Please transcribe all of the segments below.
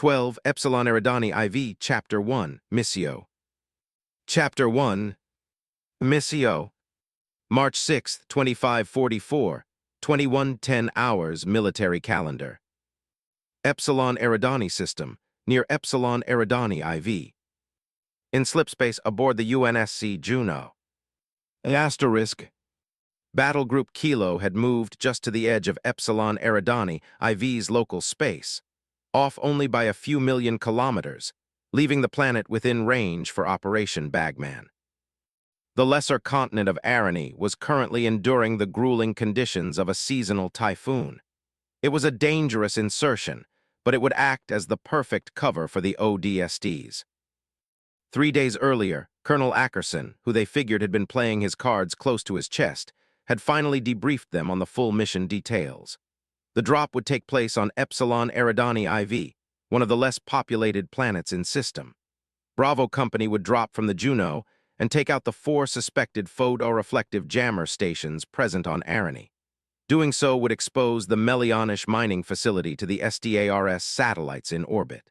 12 Epsilon Eridani IV Chapter 1 Missio. Chapter 1 Missio. March 6, 2544, 21:10 hours military calendar. Epsilon Eridani System, near Epsilon Eridani IV. In slipspace aboard the UNSC Juno. Asterisk. Battle Group Kilo had moved just to the edge of Epsilon Eridani IV's local space, off only by a few million kilometers, leaving the planet within range for Operation Bagman. The lesser continent of Arani was currently enduring the grueling conditions of a seasonal typhoon. It was a dangerous insertion, but it would act as the perfect cover for the ODSTs. 3 days earlier, Colonel Ackerson, who they figured had been playing his cards close to his chest, had finally debriefed them on the full mission details. The drop would take place on Epsilon Eridani IV, one of the less populated planets in system. Bravo Company would drop from the Juno and take out the 4 suspected photoreflective jammer stations present on Arani. Doing so would expose the Melianish mining facility to the SDARS satellites in orbit.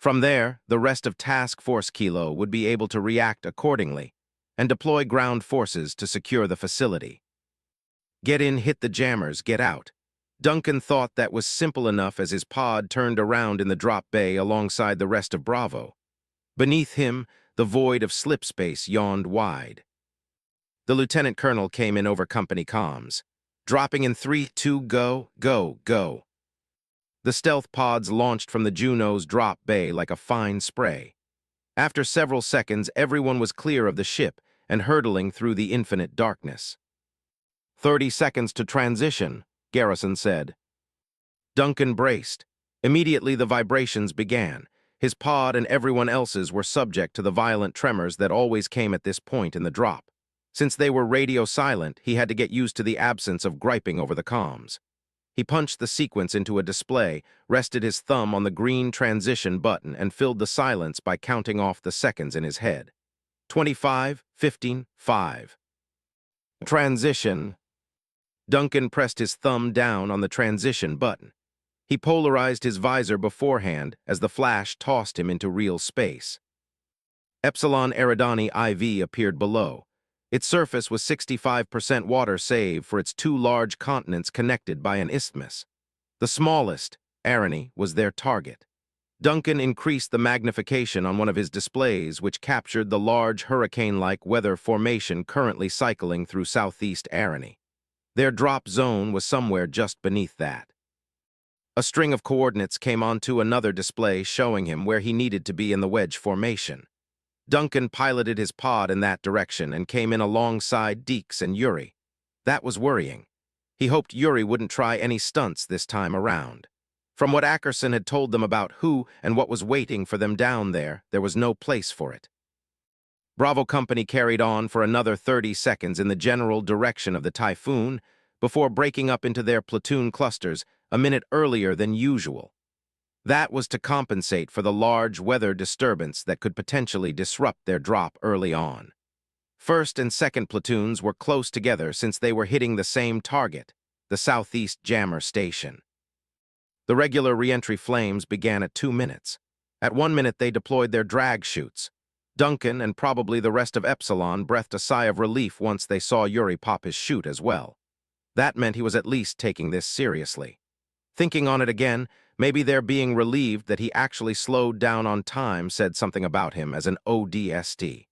From there, the rest of Task Force Kilo would be able to react accordingly and deploy ground forces to secure the facility. Get in, hit the jammers, get out. Duncan thought that was simple enough as his pod turned around in the drop bay alongside the rest of Bravo. Beneath him, the void of slipspace yawned wide. The lieutenant colonel came in over company comms. Dropping in 3, 2, go, go, go. The stealth pods launched from the Juno's drop bay like a fine spray. After several seconds, everyone was clear of the ship and hurtling through the infinite darkness. 30 seconds to transition, Garrison said. Duncan braced. Immediately the vibrations began. His pod and everyone else's were subject to the violent tremors that always came at this point in the drop. Since they were radio silent, he had to get used to the absence of griping over the comms. He punched the sequence into a display, rested his thumb on the green transition button, and filled the silence by counting off the seconds in his head. 25, 15, 5. Transition. Duncan pressed his thumb down on the transition button. He polarized his visor beforehand as the flash tossed him into real space. Epsilon Eridani IV appeared below. Its surface was 65% water save for its 2 large continents connected by an isthmus. The smallest, Arani, was their target. Duncan increased the magnification on one of his displays, which captured the large hurricane-like weather formation currently cycling through southeast Arani. Their drop zone was somewhere just beneath that. A string of coordinates came onto another display showing him where he needed to be in the wedge formation. Duncan piloted his pod in that direction and came in alongside Deeks and Yuri. That was worrying. He hoped Yuri wouldn't try any stunts this time around. From what Ackerson had told them about who and what was waiting for them down there was no place for it. Bravo Company carried on for another 30 seconds in the general direction of the typhoon before breaking up into their platoon clusters a minute earlier than usual. That was to compensate for the large weather disturbance that could potentially disrupt their drop early on. First and second platoons were close together since they were hitting the same target, the southeast jammer station. The regular reentry flames began at 2 minutes. At 1 minute they deployed their drag chutes. Duncan and probably the rest of Epsilon breathed a sigh of relief once they saw Yuri pop his chute as well. That meant he was at least taking this seriously. Thinking on it again, maybe their being relieved that he actually slowed down on time said something about him as an ODST.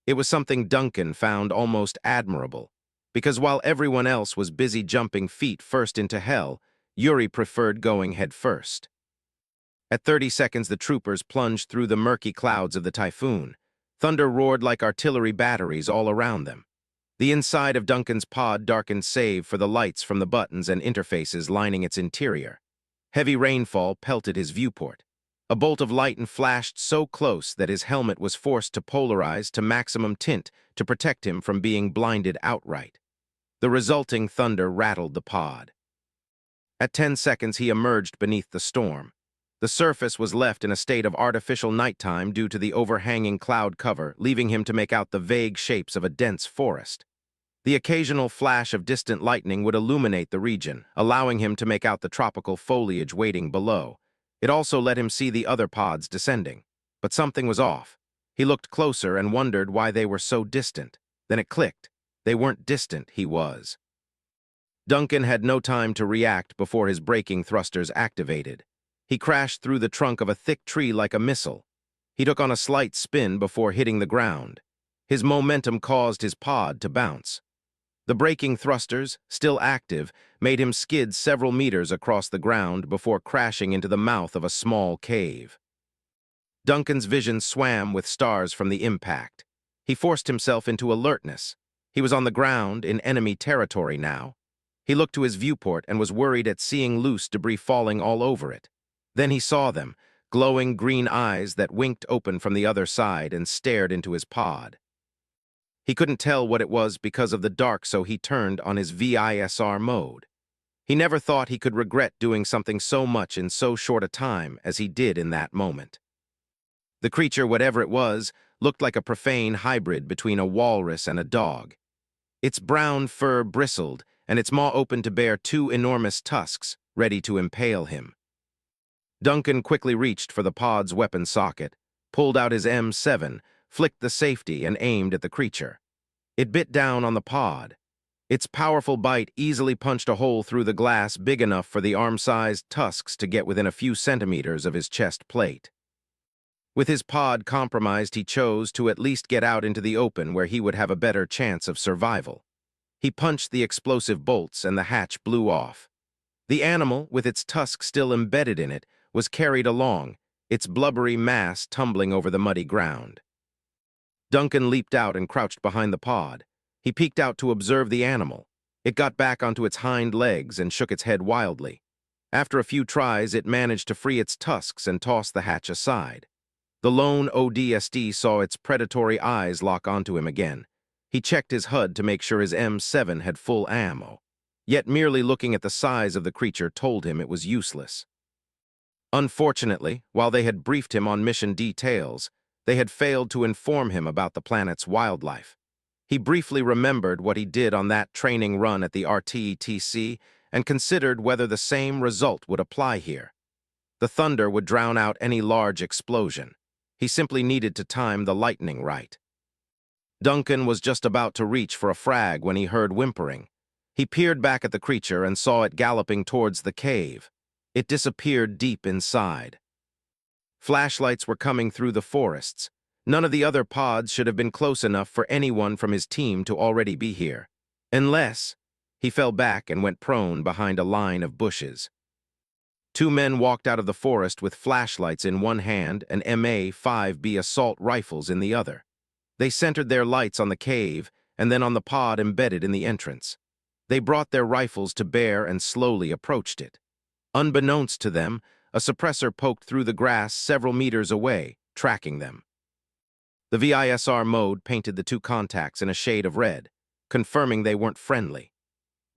It was something Duncan found almost admirable, because while everyone else was busy jumping feet first into hell, Yuri preferred going head first. At 30 seconds, the troopers plunged through the murky clouds of the typhoon. Thunder roared like artillery batteries all around them. The inside of Duncan's pod darkened save for the lights from the buttons and interfaces lining its interior. Heavy rainfall pelted his viewport. A bolt of light flashed so close that his helmet was forced to polarize to maximum tint to protect him from being blinded outright. The resulting thunder rattled the pod. At 10 seconds, he emerged beneath the storm. The surface was left in a state of artificial nighttime due to the overhanging cloud cover, leaving him to make out the vague shapes of a dense forest. The occasional flash of distant lightning would illuminate the region, allowing him to make out the tropical foliage waiting below. It also let him see the other pods descending. But something was off. He looked closer and wondered why they were so distant. Then it clicked. They weren't distant, he was. Duncan had no time to react before his braking thrusters activated. He crashed through the trunk of a thick tree like a missile. He took on a slight spin before hitting the ground. His momentum caused his pod to bounce. The braking thrusters, still active, made him skid several meters across the ground before crashing into the mouth of a small cave. Duncan's vision swam with stars from the impact. He forced himself into alertness. He was on the ground in enemy territory now. He looked to his viewport and was worried at seeing loose debris falling all over it. Then he saw them, glowing green eyes that winked open from the other side and stared into his pod. He couldn't tell what it was because of the dark, so he turned on his VISR mode. He never thought he could regret doing something so much in so short a time as he did in that moment. The creature, whatever it was, looked like a profane hybrid between a walrus and a dog. Its brown fur bristled, and its maw opened to bear two enormous tusks, ready to impale him. Duncan quickly reached for the pod's weapon socket, pulled out his M7, flicked the safety, and aimed at the creature. It bit down on the pod. Its powerful bite easily punched a hole through the glass big enough for the arm-sized tusks to get within a few centimeters of his chest plate. With his pod compromised, he chose to at least get out into the open where he would have a better chance of survival. He punched the explosive bolts and the hatch blew off. The animal, with its tusk still embedded in it, was carried along, its blubbery mass tumbling over the muddy ground. Duncan leaped out and crouched behind the pod. He peeked out to observe the animal. It got back onto its hind legs and shook its head wildly. After a few tries, it managed to free its tusks and toss the hatch aside. The lone ODST saw its predatory eyes lock onto him again. He checked his HUD to make sure his M7 had full ammo. Yet merely looking at the size of the creature told him it was useless. Unfortunately, while they had briefed him on mission details, they had failed to inform him about the planet's wildlife. He briefly remembered what he did on that training run at the RTETC and considered whether the same result would apply here. The thunder would drown out any large explosion. He simply needed to time the lightning right. Duncan was just about to reach for a frag when he heard whimpering. He peered back at the creature and saw it galloping towards the cave. It disappeared deep inside. Flashlights were coming through the forests. None of the other pods should have been close enough for anyone from his team to already be here. Unless... He fell back and went prone behind a line of bushes. Two men walked out of the forest with flashlights in one hand and MA-5B assault rifles in the other. They centered their lights on the cave and then on the pod embedded in the entrance. They brought their rifles to bear and slowly approached it. Unbeknownst to them, a suppressor poked through the grass several meters away, tracking them. The VISR mode painted the two contacts in a shade of red, confirming they weren't friendly.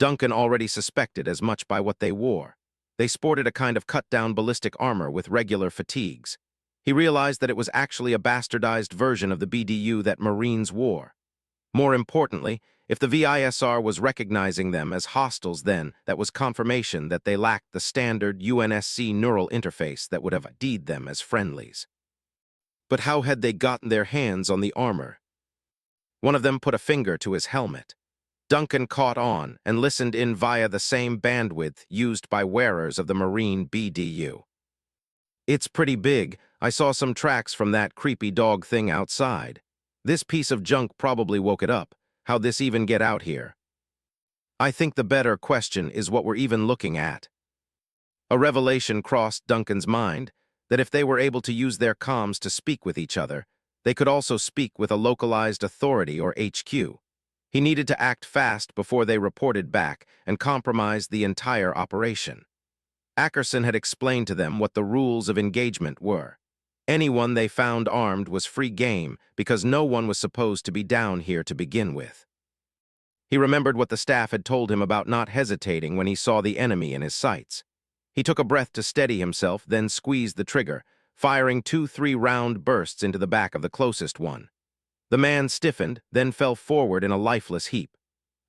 Duncan already suspected as much by what they wore. They sported a kind of cut-down ballistic armor with regular fatigues. He realized that it was actually a bastardized version of the BDU that Marines wore. More importantly, if the VISR was recognizing them as hostiles then, that was confirmation that they lacked the standard UNSC neural interface that would have ID'd them as friendlies. But how had they gotten their hands on the armor? One of them put a finger to his helmet. Duncan caught on and listened in via the same bandwidth used by wearers of the Marine BDU. "It's pretty big. I saw some tracks from that creepy dog thing outside. This piece of junk probably woke it up. How'd this even get out here? I think the better question is what we're even looking at." A revelation crossed Duncan's mind, that if they were able to use their comms to speak with each other, they could also speak with a localized authority or HQ. He needed to act fast before they reported back and compromised the entire operation. Ackerson had explained to them what the rules of engagement were. Anyone they found armed was free game because no one was supposed to be down here to begin with. He remembered what the staff had told him about not hesitating when he saw the enemy in his sights. He took a breath to steady himself, then squeezed the trigger, firing 2 3-round bursts into the back of the closest one. The man stiffened, then fell forward in a lifeless heap.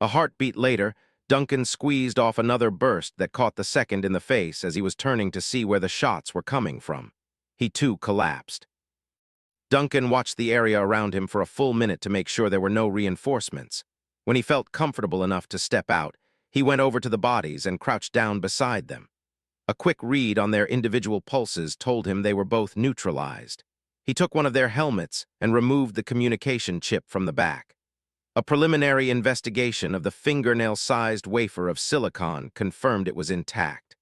A heartbeat later, Duncan squeezed off another burst that caught the second in the face as he was turning to see where the shots were coming from. He too collapsed. Duncan watched the area around him for a full minute to make sure there were no reinforcements. When he felt comfortable enough to step out, he went over to the bodies and crouched down beside them. A quick read on their individual pulses told him they were both neutralized. He took one of their helmets and removed the communication chip from the back. A preliminary investigation of the fingernail-sized wafer of silicon confirmed it was intact.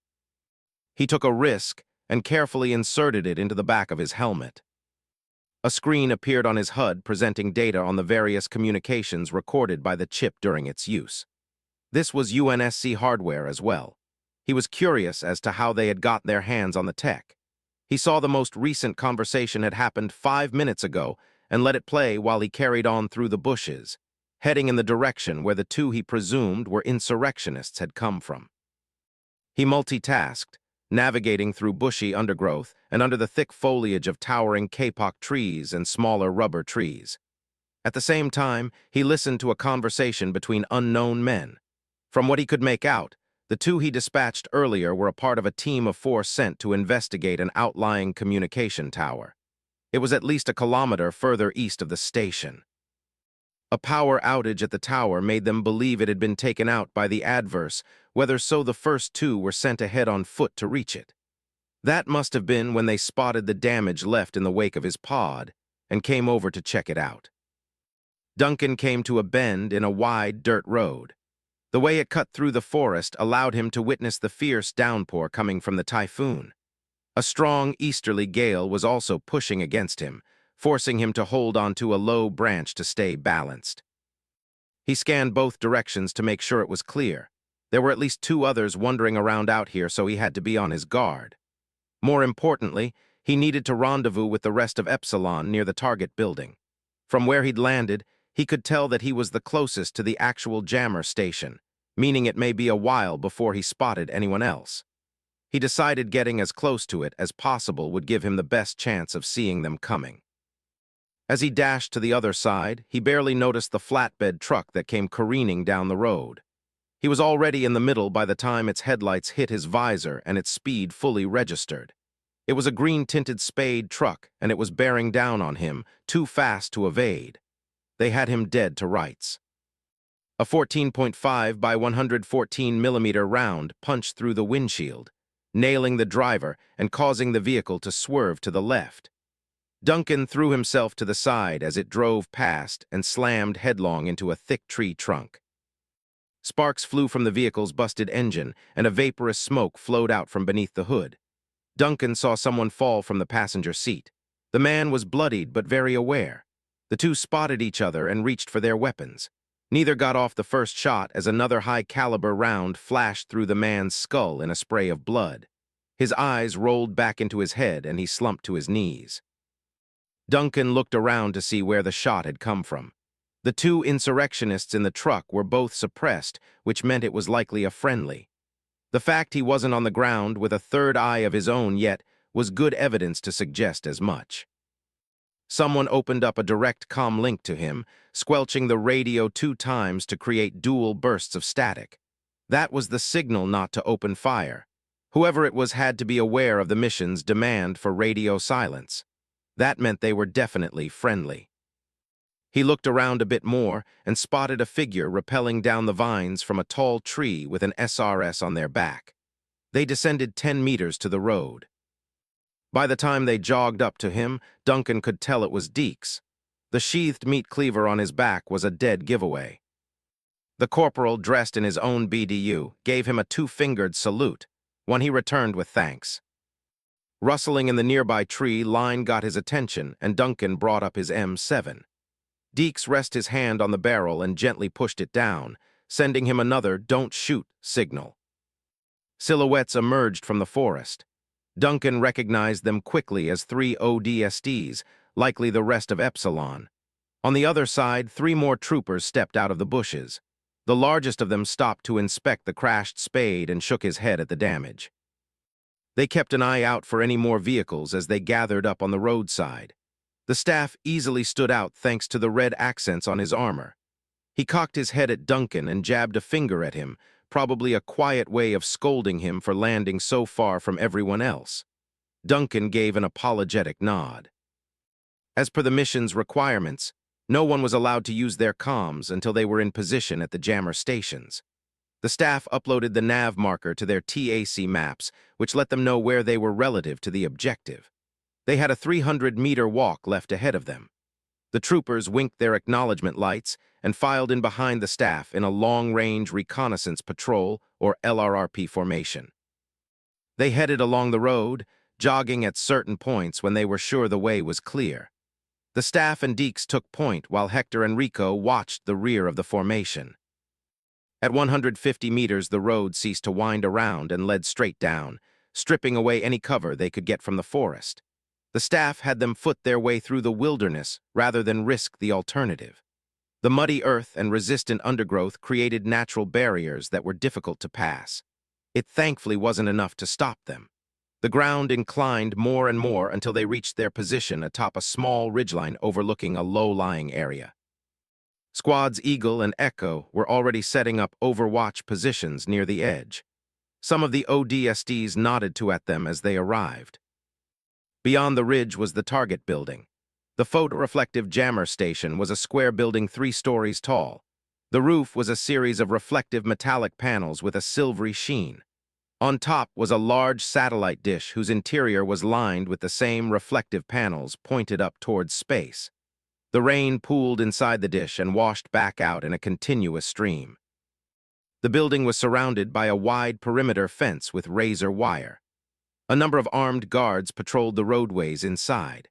He took a risk and carefully inserted it into the back of his helmet. A screen appeared on his HUD presenting data on the various communications recorded by the chip during its use. This was UNSC hardware as well. He was curious as to how they had got their hands on the tech. He saw the most recent conversation had happened 5 minutes ago and let it play while he carried on through the bushes, heading in the direction where the two he presumed were insurrectionists had come from. He multitasked, navigating through bushy undergrowth and under the thick foliage of towering kapok trees and smaller rubber trees. At the same time, he listened to a conversation between unknown men. From what he could make out, the two he dispatched earlier were a part of a team of 4 sent to investigate an outlying communication tower. It was at least a kilometer further east of the station. A power outage at the tower made them believe it had been taken out by the adverse, whether so the first 2 were sent ahead on foot to reach it. That must have been when they spotted the damage left in the wake of his pod and came over to check it out. Duncan came to a bend in a wide dirt road. The way it cut through the forest allowed him to witness the fierce downpour coming from the typhoon. A strong easterly gale was also pushing against him, forcing him to hold onto a low branch to stay balanced. He scanned both directions to make sure it was clear. There were at least 2 others wandering around out here, so he had to be on his guard. More importantly, he needed to rendezvous with the rest of Epsilon near the target building. From where he'd landed, he could tell that he was the closest to the actual jammer station, meaning it may be a while before he spotted anyone else. He decided getting as close to it as possible would give him the best chance of seeing them coming. As he dashed to the other side, he barely noticed the flatbed truck that came careening down the road. He was already in the middle by the time its headlights hit his visor and its speed fully registered. It was a green-tinted Spade truck, and it was bearing down on him, too fast to evade. They had him dead to rights. A 14.5 by 114 millimeter round punched through the windshield, nailing the driver and causing the vehicle to swerve to the left. Duncan threw himself to the side as it drove past and slammed headlong into a thick tree trunk. Sparks flew from the vehicle's busted engine, and a vaporous smoke flowed out from beneath the hood. Duncan saw someone fall from the passenger seat. The man was bloodied but very aware. The two spotted each other and reached for their weapons. Neither got off the first shot as another high-caliber round flashed through the man's skull in a spray of blood. His eyes rolled back into his head and he slumped to his knees. Duncan looked around to see where the shot had come from. The 2 insurrectionists in the truck were both suppressed, which meant it was likely a friendly. The fact he wasn't on the ground with a third eye of his own yet was good evidence to suggest as much. Someone opened up a direct comm link to him, squelching the radio 2 times to create dual bursts of static. That was the signal not to open fire. Whoever it was had to be aware of the mission's demand for radio silence. That meant they were definitely friendly. He looked around a bit more and spotted a figure rappelling down the vines from a tall tree with an SRS on their back. They descended 10 meters to the road. By the time they jogged up to him, Duncan could tell it was Deeks. The sheathed meat cleaver on his back was a dead giveaway. The corporal, dressed in his own BDU, gave him a 2-fingered salute, one he returned with thanks. Rustling in the nearby tree, line got his attention, and Duncan brought up his M7. Deeks rested his hand on the barrel and gently pushed it down, sending him another "don't shoot" signal. Silhouettes emerged from the forest. Duncan recognized them quickly as 3 ODSTs, likely the rest of Epsilon. On the other side, 3 more troopers stepped out of the bushes. The largest of them stopped to inspect the crashed Spade and shook his head at the damage. They kept an eye out for any more vehicles as they gathered up on the roadside. The staff easily stood out thanks to the red accents on his armor. He cocked his head at Duncan and jabbed a finger at him, probably a quiet way of scolding him for landing so far from everyone else. Duncan gave an apologetic nod. As per the mission's requirements, no one was allowed to use their comms until they were in position at the jammer stations. The staff uploaded the nav marker to their TAC maps, which let them know where they were relative to the objective. They had a 300-meter walk left ahead of them. The troopers winked their acknowledgement lights and filed in behind the staff in a long-range reconnaissance patrol, or LRRP formation. They headed along the road, jogging at certain points when they were sure the way was clear. The staff and Deeks took point while Hector and Rico watched the rear of the formation. At 150 meters, the road ceased to wind around and led straight down, stripping away any cover they could get from the forest. The staff had them foot their way through the wilderness rather than risk the alternative. The muddy earth and resistant undergrowth created natural barriers that were difficult to pass. It thankfully wasn't enough to stop them. The ground inclined more and more until they reached their position atop a small ridgeline overlooking a low-lying area. Squads Eagle and Echo were already setting up overwatch positions near the edge. Some of the ODSTs nodded at them as they arrived. Beyond the ridge was the target building. The photoreflective jammer station was a square building 3 stories tall. The roof was a series of reflective metallic panels with a silvery sheen. On top was a large satellite dish whose interior was lined with the same reflective panels pointed up towards space. The rain pooled inside the dish and washed back out in a continuous stream. The building was surrounded by a wide perimeter fence with razor wire. A number of armed guards patrolled the roadways inside.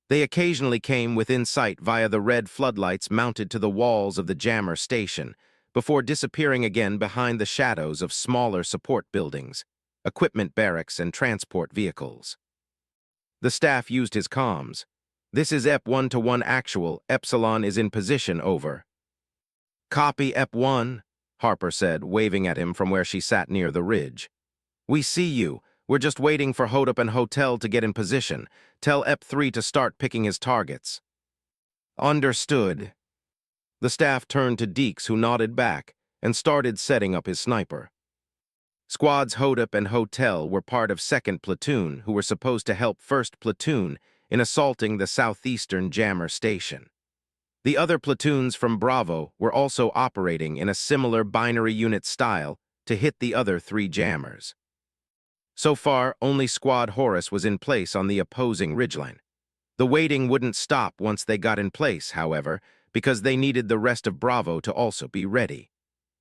They occasionally came within sight via the red floodlights mounted to the walls of the jammer station, before disappearing again behind the shadows of smaller support buildings, equipment barracks, and transport vehicles. The staff used his comms. "This is EP 1-1 actual. Epsilon is in position, over." "Copy, EP 1, Harper said, waving at him from where she sat near the ridge. "We see you. We're just waiting for Hodop and Hotel to get in position. Tell EP 3 to start picking his targets." "Understood." The staff turned to Deeks, who nodded back, and started setting up his sniper. Squads Hodop and Hotel were part of 2nd Platoon, who were supposed to help 1st Platoon in assaulting the southeastern jammer station. The other platoons from Bravo were also operating in a similar binary unit style to hit the other 3 jammers. So far, only Squad Horus was in place on the opposing ridgeline. The waiting wouldn't stop once they got in place, however, because they needed the rest of Bravo to also be ready.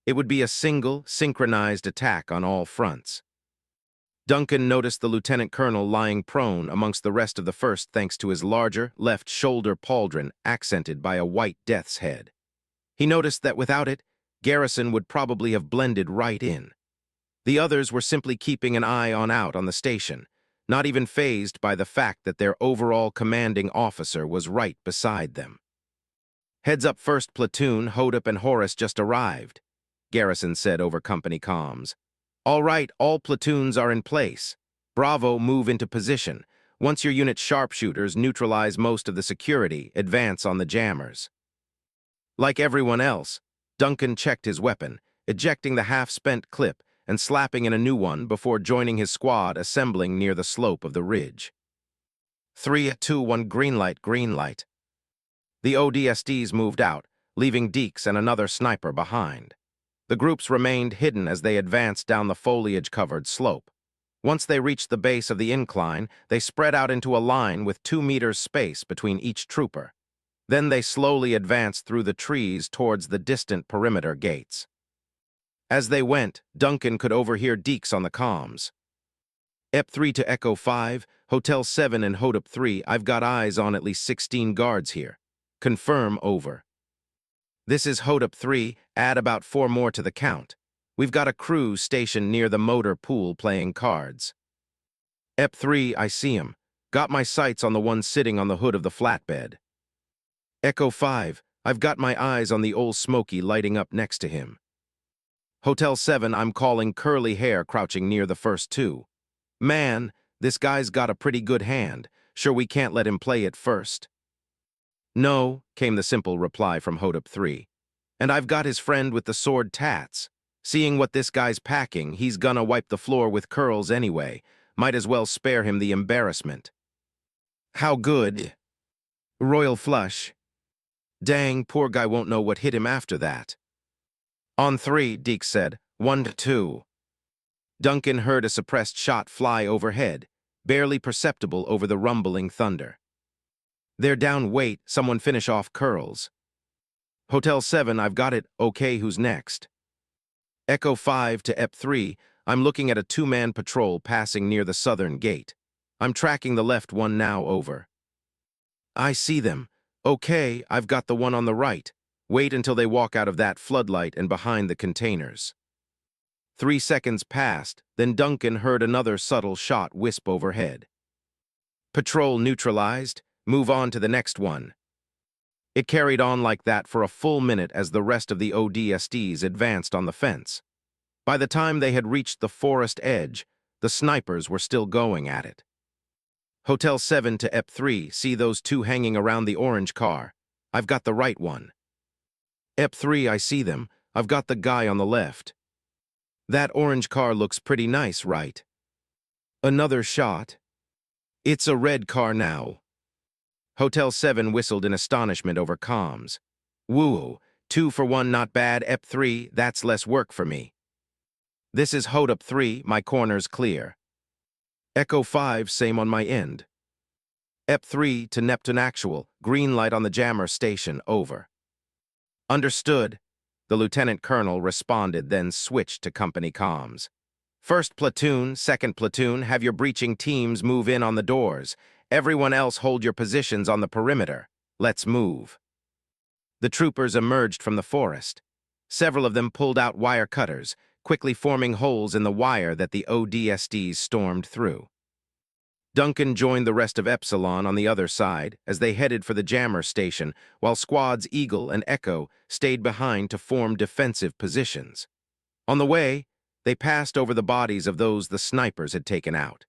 It would be a single, synchronized attack on all fronts. Duncan noticed the lieutenant colonel lying prone amongst the rest of the 1st thanks to his larger, left shoulder pauldron accented by a white death's head. He noticed that without it, Garrison would probably have blended right in. The others were simply keeping an eye out on the station, not even fazed by the fact that their overall commanding officer was right beside them. "Heads up 1st Platoon, Hodop and Horus just arrived," Garrison said over company comms. "All right, all platoons are in place. Bravo, move into position. Once your unit's sharpshooters neutralize most of the security, advance on the jammers." Like everyone else, Duncan checked his weapon, ejecting the half-spent clip and slapping in a new one before joining his squad assembling near the slope of the ridge. 3-2-1 green light, green light. The ODSTs moved out, leaving Deeks and another sniper behind. The groups remained hidden as they advanced down the foliage-covered slope. Once they reached the base of the incline, they spread out into a line with 2 meters space between each trooper. Then they slowly advanced through the trees towards the distant perimeter gates. As they went, Duncan could overhear Deeks on the comms. "EP 3 to Echo 5, Hotel 7 and Hodop 3, I've got eyes on at least 16 guards here. Confirm, over." "This is Hodop 3, add about 4 more to the count. We've got a crew stationed near the motor pool playing cards." "EP 3, I see him. Got my sights on the one sitting on the hood of the flatbed." "Echo 5, I've got my eyes on the old Smoky lighting up next to him." "Hotel 7, I'm calling curly hair crouching near the first 2. Man, this guy's got a pretty good hand. Sure we can't let him play it first?" "No," came the simple reply from Hodop 3. "And I've got his friend with the sword tats. Seeing what this guy's packing, he's gonna wipe the floor with curls anyway. Might as well spare him the embarrassment. How good. Royal flush. Dang, poor guy won't know what hit him after that. On 3, Deke said. 1 to 2. Duncan heard a suppressed shot fly overhead, barely perceptible over the rumbling thunder. They're down, wait, someone finish off curls. Hotel 7, I've got it, okay, who's next? Echo 5 to Ep 3, I'm looking at a 2-man patrol passing near the southern gate. I'm tracking the left one now, over. I see them. Okay, I've got the one on the right. Wait until they walk out of that floodlight and behind the containers. 3 seconds passed, then Duncan heard another subtle shot wisp overhead. Patrol neutralized, move on to the next one. It carried on like that for a full minute as the rest of the ODSTs advanced on the fence. By the time they had reached the forest edge, the snipers were still going at it. Hotel 7 to Ep 3, see those 2 hanging around the orange car. I've got the right one. Ep 3, I see them. I've got the guy on the left. That orange car looks pretty nice, right? Another shot. It's a red car now. Hotel 7 whistled in astonishment over comms. Woo, 2 for 1, not bad. Ep 3, that's less work for me. This is Hold 3, my corner's clear. Echo 5, same on my end. Ep 3 to Neptune Actual, green light on the jammer station, over. Understood. The lieutenant colonel responded, then switched to company comms. First platoon, second platoon, have your breaching teams move in on the doors. Everyone else hold your positions on the perimeter. Let's move. The troopers emerged from the forest. Several of them pulled out wire cutters, quickly forming holes in the wire that the ODSTs stormed through. Duncan joined the rest of Epsilon on the other side as they headed for the jammer station, while squads Eagle and Echo stayed behind to form defensive positions. On the way, they passed over the bodies of those the snipers had taken out.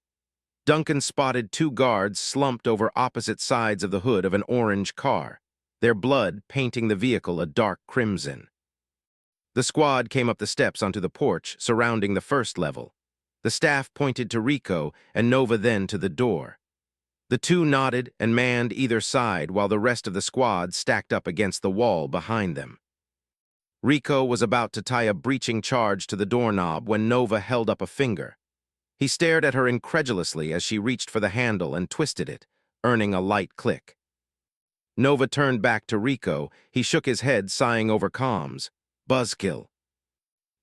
Duncan spotted 2 guards slumped over opposite sides of the hood of an orange car, their blood painting the vehicle a dark crimson. The squad came up the steps onto the porch surrounding the first level. The staff pointed to Rico and Nova, then to the door. The 2 nodded and manned either side while the rest of the squad stacked up against the wall behind them. Rico was about to tie a breaching charge to the doorknob when Nova held up a finger. He stared at her incredulously as she reached for the handle and twisted it, earning a light click. Nova turned back to Rico. He shook his head, sighing over comms. Buzzkill.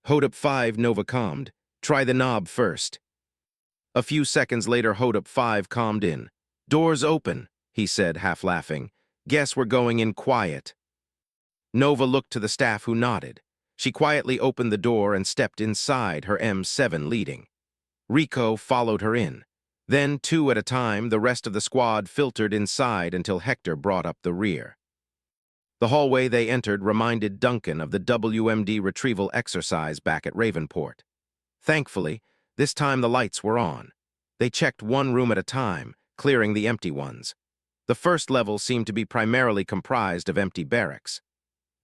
Hold 5, Nova commed. Try the knob first. A few seconds later, Hold 5 calmed in. Doors open, he said, half laughing. Guess we're going in quiet. Nova looked to the staff, who nodded. She quietly opened the door and stepped inside, her M7 leading. Rico followed her in. Then, 2 at a time, the rest of the squad filtered inside until Hector brought up the rear. The hallway they entered reminded Duncan of the WMD retrieval exercise back at Ravenport. Thankfully, this time the lights were on. They checked one room at a time, clearing the empty ones. The first level seemed to be primarily comprised of empty barracks.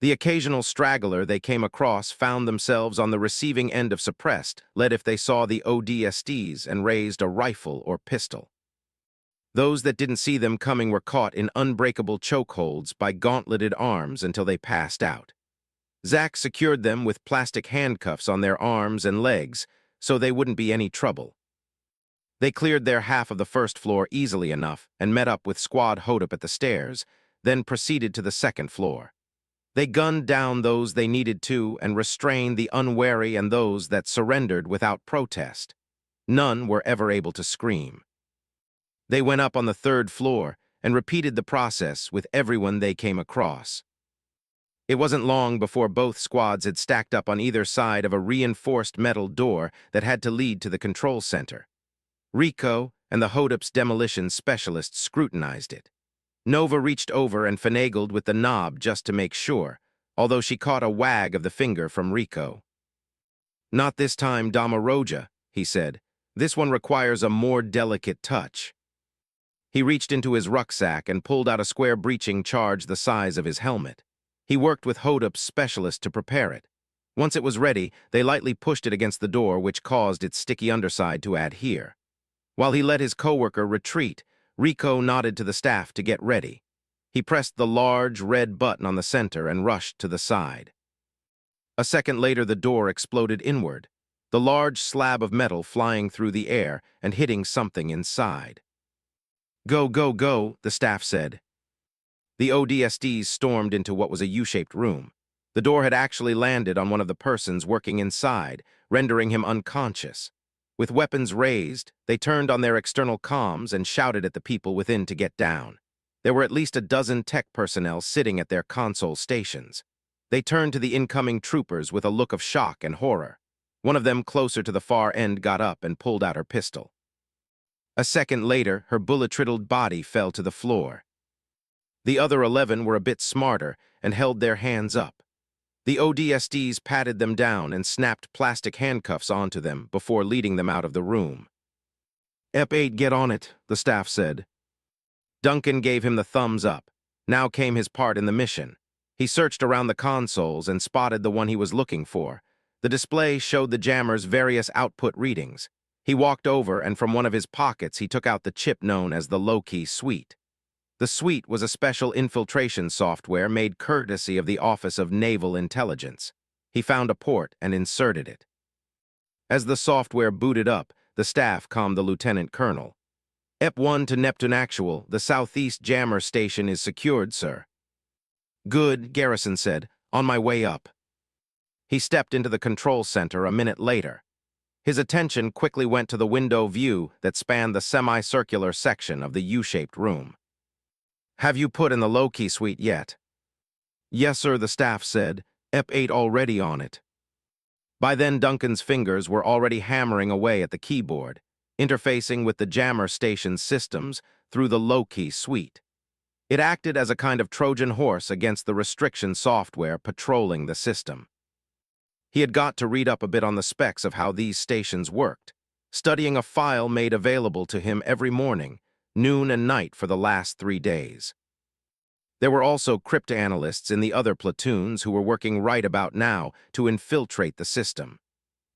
The occasional straggler they came across found themselves on the receiving end of suppressed, led if they saw the ODSTs and raised a rifle or pistol. Those that didn't see them coming were caught in unbreakable chokeholds by gauntleted arms until they passed out. Zach secured them with plastic handcuffs on their arms and legs so they wouldn't be any trouble. They cleared their half of the first floor easily enough and met up with Squad Hodop at the stairs, then proceeded to the second floor. They gunned down those they needed to and restrained the unwary and those that surrendered without protest. None were ever able to scream. They went up on the third floor and repeated the process with everyone they came across. It wasn't long before both squads had stacked up on either side of a reinforced metal door that had to lead to the control center. Rico and the Hodop's demolition specialist scrutinized it. Nova reached over and finagled with the knob just to make sure, although she caught a wag of the finger from Rico. Not this time, Damaroja, he said. This one requires a more delicate touch. He reached into his rucksack and pulled out a square breaching charge the size of his helmet. He worked with Hodop's specialist to prepare it. Once it was ready, they lightly pushed it against the door, which caused its sticky underside to adhere. While he let his coworker retreat, Rico nodded to the staff to get ready. He pressed the large red button on the center and rushed to the side. A second later, the door exploded inward, the large slab of metal flying through the air and hitting something inside. "Go, go, go," the staff said. The ODSTs stormed into what was a U-shaped room. The door had actually landed on one of the persons working inside, rendering him unconscious. With weapons raised, they turned on their external comms and shouted at the people within to get down. There were at least a dozen tech personnel sitting at their console stations. They turned to the incoming troopers with a look of shock and horror. One of them, closer to the far end, got up and pulled out her pistol. A second later, her bullet-riddled body fell to the floor. The other 11 were a bit smarter and held their hands up. The ODSTs patted them down and snapped plastic handcuffs onto them before leading them out of the room. "EP8, get on it," the staff said. Duncan gave him the thumbs up. Now came his part in the mission. He searched around the consoles and spotted the one he was looking for. The display showed the jammer's various output readings. He walked over, and from one of his pockets he took out the chip known as the low-key suite. The suite was a special infiltration software made courtesy of the Office of Naval Intelligence. He found a port and inserted it. As the software booted up, the staff calmed the lieutenant colonel. "EP1 to Neptune Actual, the southeast jammer station is secured, sir." "Good," Garrison said. "On my way up." He stepped into the control center a minute later. His attention quickly went to the window view that spanned the semicircular section of the U-shaped room. "Have you put in the low-key suite yet?" "Yes, sir," the staff said. "EP8 already on it." By then, Duncan's fingers were already hammering away at the keyboard, interfacing with the jammer station's systems through the low-key suite. It acted as a kind of Trojan horse against the restriction software patrolling the system. He had got to read up a bit on the specs of how these stations worked, studying a file made available to him every morning, noon and night for the last 3 days. There were also cryptanalysts in the other platoons who were working right about now to infiltrate the system.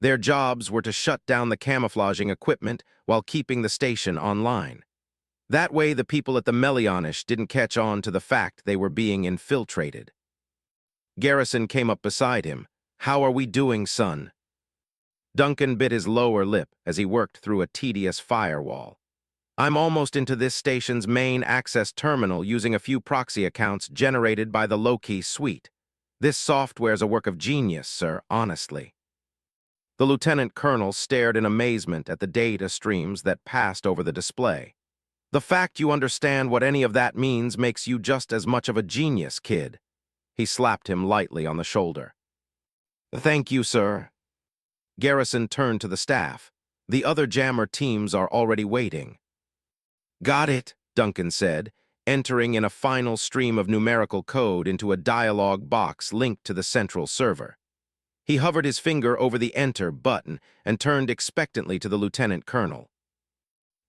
Their jobs were to shut down the camouflaging equipment while keeping the station online. That way, the people at the Melianish didn't catch on to the fact they were being infiltrated. Garrison came up beside him. "How are we doing, son?" Duncan bit his lower lip as he worked through a tedious firewall. "I'm almost into this station's main access terminal using a few proxy accounts generated by the low-key suite. This software's a work of genius, sir, honestly." The lieutenant colonel stared in amazement at the data streams that passed over the display. "The fact you understand what any of that means makes you just as much of a genius, kid." He slapped him lightly on the shoulder. "Thank you, sir." Garrison turned to the staff. "The other jammer teams are already waiting." "Got it," Duncan said, entering in a final stream of numerical code into a dialog box linked to the central server. He hovered his finger over the Enter button and turned expectantly to the lieutenant colonel.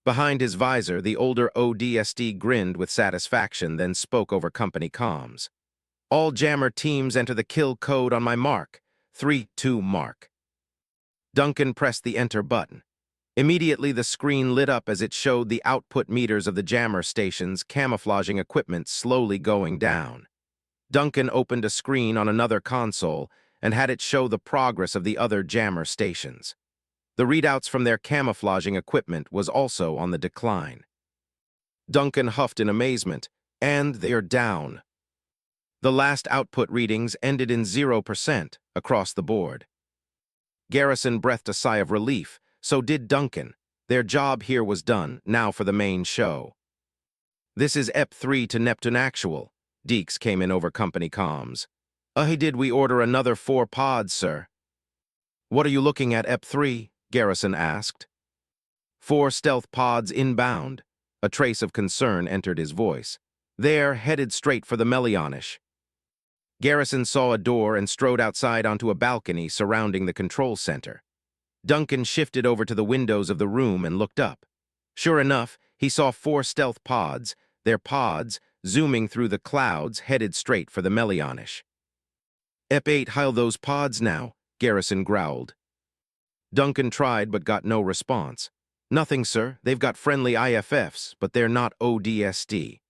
Behind his visor, the older ODST grinned with satisfaction, then spoke over company comms. "All jammer teams enter the kill code on my mark. 3-2 mark." Duncan pressed the Enter button. Immediately, the screen lit up as it showed the output meters of the jammer station's camouflaging equipment slowly going down. Duncan opened a screen on another console and had it show the progress of the other jammer stations. The readouts from their camouflaging equipment was also on the decline. Duncan huffed in amazement, "And they're down." The last output readings ended in 0% across the board. Garrison breathed a sigh of relief. So did Duncan. Their job here was done, now for the main show. "This is EP3 to Neptune Actual." Deeks came in over company comms. Did we order another 4 pods, sir?" "What are you looking at, EP3? Garrison asked. 4 stealth pods inbound." A trace of concern entered his voice. "They're headed straight for the Melianish." Garrison saw a door and strode outside onto a balcony surrounding the control center. Duncan shifted over to the windows of the room and looked up. Sure enough, he saw 4 stealth pods, their pods, zooming through the clouds, headed straight for the Melianish. "EP8, heil those pods now," Garrison growled. Duncan tried but got no response. Nothing, sir. They've got friendly IFFs, but they're not ODST.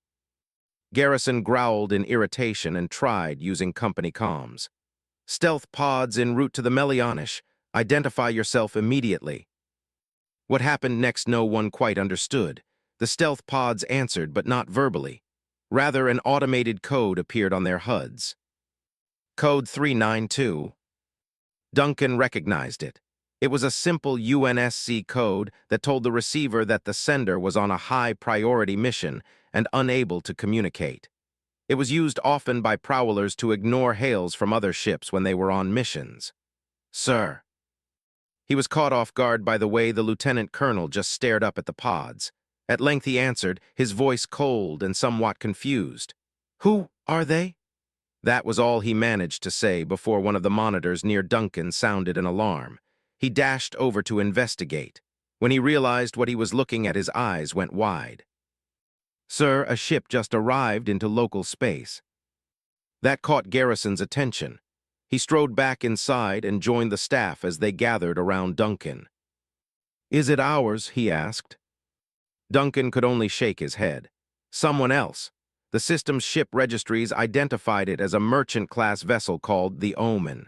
Garrison growled in irritation and tried using company comms. Stealth pods en route to the Melianish. Identify yourself immediately. What happened next no one quite understood. The stealth pods answered, but not verbally. Rather, an automated code appeared on their HUDs. Code 392. Duncan recognized it. It was a simple UNSC code that told the receiver that the sender was on a high-priority mission and unable to communicate. It was used often by prowlers to ignore hails from other ships when they were on missions. Sir. He was caught off guard by the way the lieutenant colonel just stared up at the pods. At length he answered, his voice cold and somewhat confused. Who are they? That was all he managed to say before one of the monitors near Duncan sounded an alarm. He dashed over to investigate. When he realized what he was looking at, his eyes went wide. Sir, a ship just arrived into local space. That caught Garrison's attention. He strode back inside and joined the staff as they gathered around Duncan. Is it ours? He asked. Duncan could only shake his head. Someone else. The system's ship registries identified it as a merchant-class vessel called the Omen.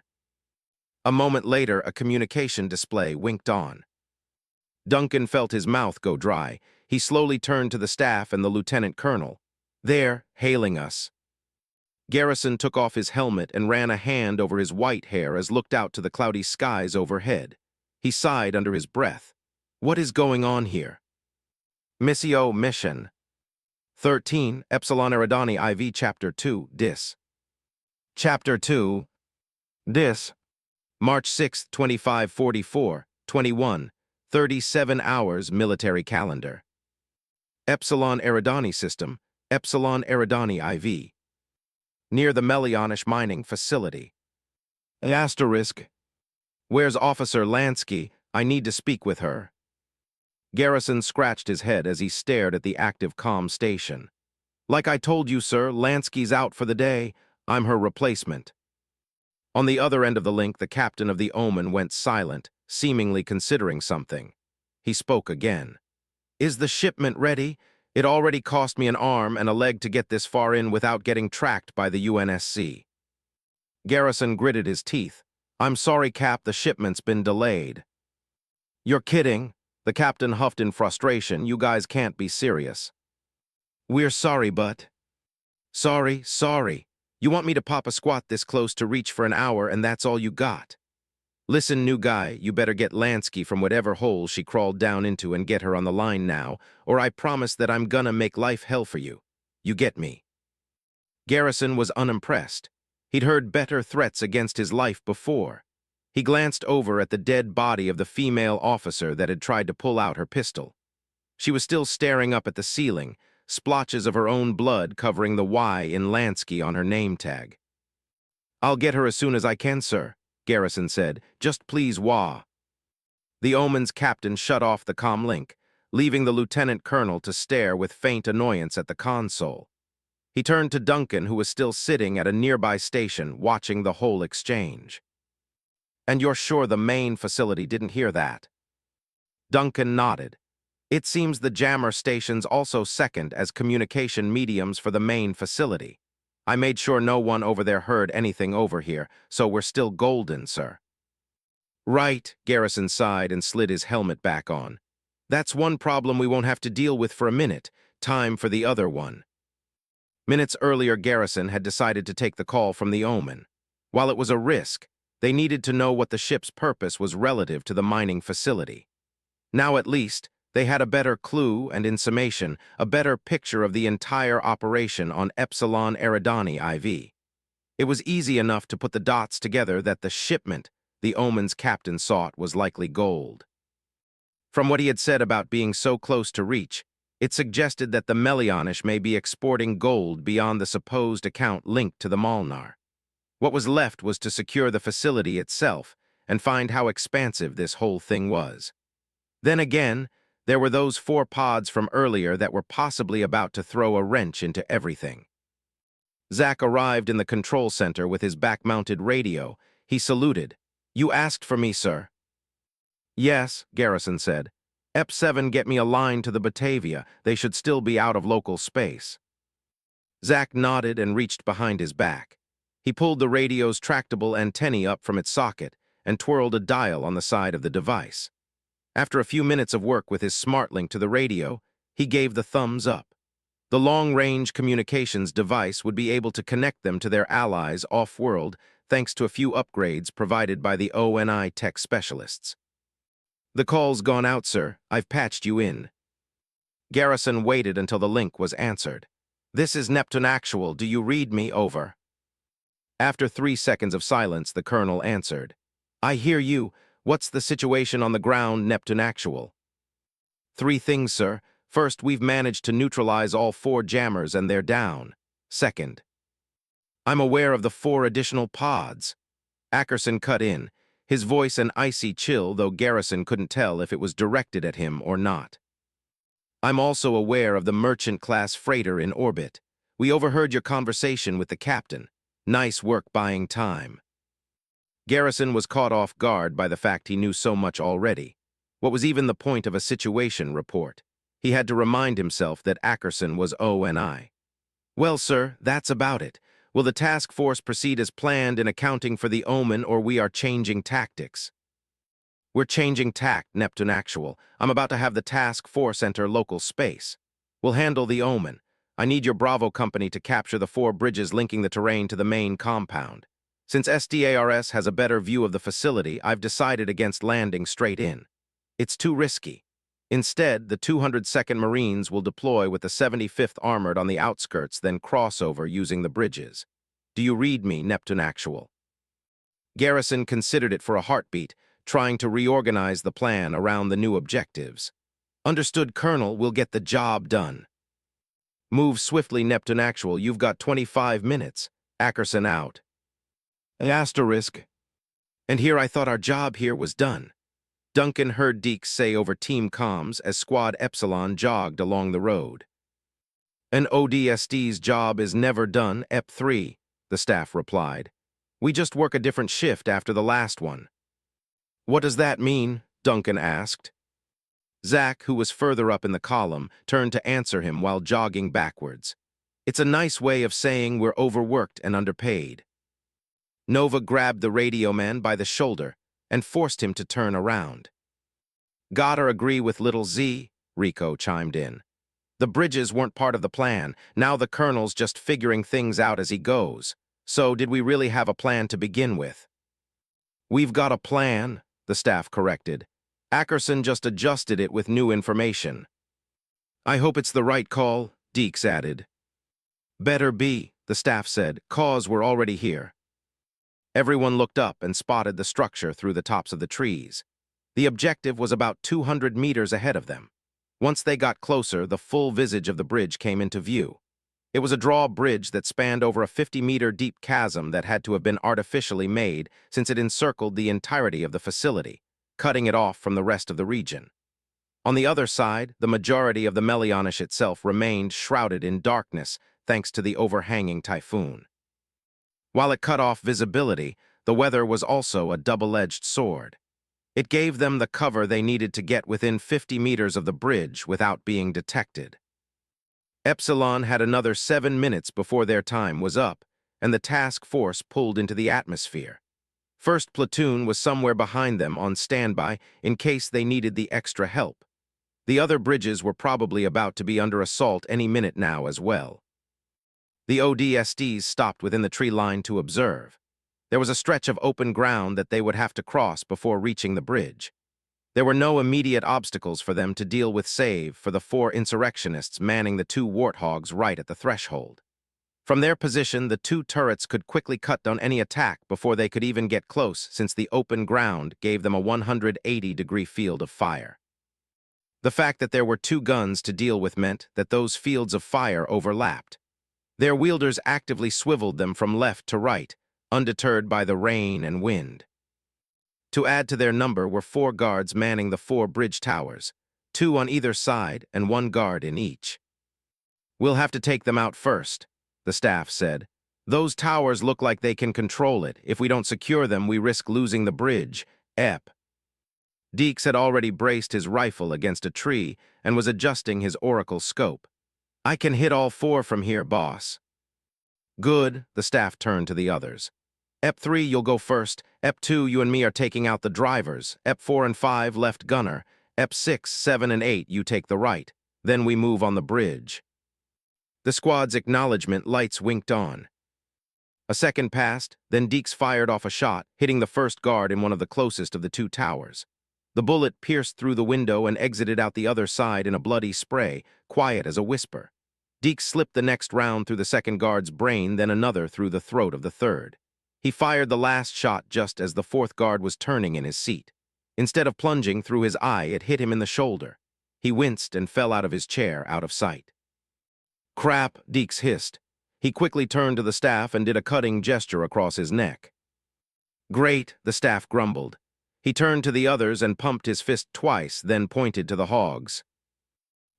A moment later, a communication display winked on. Duncan felt his mouth go dry. He slowly turned to the staff and the lieutenant colonel. There, hailing us. Garrison took off his helmet and ran a hand over his white hair as looked out to the cloudy skies overhead. He sighed under his breath. What is going on here? Missio Mission 13, Epsilon Eridani IV Chapter 2, Dis. Chapter 2, Dis. March 6, 2544, 21, 37 hours military calendar. Epsilon Eridani System, Epsilon Eridani IV. Near the Melianish mining facility. Asterisk. Where's Officer Lansky? I need to speak with her. Garrison scratched his head as he stared at the active comm station. Like I told you, sir, Lansky's out for the day. I'm her replacement. On the other end of the link, the captain of the Omen went silent, seemingly considering something. He spoke again. Is the shipment ready? It already cost me an arm and a leg to get this far in without getting tracked by the UNSC. Garrison gritted his teeth. I'm sorry, Cap, the shipment's been delayed. You're kidding. The captain huffed in frustration. You guys can't be serious. We're sorry, but... Sorry. You want me to pop a squat this close to reach for an hour and that's all you got? Listen, new guy, you better get Lansky from whatever hole she crawled down into and get her on the line now, or I promise that I'm gonna make life hell for you. You get me? Garrison was unimpressed. He'd heard better threats against his life before. He glanced over at the dead body of the female officer that had tried to pull out her pistol. She was still staring up at the ceiling, splotches of her own blood covering the Y in Lansky on her name tag. I'll get her as soon as I can, sir, Garrison said. Just please wah. The Omen's captain shut off the comm link, leaving the lieutenant colonel to stare with faint annoyance at the console. He turned to Duncan, who was still sitting at a nearby station, watching the whole exchange. And you're sure the main facility didn't hear that? Duncan nodded. It seems the jammer stations also second as communication mediums for the main facility. I made sure no one over there heard anything over here, so we're still golden, sir. Right, Garrison sighed and slid his helmet back on. That's one problem we won't have to deal with for a minute. Time for the other one. Minutes earlier, Garrison had decided to take the call from the Omen. While it was a risk, they needed to know what the ship's purpose was relative to the mining facility. Now at least, they had a better clue and, in summation, a better picture of the entire operation on Epsilon Eridani IV. It was easy enough to put the dots together that the shipment the Omen's captain sought was likely gold. From what he had said about being so close to reach, it suggested that the Melianish may be exporting gold beyond the supposed account linked to the Molnar. What was left was to secure the facility itself and find how expansive this whole thing was. Then again, there were those 4 pods from earlier that were possibly about to throw a wrench into everything. Zack arrived in the control center with his back-mounted radio. He saluted. You asked for me, sir. Yes, Garrison said. EP-7 get me a line to the Batavia. They should still be out of local space. Zack nodded and reached behind his back. He pulled the radio's tractable antennae up from its socket and twirled a dial on the side of the device. After a few minutes of work with his SmartLink to the radio, he gave the thumbs up. The long-range communications device would be able to connect them to their allies off-world thanks to a few upgrades provided by the ONI tech specialists. The call's gone out, sir. I've patched you in. Garrison waited until the link was answered. This is Neptune Actual. Do you read me? Over. After 3 seconds of silence, the colonel answered. I hear you. What's the situation on the ground, Neptune Actual? 3 things, sir. First, we've managed to neutralize all 4 jammers and they're down. Second, I'm aware of the 4 additional pods. Ackerson cut in, his voice an icy chill, though Garrison couldn't tell if it was directed at him or not. I'm also aware of the merchant-class freighter in orbit. We overheard your conversation with the captain. Nice work buying time. Garrison was caught off guard by the fact he knew so much already. What was even the point of a situation report? He had to remind himself that Ackerson was ONI. Well, sir, that's about it. Will the task force proceed as planned in accounting for the omen, or we are changing tactics? We're changing tact, Neptune Actual. I'm about to have the task force enter local space. We'll handle the omen. I need your Bravo company to capture the 4 bridges linking the terrain to the main compound. Since SDARS has a better view of the facility, I've decided against landing straight in. It's too risky. Instead, the 202nd Marines will deploy with the 75th Armored on the outskirts, then cross over using the bridges. Do you read me, Neptune Actual? Garrison considered it for a heartbeat, trying to reorganize the plan around the new objectives. Understood, Colonel. We'll get the job done. Move swiftly, Neptune Actual. You've got 25 minutes. Ackerson out. Asterisk. And here I thought our job here was done. Duncan heard Deeks say over team comms as Squad Epsilon jogged along the road. An ODST's job is never done, EP-3, the staff replied. We just work a different shift after the last one. What does that mean? Duncan asked. Zack, who was further up in the column, turned to answer him while jogging backwards. It's a nice way of saying we're overworked and underpaid. Nova grabbed the radio man by the shoulder and forced him to turn around. Gotta agree with little Z, Rico chimed in. The bridges weren't part of the plan. Now the colonel's just figuring things out as he goes. So did we really have a plan to begin with? We've got a plan, the staff corrected. Ackerson just adjusted it with new information. I hope it's the right call, Deeks added. Better be, the staff said, 'cause we're already here. Everyone looked up and spotted the structure through the tops of the trees. The objective was about 200 meters ahead of them. Once they got closer, the full visage of the bridge came into view. It was a drawbridge that spanned over a 50-meter deep chasm that had to have been artificially made since it encircled the entirety of the facility, cutting it off from the rest of the region. On the other side, the majority of the Melianish itself remained shrouded in darkness thanks to the overhanging typhoon. While it cut off visibility, the weather was also a double-edged sword. It gave them the cover they needed to get within 50 meters of the bridge without being detected. Epsilon had another 7 minutes before their time was up, and the task force pulled into the atmosphere. First platoon was somewhere behind them on standby in case they needed the extra help. The other bridges were probably about to be under assault any minute now as well. The ODSTs stopped within the tree line to observe. There was a stretch of open ground that they would have to cross before reaching the bridge. There were no immediate obstacles for them to deal with save for the 4 insurrectionists manning the 2 warthogs right at the threshold. From their position, the 2 turrets could quickly cut down any attack before they could even get close, since the open ground gave them a 180-degree field of fire. The fact that there were 2 guns to deal with meant that those fields of fire overlapped. Their wielders actively swiveled them from left to right, undeterred by the rain and wind. To add to their number were 4 guards manning the 4 bridge towers, 2 on either side and 1 guard in each. We'll have to take them out first, the staff said. Those towers look like they can control it. If we don't secure them, we risk losing the bridge. Ep. Deeks had already braced his rifle against a tree and was adjusting his oracle scope. I can hit all 4 from here, boss. Good, the staff turned to the others. Ep 3, you'll go first. Ep 2, you and me are taking out the drivers. Ep 4 and 5, left gunner. Ep 6, 7, and 8, you take the right. Then we move on the bridge. The squad's acknowledgement lights winked on. A second passed, then Deeks fired off a shot, hitting the first guard in one of the closest of the 2 towers. The bullet pierced through the window and exited out the other side in a bloody spray, quiet as a whisper. Deeks slipped the next round through the second guard's brain, then another through the throat of the third. He fired the last shot just as the 4th guard was turning in his seat. Instead of plunging through his eye, it hit him in the shoulder. He winced and fell out of his chair, out of sight. Crap, Deeks hissed. He quickly turned to the staff and did a cutting gesture across his neck. Great, the staff grumbled. He turned to the others and pumped his fist twice, then pointed to the hogs.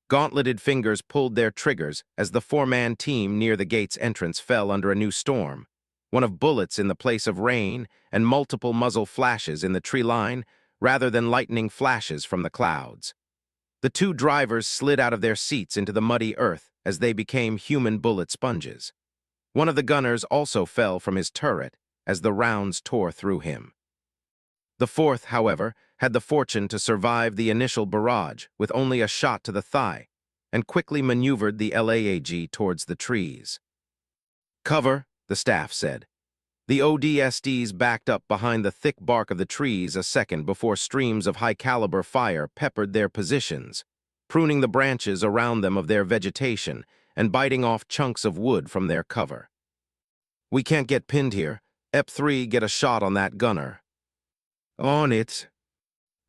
Gauntleted fingers pulled their triggers as the 4-man team near the gate's entrance fell under a new storm. One of bullets in the place of rain and multiple muzzle flashes in the tree line rather than lightning flashes from the clouds. The 2 drivers slid out of their seats into the muddy earth as they became human bullet sponges. One of the gunners also fell from his turret as the rounds tore through him. The 4th, however, had the fortune to survive the initial barrage with only a shot to the thigh and quickly maneuvered the LAAG towards the trees. Cover, the staff said. The ODSTs backed up behind the thick bark of the trees a second before streams of high-caliber fire peppered their positions, pruning the branches around them of their vegetation and biting off chunks of wood from their cover. We can't get pinned here. Ep 3, get a shot on that gunner. On it.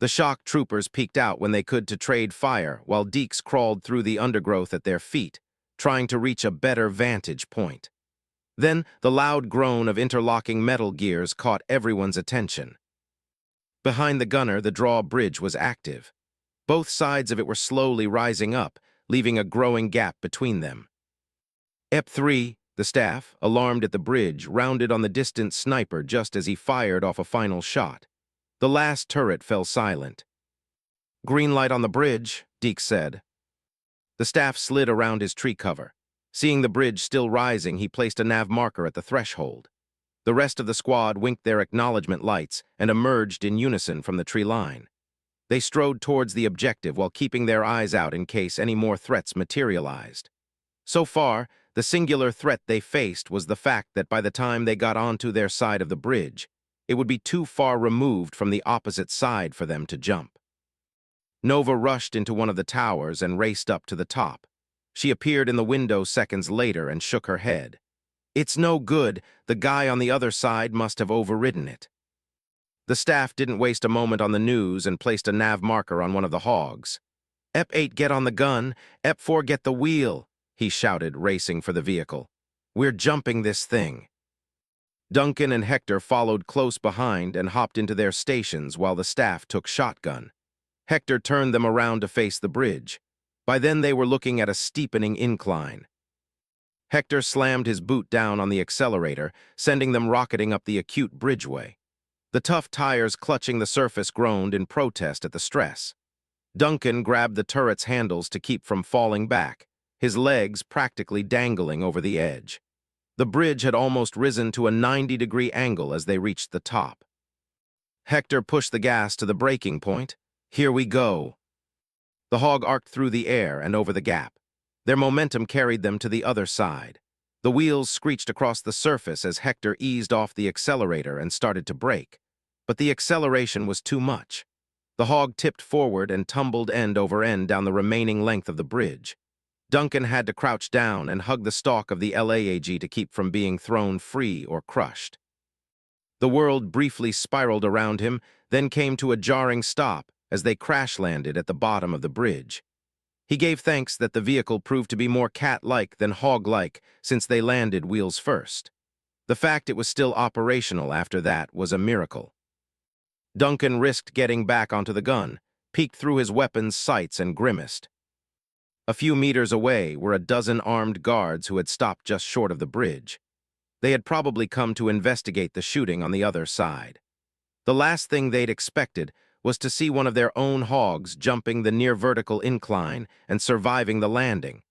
The shock troopers peeked out when they could to trade fire, while Deeks crawled through the undergrowth at their feet, trying to reach a better vantage point. Then the loud groan of interlocking metal gears caught everyone's attention. Behind the gunner, the drawbridge was active. Both sides of it were slowly rising up, leaving a growing gap between them. Ep 3, the staff, alarmed at the bridge, rounded on the distant sniper just as he fired off a final shot. The last turret fell silent. Green light on the bridge, Deeks said. The staff slid around his tree cover. Seeing the bridge still rising, he placed a nav marker at the threshold. The rest of the squad winked their acknowledgement lights and emerged in unison from the tree line. They strode towards the objective while keeping their eyes out in case any more threats materialized. So far, the singular threat they faced was the fact that by the time they got onto their side of the bridge, it would be too far removed from the opposite side for them to jump. Nova rushed into one of the towers and raced up to the top. She appeared in the window seconds later and shook her head. It's no good. The guy on the other side must have overridden it. The staff didn't waste a moment on the news and placed a nav marker on one of the hogs. Ep 8, get on the gun. Ep 4, get the wheel, he shouted, racing for the vehicle. We're jumping this thing. Duncan and Hector followed close behind and hopped into their stations while the staff took shotgun. Hector turned them around to face the bridge. By then they were looking at a steepening incline. Hector slammed his boot down on the accelerator, sending them rocketing up the acute bridgeway. The tough tires clutching the surface groaned in protest at the stress. Duncan grabbed the turret's handles to keep from falling back, his legs practically dangling over the edge. The bridge had almost risen to a 90-degree angle as they reached the top. Hector pushed the gas to the breaking point. Here we go. The hog arced through the air and over the gap. Their momentum carried them to the other side. The wheels screeched across the surface as Hector eased off the accelerator and started to brake. But the acceleration was too much. The hog tipped forward and tumbled end over end down the remaining length of the bridge. Duncan had to crouch down and hug the stalk of the LAAG to keep from being thrown free or crushed. The world briefly spiraled around him, then came to a jarring stop as they crash-landed at the bottom of the bridge. He gave thanks that the vehicle proved to be more cat-like than hog-like since they landed wheels first. The fact it was still operational after that was a miracle. Duncan risked getting back onto the gun, peeked through his weapon's sights and grimaced. A few meters away were a dozen armed guards who had stopped just short of the bridge. They had probably come to investigate the shooting on the other side. The last thing they'd expected was to see one of their own hogs jumping the near-vertical incline and surviving the landing,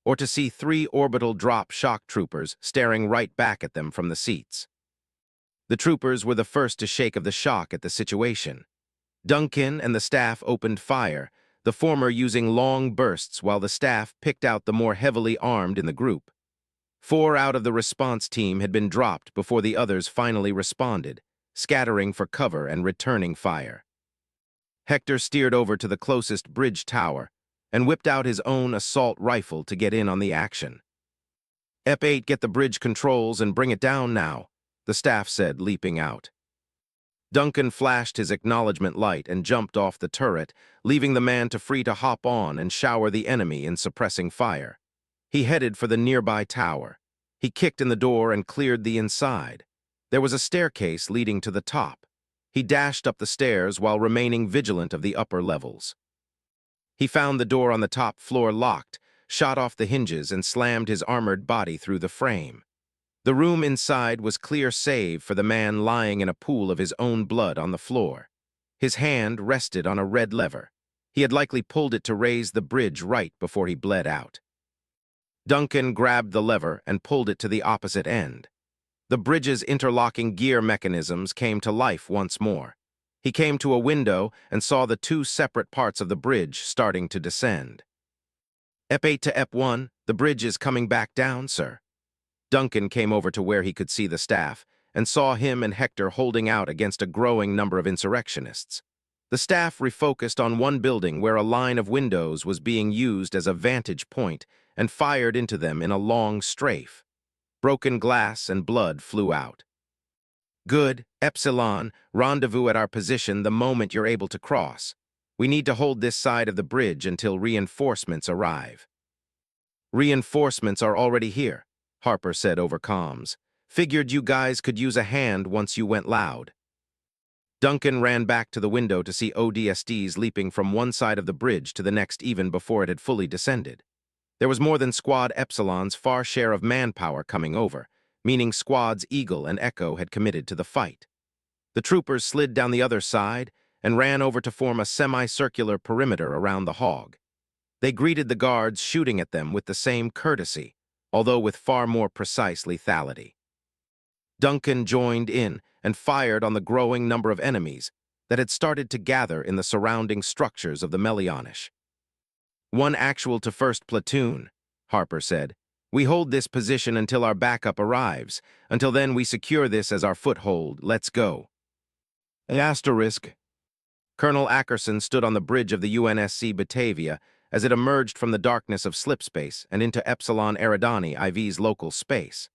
or to see 3 orbital drop shock troopers staring right back at them from the seats. The troopers were the first to shake of the shock at the situation. Duncan and the staff opened fire, the former using long bursts while the staff picked out the more heavily armed in the group. 4 out of the response team had been dropped before the others finally responded, scattering for cover and returning fire. Hector steered over to the closest bridge tower and whipped out his own assault rifle to get in on the action. "EP8, get the bridge controls and bring it down now," the staff said, leaping out. Duncan flashed his acknowledgement light and jumped off the turret, leaving the man free to hop on and shower the enemy in suppressing fire. He headed for the nearby tower. He kicked in the door and cleared the inside. There was a staircase leading to the top. He dashed up the stairs while remaining vigilant of the upper levels. He found the door on the top floor locked, shot off the hinges, and slammed his armored body through the frame. The room inside was clear save for the man lying in a pool of his own blood on the floor. His hand rested on a red lever. He had likely pulled it to raise the bridge right before he bled out. Duncan grabbed the lever and pulled it to the opposite end. The bridge's interlocking gear mechanisms came to life once more. He came to a window and saw the 2 separate parts of the bridge starting to descend. "EP8 to EP1, the bridge is coming back down, sir." Duncan came over to where he could see the staff and saw him and Hector holding out against a growing number of insurrectionists. The staff refocused on one building where a line of windows was being used as a vantage point and fired into them in a long strafe. Broken glass and blood flew out. "Good, Epsilon, rendezvous at our position the moment you're able to cross. We need to hold this side of the bridge until reinforcements arrive." "Reinforcements are already here," Harper said over comms. "Figured you guys could use a hand once you went loud." Duncan ran back to the window to see ODSTs leaping from one side of the bridge to the next even before it had fully descended. There was more than Squad Epsilon's far share of manpower coming over, meaning Squads Eagle and Echo had committed to the fight. The troopers slid down the other side and ran over to form a semicircular perimeter around the hog. They greeted the guards shooting at them with the same courtesy, although with far more precise lethality. Duncan joined in and fired on the growing number of enemies that had started to gather in the surrounding structures of the Melianish. "1 actual to 1st platoon," Harper said. "We hold this position until our backup arrives. Until then, we secure this as our foothold. Let's go." Asterisk. Colonel Ackerson stood on the bridge of the UNSC Batavia as it emerged from the darkness of slipspace and into Epsilon Eridani IV's local space.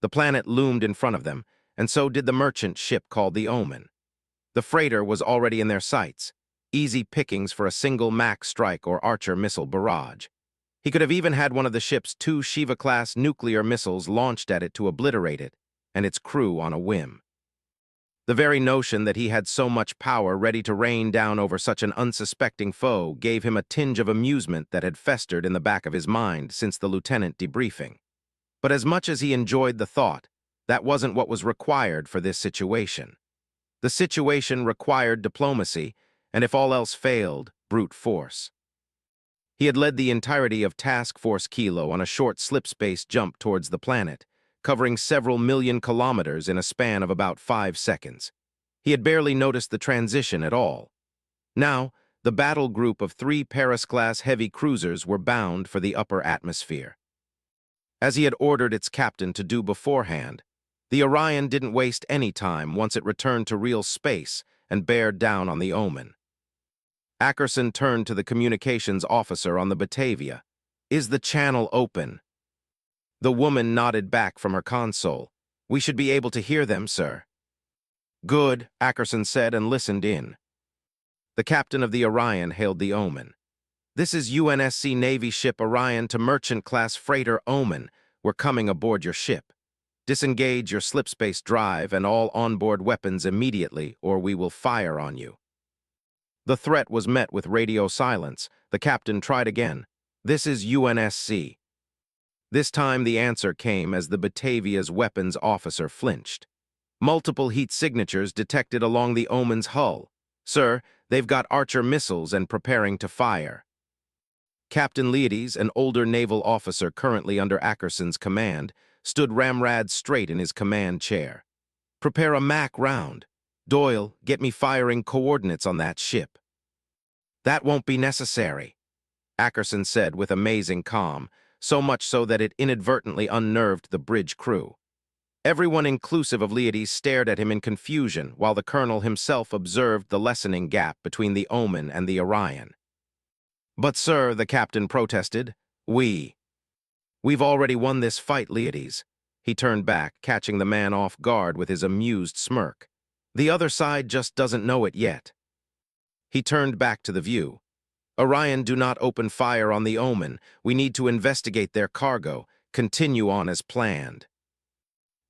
The planet loomed in front of them, and so did the merchant ship called the Omen. The freighter was already in their sights, easy pickings for a single Mac strike or Archer missile barrage. He could have even had one of the ship's 2 Shiva-class nuclear missiles launched at it to obliterate it and its crew on a whim. The very notion that he had so much power ready to rain down over such an unsuspecting foe gave him a tinge of amusement that had festered in the back of his mind since the lieutenant debriefing. But as much as he enjoyed the thought, that wasn't what was required for this situation. The situation required diplomacy, and if all else failed, brute force. He had led the entirety of Task Force Kilo on a short slipspace jump towards the planet, covering several million kilometers in a span of about 5 seconds. He had barely noticed the transition at all. Now, the battle group of 3 Paris-class heavy cruisers were bound for the upper atmosphere. As he had ordered its captain to do beforehand, the Orion didn't waste any time once it returned to real space and bared down on the Omen. Ackerson turned to the communications officer on the Batavia. "Is the channel open?" The woman nodded back from her console. "We should be able to hear them, sir." "Good," Ackerson said and listened in. The captain of the Orion hailed the Omen. "This is UNSC Navy ship Orion to merchant-class freighter Omen. We're coming aboard your ship. Disengage your slipspace drive and all onboard weapons immediately, or we will fire on you." The threat was met with radio silence. The captain tried again. "This is UNSC." This time the answer came as the Batavia's weapons officer flinched. Multiple heat signatures detected along the Omen's hull. Sir, they've got Archer missiles and preparing to fire. Captain Leides, an older naval officer currently under Ackerson's command, stood ramrod straight in his command chair. Prepare a MAC round. Doyle, get me firing coordinates on that ship. That won't be necessary, Ackerson said with amazing calm, so much so that it inadvertently unnerved the bridge crew. Everyone inclusive of Leides stared at him in confusion while the colonel himself observed the lessening gap between the Omen and the Orion. But sir, the captain protested, we've already won this fight, Leides. He turned back, catching the man off guard with his amused smirk. The other side just doesn't know it yet. He turned back to the view. Orion, do not open fire on the Omen. We need to investigate their cargo. Continue on as planned.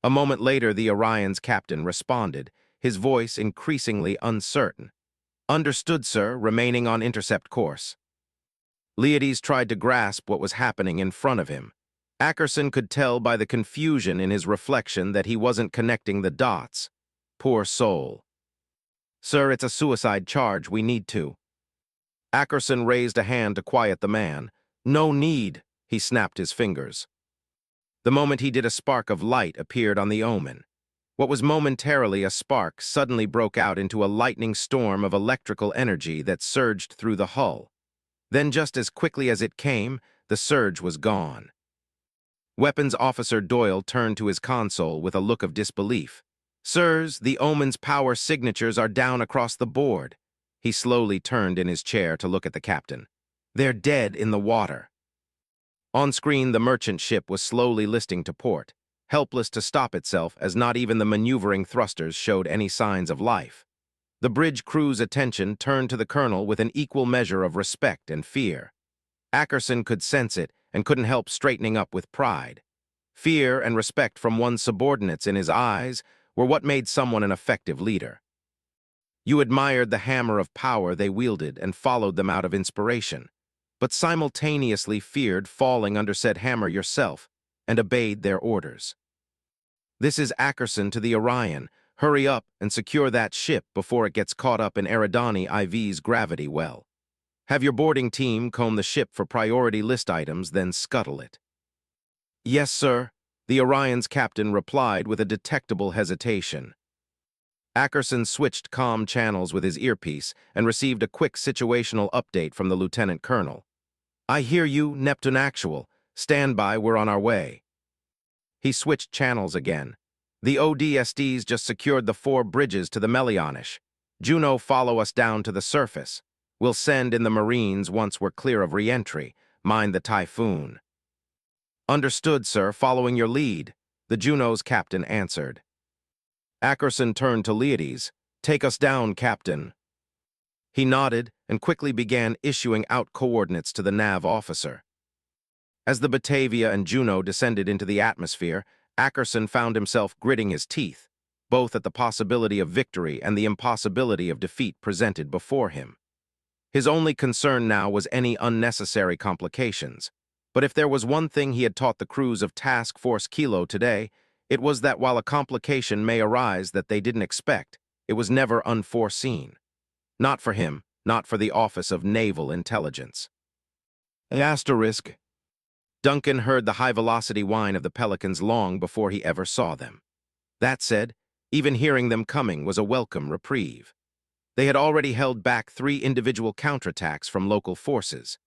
A moment later, the Orion's captain responded, his voice increasingly uncertain. Understood, sir, remaining on intercept course. Leides tried to grasp what was happening in front of him. Ackerson could tell by the confusion in his reflection that he wasn't connecting the dots. Poor soul. Sir, it's a suicide charge. We need to. Ackerson raised a hand to quiet the man. No need, he snapped his fingers. The moment he did, a spark of light appeared on the Omen. What was momentarily a spark suddenly broke out into a lightning storm of electrical energy that surged through the hull. Then just as quickly as it came, the surge was gone. Weapons Officer Doyle turned to his console with a look of disbelief. Sirs, the Omen's power signatures are down across the board. He slowly turned in his chair to look at the captain. They're dead in the water. On screen, the merchant ship was slowly listing to port, helpless to stop itself as not even the maneuvering thrusters showed any signs of life. The bridge crew's attention turned to the colonel with an equal measure of respect and fear. Ackerson could sense it and couldn't help straightening up with pride. Fear and respect from one's subordinates in his eyes were what made someone an effective leader. You admired the hammer of power they wielded and followed them out of inspiration, but simultaneously feared falling under said hammer yourself and obeyed their orders. This is Ackerson to the Orion. Hurry up and secure that ship before it gets caught up in Eridani IV's gravity well. Have your boarding team comb the ship for priority list items, then scuttle it. Yes, sir, the Orion's captain replied with a detectable hesitation. Ackerson switched comm channels with his earpiece and received a quick situational update from the lieutenant colonel. I hear you, Neptune Actual. Stand by, we're on our way. He switched channels again. The ODSTs just secured the 4 bridges to the Melianish. Juno, follow us down to the surface. We'll send in the Marines once we're clear of re-entry. Mind the Typhoon. Understood, sir, following your lead, the Juno's captain answered. Ackerson turned to Leides. Take us down, Captain. He nodded and quickly began issuing out coordinates to the nav officer. As the Batavia and Juno descended into the atmosphere, Ackerson found himself gritting his teeth, both at the possibility of victory and the impossibility of defeat presented before him. His only concern now was any unnecessary complications. But if there was one thing he had taught the crews of Task Force Kilo today, it was that while a complication may arise that they didn't expect, it was never unforeseen. Not for him, not for the Office of Naval Intelligence. Asterisk. Duncan heard the high-velocity whine of the Pelicans long before he ever saw them. That said, even hearing them coming was a welcome reprieve. They had already held back 3 individual counterattacks from local forces.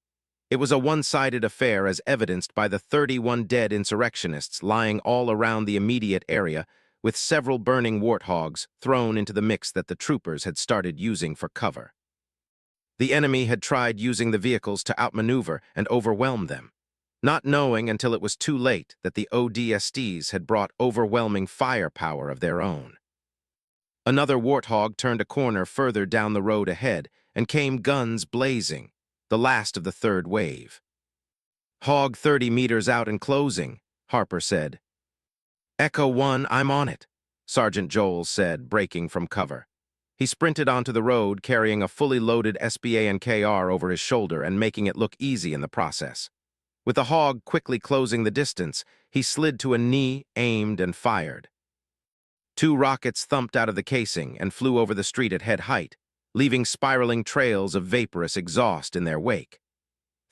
It was a one-sided affair as evidenced by the 31 dead insurrectionists lying all around the immediate area, with several burning warthogs thrown into the mix that the troopers had started using for cover. The enemy had tried using the vehicles to outmaneuver and overwhelm them, not knowing until it was too late that the ODSTs had brought overwhelming firepower of their own. Another warthog turned a corner further down the road ahead and came guns blazing, the last of the 3rd wave. Hog 30 meters out and closing, Harper said. Echo 1, I'm on it, Sergeant Joel said, breaking from cover. He sprinted onto the road carrying a fully loaded SBA and KR over his shoulder and making it look easy in the process. With the hog quickly closing the distance, he slid to a knee, aimed, and fired. 2 rockets thumped out of the casing and flew over the street at head height, leaving spiraling trails of vaporous exhaust in their wake.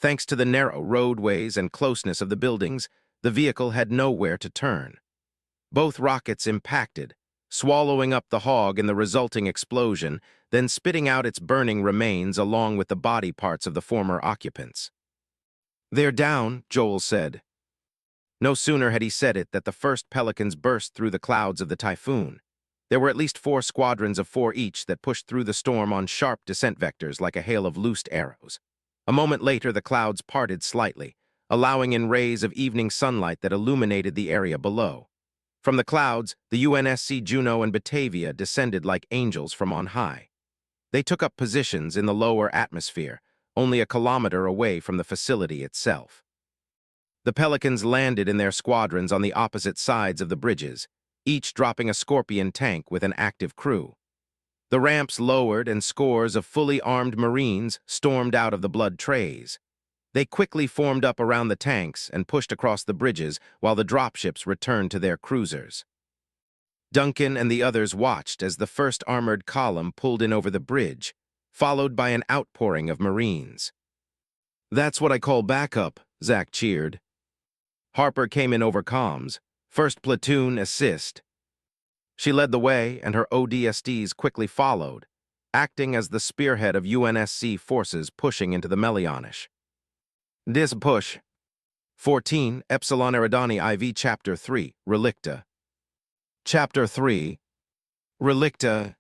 Thanks to the narrow roadways and closeness of the buildings, the vehicle had nowhere to turn. Both rockets impacted, swallowing up the hog in the resulting explosion, then spitting out its burning remains along with the body parts of the former occupants. "They're down," Joel said. No sooner had he said it that the first pelicans burst through the clouds of the typhoon. There were at least 4 squadrons of 4 each that pushed through the storm on sharp descent vectors like a hail of loosed arrows. A moment later, the clouds parted slightly, allowing in rays of evening sunlight that illuminated the area below. From the clouds, the UNSC Juno and Batavia descended like angels from on high. They took up positions in the lower atmosphere, only a kilometer away from the facility itself. The Pelicans landed in their squadrons on the opposite sides of the bridges, each dropping a Scorpion tank with an active crew. The ramps lowered and scores of fully armed Marines stormed out of the blood trays. They quickly formed up around the tanks and pushed across the bridges while the dropships returned to their cruisers. Duncan and the others watched as the first armored column pulled in over the bridge, followed by an outpouring of Marines. "That's what I call backup," Zach cheered. Harper came in over comms, "First platoon assist." She led the way, and her ODSTs quickly followed, acting as the spearhead of UNSC forces pushing into the Melianish. "Dis push." 14, Epsilon Eridani IV Chapter 3, Relicta. Chapter 3, Relicta.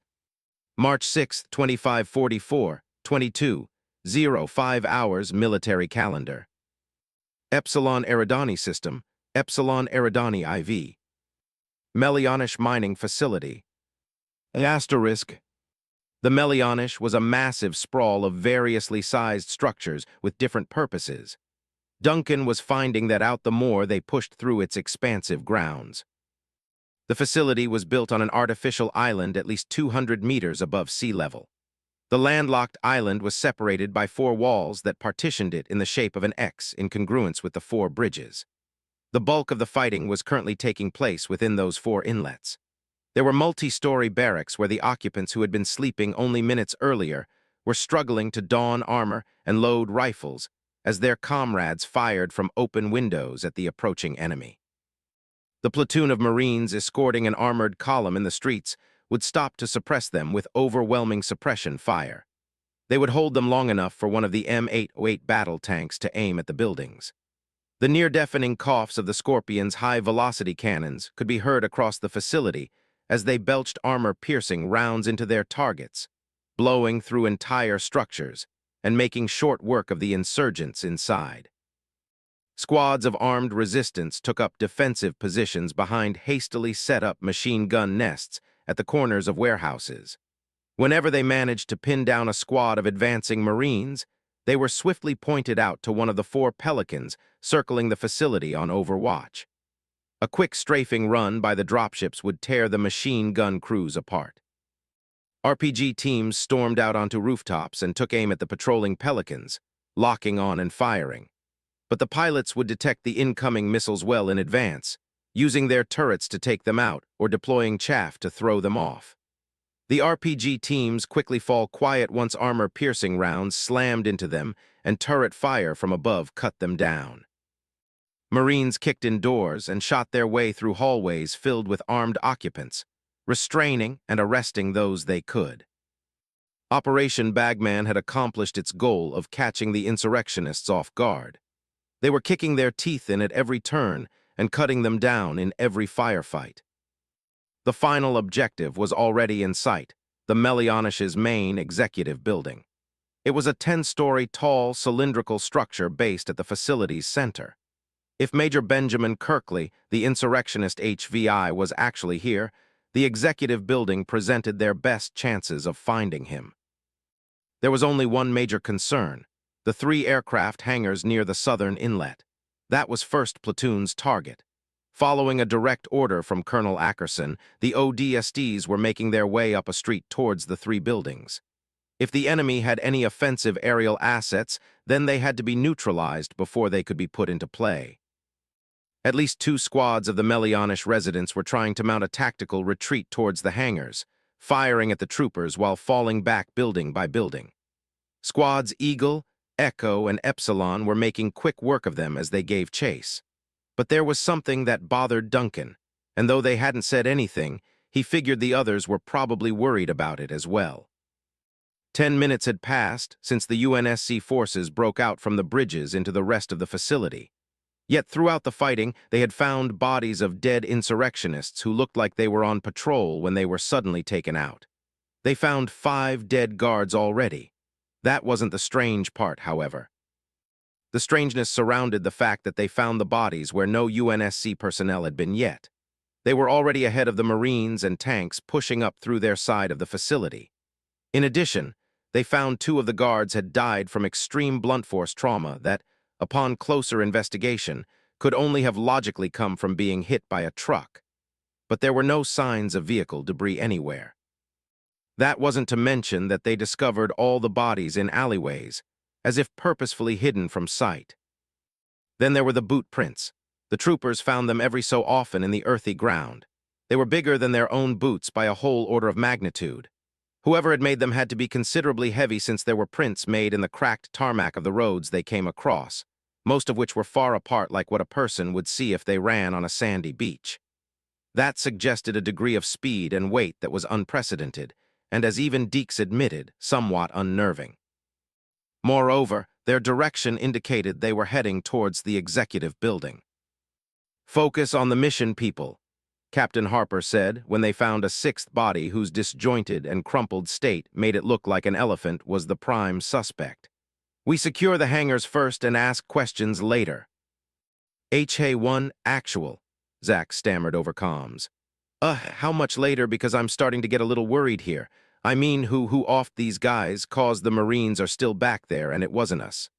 March 6, 2544, 22:05 hours Military Calendar. Epsilon Eridani System, Epsilon Eridani IV. Melianish Mining Facility. Asterisk. The Melianish was a massive sprawl of variously sized structures with different purposes. Duncan was finding that out the more they pushed through its expansive grounds. The facility was built on an artificial island at least 200 meters above sea level. The landlocked island was separated by 4 walls that partitioned it in the shape of an X in congruence with the 4 bridges. The bulk of the fighting was currently taking place within those 4 inlets. There were multi-story barracks where the occupants who had been sleeping only minutes earlier were struggling to don armor and load rifles as their comrades fired from open windows at the approaching enemy. The platoon of Marines escorting an armored column in the streets would stop to suppress them with overwhelming suppression fire. They would hold them long enough for one of the M808 battle tanks to aim at the buildings. The near-deafening coughs of the Scorpion's high-velocity cannons could be heard across the facility as they belched armor-piercing rounds into their targets, blowing through entire structures and making short work of the insurgents inside. Squads of armed resistance took up defensive positions behind hastily set-up machine gun nests at the corners of warehouses. Whenever they managed to pin down a squad of advancing Marines, they were swiftly pointed out to one of the 4 Pelicans circling the facility on overwatch. A quick strafing run by the dropships would tear the machine gun crews apart. RPG teams stormed out onto rooftops and took aim at the patrolling Pelicans, locking on and firing. But the pilots would detect the incoming missiles well in advance, using their turrets to take them out or deploying chaff to throw them off. The RPG teams quickly fall quiet once armor-piercing rounds slammed into them and turret fire from above cut them down. Marines kicked in doors and shot their way through hallways filled with armed occupants, restraining and arresting those they could. Operation Bagman had accomplished its goal of catching the insurrectionists off guard. They were kicking their teeth in at every turn and cutting them down in every firefight. The final objective was already in sight, the Melianish's main executive building. It was a 10-story tall cylindrical structure based at the facility's center. If Major Benjamin Kirkley, the insurrectionist HVI, was actually here, the executive building presented their best chances of finding him. There was only one major concern: the 3 aircraft hangars near the southern inlet. That was 1st Platoon's target. Following a direct order from Colonel Ackerson, the ODSTs were making their way up a street towards the 3 buildings. If the enemy had any offensive aerial assets, then they had to be neutralized before they could be put into play. At least 2 squads of the Melianish residents were trying to mount a tactical retreat towards the hangars, firing at the troopers while falling back building by building. Squads Eagle, Echo, and Epsilon were making quick work of them as they gave chase. But there was something that bothered Duncan, and though they hadn't said anything, he figured the others were probably worried about it as well. 10 minutes had passed since the UNSC forces broke out from the bridges into the rest of the facility. Yet throughout the fighting, they had found bodies of dead insurrectionists who looked like they were on patrol when they were suddenly taken out. They found 5 dead guards already. That wasn't the strange part, however. The strangeness surrounded the fact that they found the bodies where no UNSC personnel had been yet. They were already ahead of the Marines and tanks pushing up through their side of the facility. In addition, they found 2 of the guards had died from extreme blunt force trauma that, upon closer investigation, could only have logically come from being hit by a truck. But there were no signs of vehicle debris anywhere. That wasn't to mention that they discovered all the bodies in alleyways, as if purposefully hidden from sight. Then there were the boot prints. The troopers found them every so often in the earthy ground. They were bigger than their own boots by a whole order of magnitude. Whoever had made them had to be considerably heavy since there were prints made in the cracked tarmac of the roads they came across, most of which were far apart like what a person would see if they ran on a sandy beach. That suggested a degree of speed and weight that was unprecedented, and as even Deeks admitted, somewhat unnerving. Moreover, their direction indicated they were heading towards the executive building. "Focus on the mission, people," Captain Harper said when they found a 6th body whose disjointed and crumpled state made it look like an elephant was the prime suspect. "We secure the hangars first and ask questions later." "HA-1, actual," Zach stammered over comms. How much later, because I'm starting to get a little worried here. I mean, who offed these guys, caused the Marines are still back there and it wasn't us."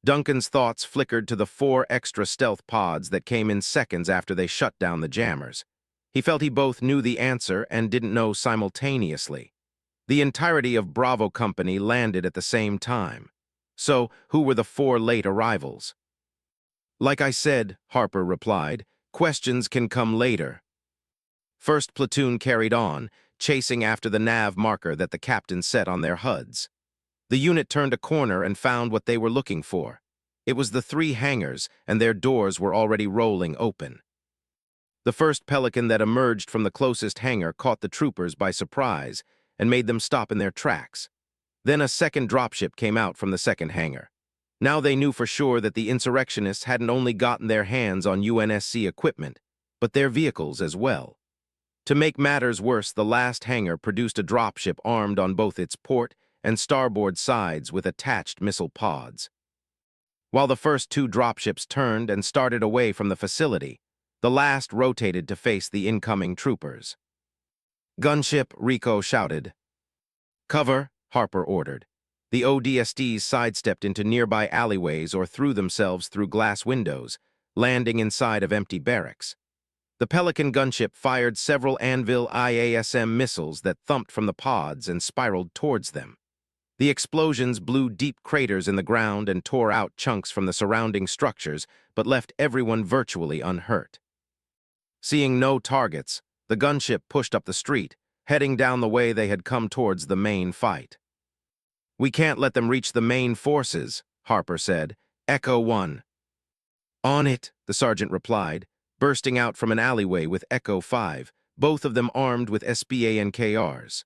Duncan's thoughts flickered to the 4 extra stealth pods that came in seconds after they shut down the jammers. He felt he both knew the answer and didn't know simultaneously. The entirety of Bravo Company landed at the same time. So, who were the 4 late arrivals? "Like I said," Harper replied, "questions can come later." First platoon carried on, chasing after the nav marker that the captain set on their HUDs. The unit turned a corner and found what they were looking for. It was the 3 hangars, and their doors were already rolling open. The first Pelican that emerged from the closest hangar caught the troopers by surprise and made them stop in their tracks. Then a second dropship came out from the second hangar. Now they knew for sure that the insurrectionists hadn't only gotten their hands on UNSC equipment, but their vehicles as well. To make matters worse, the last hangar produced a dropship armed on both its port and starboard sides with attached missile pods. While the first 2 dropships turned and started away from the facility, the last rotated to face the incoming troopers. "Gunship," Rico shouted. "Cover," Harper ordered. The ODSTs sidestepped into nearby alleyways or threw themselves through glass windows, landing inside of empty barracks. The Pelican gunship fired several Anvil IASM missiles that thumped from the pods and spiraled towards them. The explosions blew deep craters in the ground and tore out chunks from the surrounding structures, but left everyone virtually unhurt. Seeing no targets, the gunship pushed up the street, heading down the way they had come towards the main fight. "We can't let them reach the main forces," Harper said. "Echo 1. "On it," the sergeant replied, bursting out from an alleyway with Echo 5, both of them armed with SBANKRs.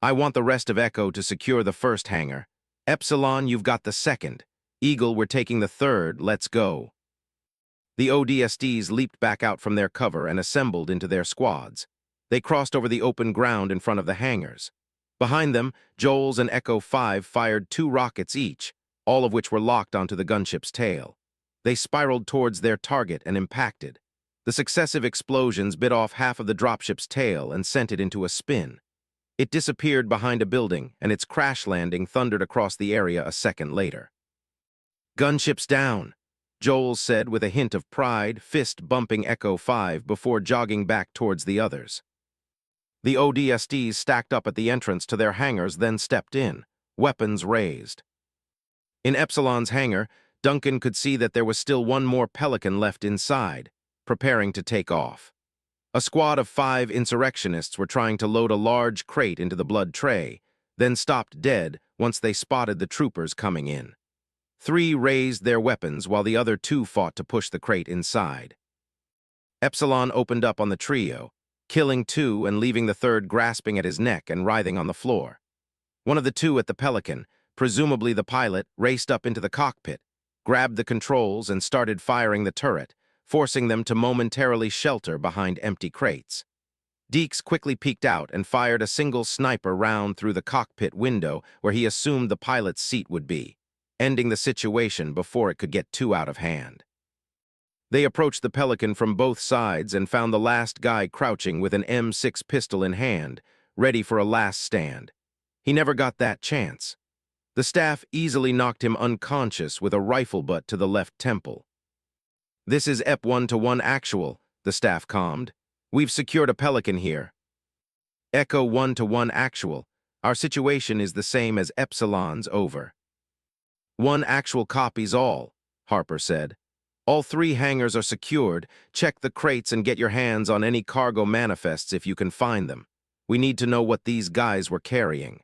"I want the rest of Echo to secure the first hangar. Epsilon, you've got the second. Eagle, we're taking the third. Let's go." The ODSTs leaped back out from their cover and assembled into their squads. They crossed over the open ground in front of the hangars. Behind them, Joel's and Echo 5 fired 2 rockets each, all of which were locked onto the gunship's tail. They spiraled towards their target and impacted. The successive explosions bit off half of the dropship's tail and sent it into a spin. It disappeared behind a building, and its crash landing thundered across the area a second later. "Gunship's down," Joel said with a hint of pride, fist bumping Echo 5 before jogging back towards the others. The ODSTs stacked up at the entrance to their hangars then stepped in, weapons raised. In Epsilon's hangar, Duncan could see that there was still one more Pelican left inside, preparing to take off. A squad of 5 insurrectionists were trying to load a large crate into the blood tray, then stopped dead once they spotted the troopers coming in. 3 raised their weapons while the other 2 fought to push the crate inside. Epsilon opened up on the trio, killing 2 and leaving the third grasping at his neck and writhing on the floor. One of the 2 at the Pelican, presumably the pilot, raced up into the cockpit, grabbed the controls and started firing the turret, forcing them to momentarily shelter behind empty crates. Deeks quickly peeked out and fired a single sniper round through the cockpit window where he assumed the pilot's seat would be, ending the situation before it could get too out of hand. They approached the Pelican from both sides and found the last guy crouching with an M6 pistol in hand, ready for a last stand. He never got that chance. The staff easily knocked him unconscious with a rifle butt to the left temple. "This is EP 1-1 actual," the staff calmed. "We've secured a Pelican here." "Echo 1-1 actual. Our situation is the same as Epsilon's, over." "1 actual copies all," Harper said. "All 3 hangars are secured. Check the crates and get your hands on any cargo manifests if you can find them. We need to know what these guys were carrying."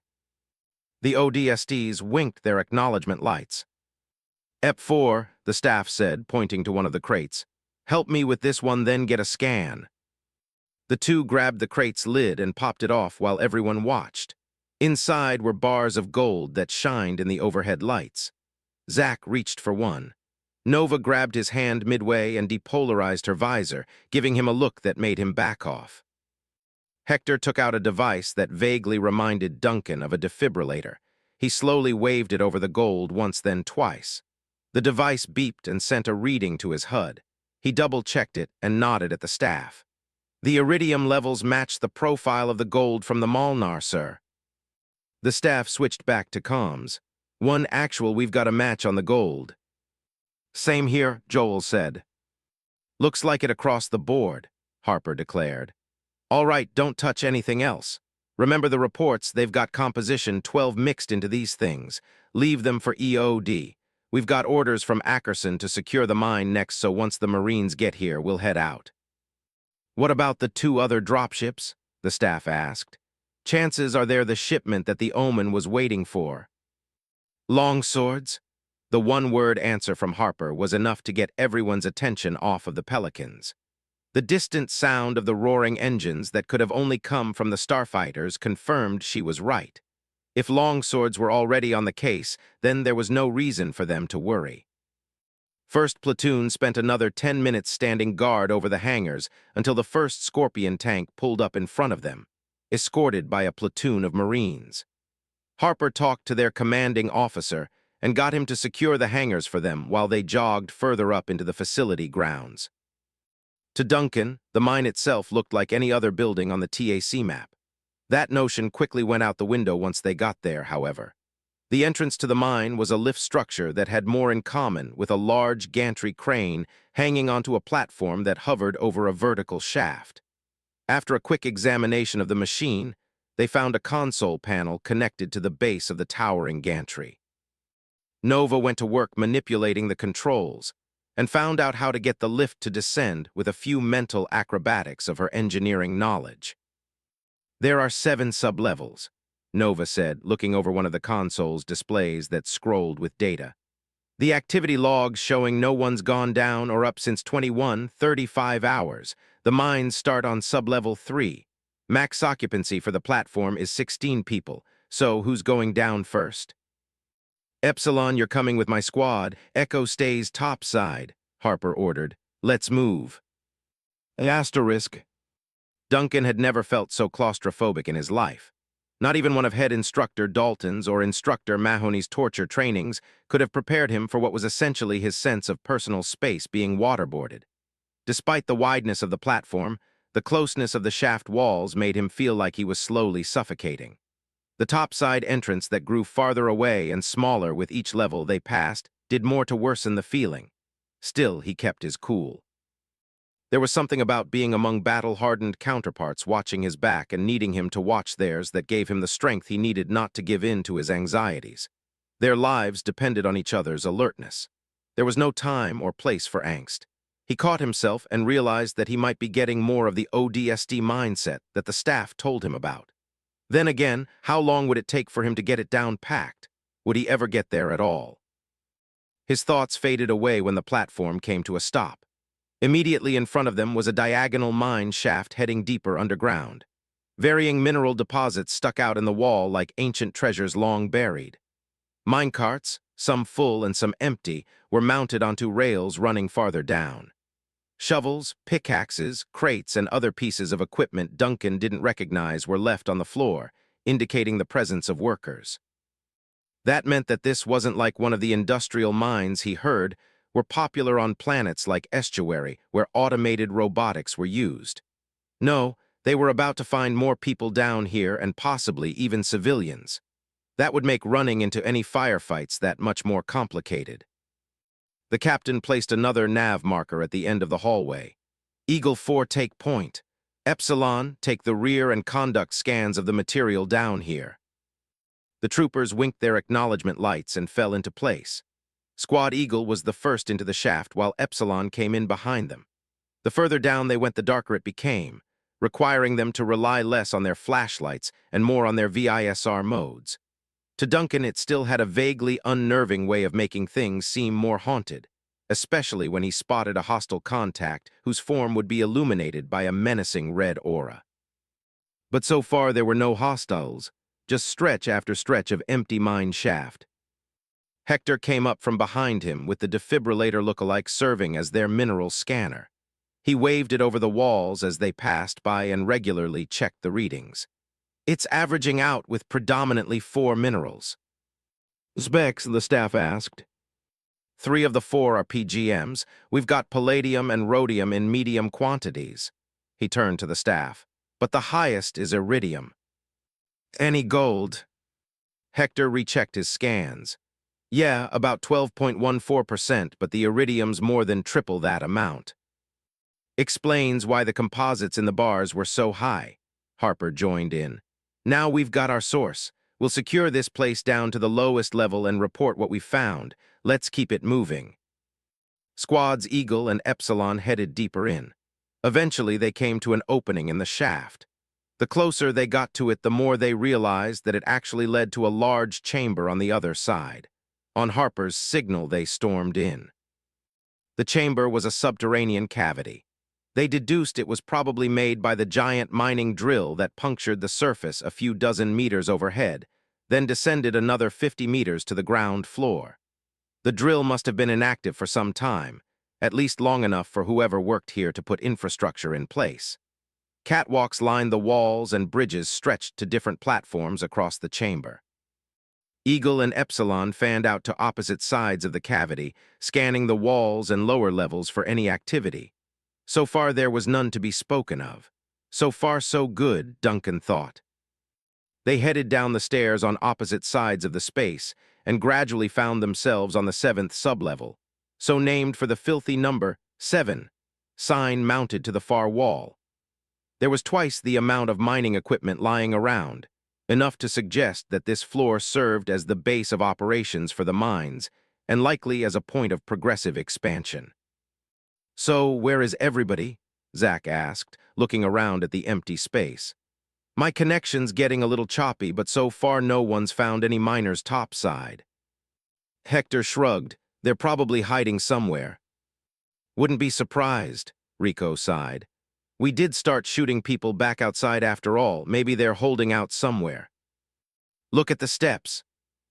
The ODSTs winked their acknowledgement lights. "EP4, the staff said, pointing to one of the crates. "Help me with this one, then get a scan." The 2 grabbed the crate's lid and popped it off while everyone watched. Inside were bars of gold that shined in the overhead lights. Zack reached for one. Nova grabbed his hand midway and depolarized her visor, giving him a look that made him back off. Hector took out a device that vaguely reminded Duncan of a defibrillator. He slowly waved it over the gold once, then twice. The device beeped and sent a reading to his HUD. He double-checked it and nodded at the staff. "The iridium levels match the profile of the gold from the Molnar, sir." The staff switched back to comms. "1 actual, we've got a match on the gold." "Same here," Joel said. "Looks like it across the board," Harper declared. "All right, don't touch anything else. Remember the reports, they've got composition 12 mixed into these things. Leave them for EOD. We've got orders from Ackerson to secure the mine next, so once the Marines get here, we'll head out." "What about the 2 other dropships?" the staff asked. "Chances are they're the shipment that the Omen was waiting for." "Longswords?" The one-word answer from Harper was enough to get everyone's attention off of the Pelicans. The distant sound of the roaring engines that could have only come from the starfighters confirmed she was right. If longswords were already on the case, then there was no reason for them to worry. First Platoon spent another 10 minutes standing guard over the hangars until the first Scorpion tank pulled up in front of them, escorted by a platoon of Marines. Harper talked to their commanding officer and got him to secure the hangars for them while they jogged further up into the facility grounds. To Duncan, the mine itself looked like any other building on the TAC map. That notion quickly went out the window once they got there, however. The entrance to the mine was a lift structure that had more in common with a large gantry crane hanging onto a platform that hovered over a vertical shaft. After a quick examination of the machine, they found a console panel connected to the base of the towering gantry. Nova went to work manipulating the controls and found out how to get the lift to descend with a few mental acrobatics of her engineering knowledge. "There are 7 sublevels," Nova said, looking over one of the console's displays that scrolled with data. "The activity logs showing no one's gone down or up since 21:35 hours. The mines start on sublevel 3. Max occupancy for the platform is 16 people, so who's going down first?" "Epsilon, you're coming with my squad. Echo stays topside," Harper ordered. "Let's move." Asterisk. Duncan had never felt so claustrophobic in his life. Not even one of head instructor Dalton's or instructor Mahoney's torture trainings could have prepared him for what was essentially his sense of personal space being waterboarded. Despite the wideness of the platform, the closeness of the shaft walls made him feel like he was slowly suffocating. The topside entrance that grew farther away and smaller with each level they passed did more to worsen the feeling. Still, he kept his cool. There was something about being among battle-hardened counterparts watching his back and needing him to watch theirs that gave him the strength he needed not to give in to his anxieties. Their lives depended on each other's alertness. There was no time or place for angst. He caught himself and realized that he might be getting more of the ODST mindset that the staff told him about. Then again, how long would it take for him to get it down packed? Would he ever get there at all? His thoughts faded away when the platform came to a stop. Immediately in front of them was a diagonal mine shaft heading deeper underground. Varying mineral deposits stuck out in the wall like ancient treasures long buried. Minecarts, some full and some empty, were mounted onto rails running farther down. Shovels, pickaxes, crates, and other pieces of equipment Duncan didn't recognize were left on the floor, indicating the presence of workers. That meant that this wasn't like one of the industrial mines he heard were popular on planets like Estuary, where automated robotics were used. No, they were about to find more people down here and possibly even civilians. That would make running into any firefights that much more complicated. The captain placed another nav marker at the end of the hallway. Eagle 4, take point. Epsilon, take the rear and conduct scans of the material down here. The troopers winked their acknowledgement lights and fell into place. Squad Eagle was the first into the shaft while Epsilon came in behind them. The further down they went, the darker it became, requiring them to rely less on their flashlights and more on their VISR modes. To Duncan, it still had a vaguely unnerving way of making things seem more haunted, especially when he spotted a hostile contact whose form would be illuminated by a menacing red aura. But so far there were no hostiles, just stretch after stretch of empty mine shaft. Hector came up from behind him with the defibrillator lookalike serving as their mineral scanner. He waved it over the walls as they passed by and regularly checked the readings. It's averaging out with predominantly 4 minerals. Specs, the staff asked. 3 of the 4 are PGMs. We've got palladium and rhodium in medium quantities. He turned to the staff. But the highest is iridium. Any gold? Hector rechecked his scans. Yeah, about 12.14%, but the iridium's more than triple that amount. Explains why the composites in the bars were so high. Harper joined in. Now we've got our source. We'll secure this place down to the lowest level and report what we found. Let's keep it moving. Squads Eagle and Epsilon headed deeper in. Eventually they came to an opening in the shaft. The closer they got to it, the more they realized that it actually led to a large chamber on the other side. On Harper's signal, they stormed in. The chamber was a subterranean cavity. They deduced it was probably made by the giant mining drill that punctured the surface a few dozen meters overhead, then descended another 50 meters to the ground floor. The drill must have been inactive for some time, at least long enough for whoever worked here to put infrastructure in place. Catwalks lined the walls and bridges stretched to different platforms across the chamber. Eagle and Epsilon fanned out to opposite sides of the cavity, scanning the walls and lower levels for any activity. So far there was none to be spoken of. So far so good, Duncan thought. They headed down the stairs on opposite sides of the space and gradually found themselves on the 7th sublevel, so named for the filthy number 7, sign mounted to the far wall. There was twice the amount of mining equipment lying around, enough to suggest that this floor served as the base of operations for the mines and likely as a point of progressive expansion. So, where is everybody? Zach asked, looking around at the empty space. My connection's getting a little choppy, but so far no one's found any miners topside. Hector shrugged. They're probably hiding somewhere. Wouldn't be surprised, Rico sighed. We did start shooting people back outside after all. Maybe they're holding out somewhere. Look at the steps.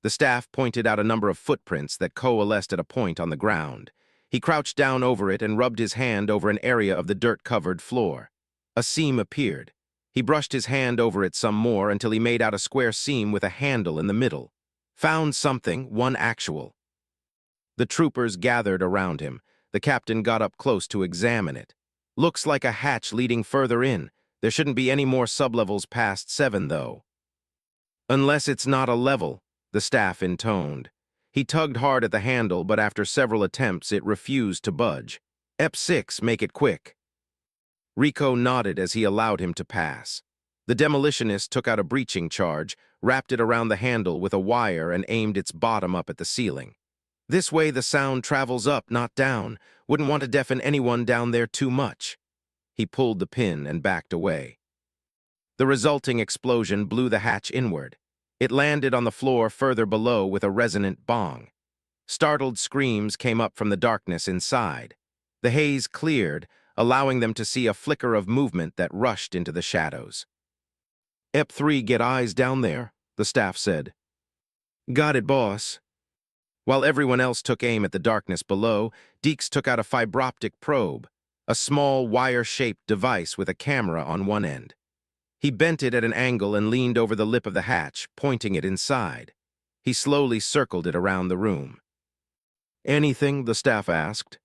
The staff pointed out a number of footprints that coalesced at a point on the ground. He crouched down over it and rubbed his hand over an area of the dirt-covered floor. A seam appeared. He brushed his hand over it some more until he made out a square seam with a handle in the middle. Found something, one actual. The troopers gathered around him. The captain got up close to examine it. Looks like a hatch leading further in. There shouldn't be any more sublevels past 7, though. Unless it's not a level, the staff intoned. He tugged hard at the handle, but after several attempts, it refused to budge. Ep 6, make it quick. Rico nodded as he allowed him to pass. The demolitionist took out a breaching charge, wrapped it around the handle with a wire and aimed its bottom up at the ceiling. This way the sound travels up, not down. Wouldn't want to deafen anyone down there too much. He pulled the pin and backed away. The resulting explosion blew the hatch inward. It landed on the floor further below with a resonant bong. Startled screams came up from the darkness inside. The haze cleared, allowing them to see a flicker of movement that rushed into the shadows. "EP3, get eyes down there," the staff said. "Got it, boss." While everyone else took aim at the darkness below, Deeks took out a fiber-optic probe, a small wire-shaped device with a camera on one end. He bent it at an angle and leaned over the lip of the hatch, pointing it inside. He slowly circled it around the room. "Anything?" the staff asked.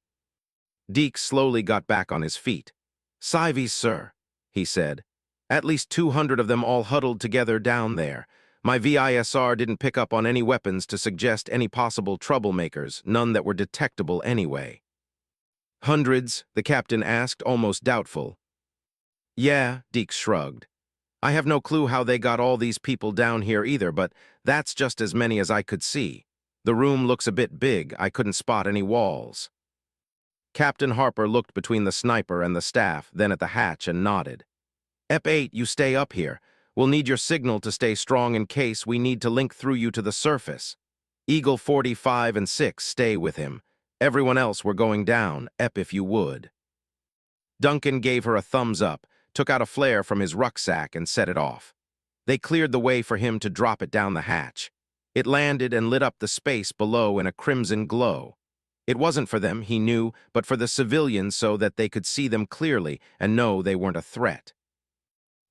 Deeks slowly got back on his feet. "Civies, sir," he said. "At least 200 of them all huddled together down there. My VISR didn't pick up on any weapons to suggest any possible troublemakers, none that were detectable anyway." "Hundreds?" the captain asked, almost doubtful. "Yeah," Deeks shrugged. "I have no clue how they got all these people down here either, but that's just as many as I could see. The room looks a bit big. I couldn't spot any walls." Captain Harper looked between the sniper and the staff, then at the hatch and nodded. "EP8, you stay up here. We'll need your signal to stay strong in case we need to link through you to the surface. Eagle 45 and 6, stay with him. Everyone else, we're going down. EP if you would." Duncan gave her a thumbs up, took out a flare from his rucksack and set it off. They cleared the way for him to drop it down the hatch. It landed and lit up the space below in a crimson glow. It wasn't for them, he knew, but for the civilians so that they could see them clearly and know they weren't a threat.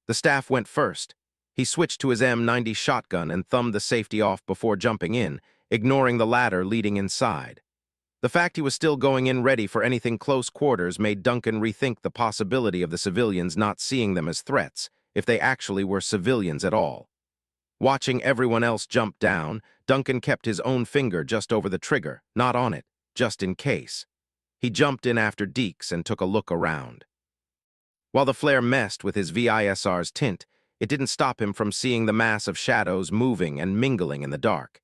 The staff went first. He switched to his M90 shotgun and thumbed the safety off before jumping in, ignoring the ladder leading inside. The fact he was still going in ready for anything close quarters made Duncan rethink the possibility of the civilians not seeing them as threats, if they actually were civilians at all. Watching everyone else jump down, Duncan kept his own finger just over the trigger, not on it, just in case. He jumped in after Deeks and took a look around. While the flare messed with his VISR's tint, it didn't stop him from seeing the mass of shadows moving and mingling in the dark.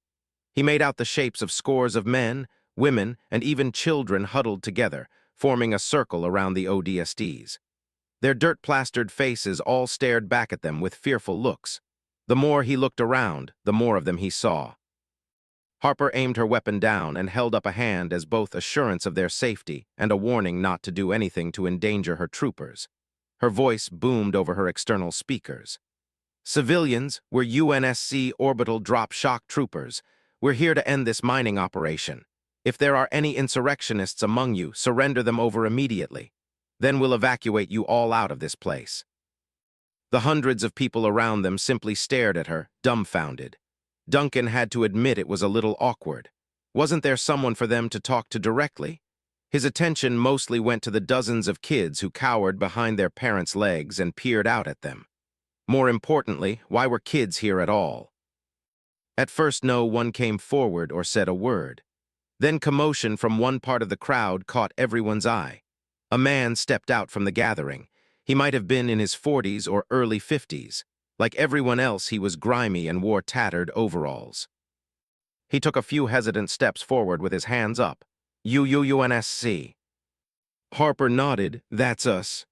He made out the shapes of scores of men, women, and even children huddled together, forming a circle around the ODSTs. Their dirt-plastered faces all stared back at them with fearful looks. The more he looked around, the more of them he saw. Harper aimed her weapon down and held up a hand as both assurance of their safety and a warning not to do anything to endanger her troopers. Her voice boomed over her external speakers. "Civilians, we're UNSC Orbital Drop Shock Troopers. We're here to end this mining operation. If there are any insurrectionists among you, surrender them over immediately. Then we'll evacuate you all out of this place." The hundreds of people around them simply stared at her, dumbfounded. Duncan had to admit it was a little awkward. Wasn't there someone for them to talk to directly? His attention mostly went to the dozens of kids who cowered behind their parents' legs and peered out at them. More importantly, why were kids here at all? At first, no one came forward or said a word. Then commotion from one part of the crowd caught everyone's eye. A man stepped out from the gathering. He might have been in his 40s or early 50s. Like everyone else, he was grimy and wore tattered overalls. He took a few hesitant steps forward with his hands up. UNSC. Harper nodded. "That's us."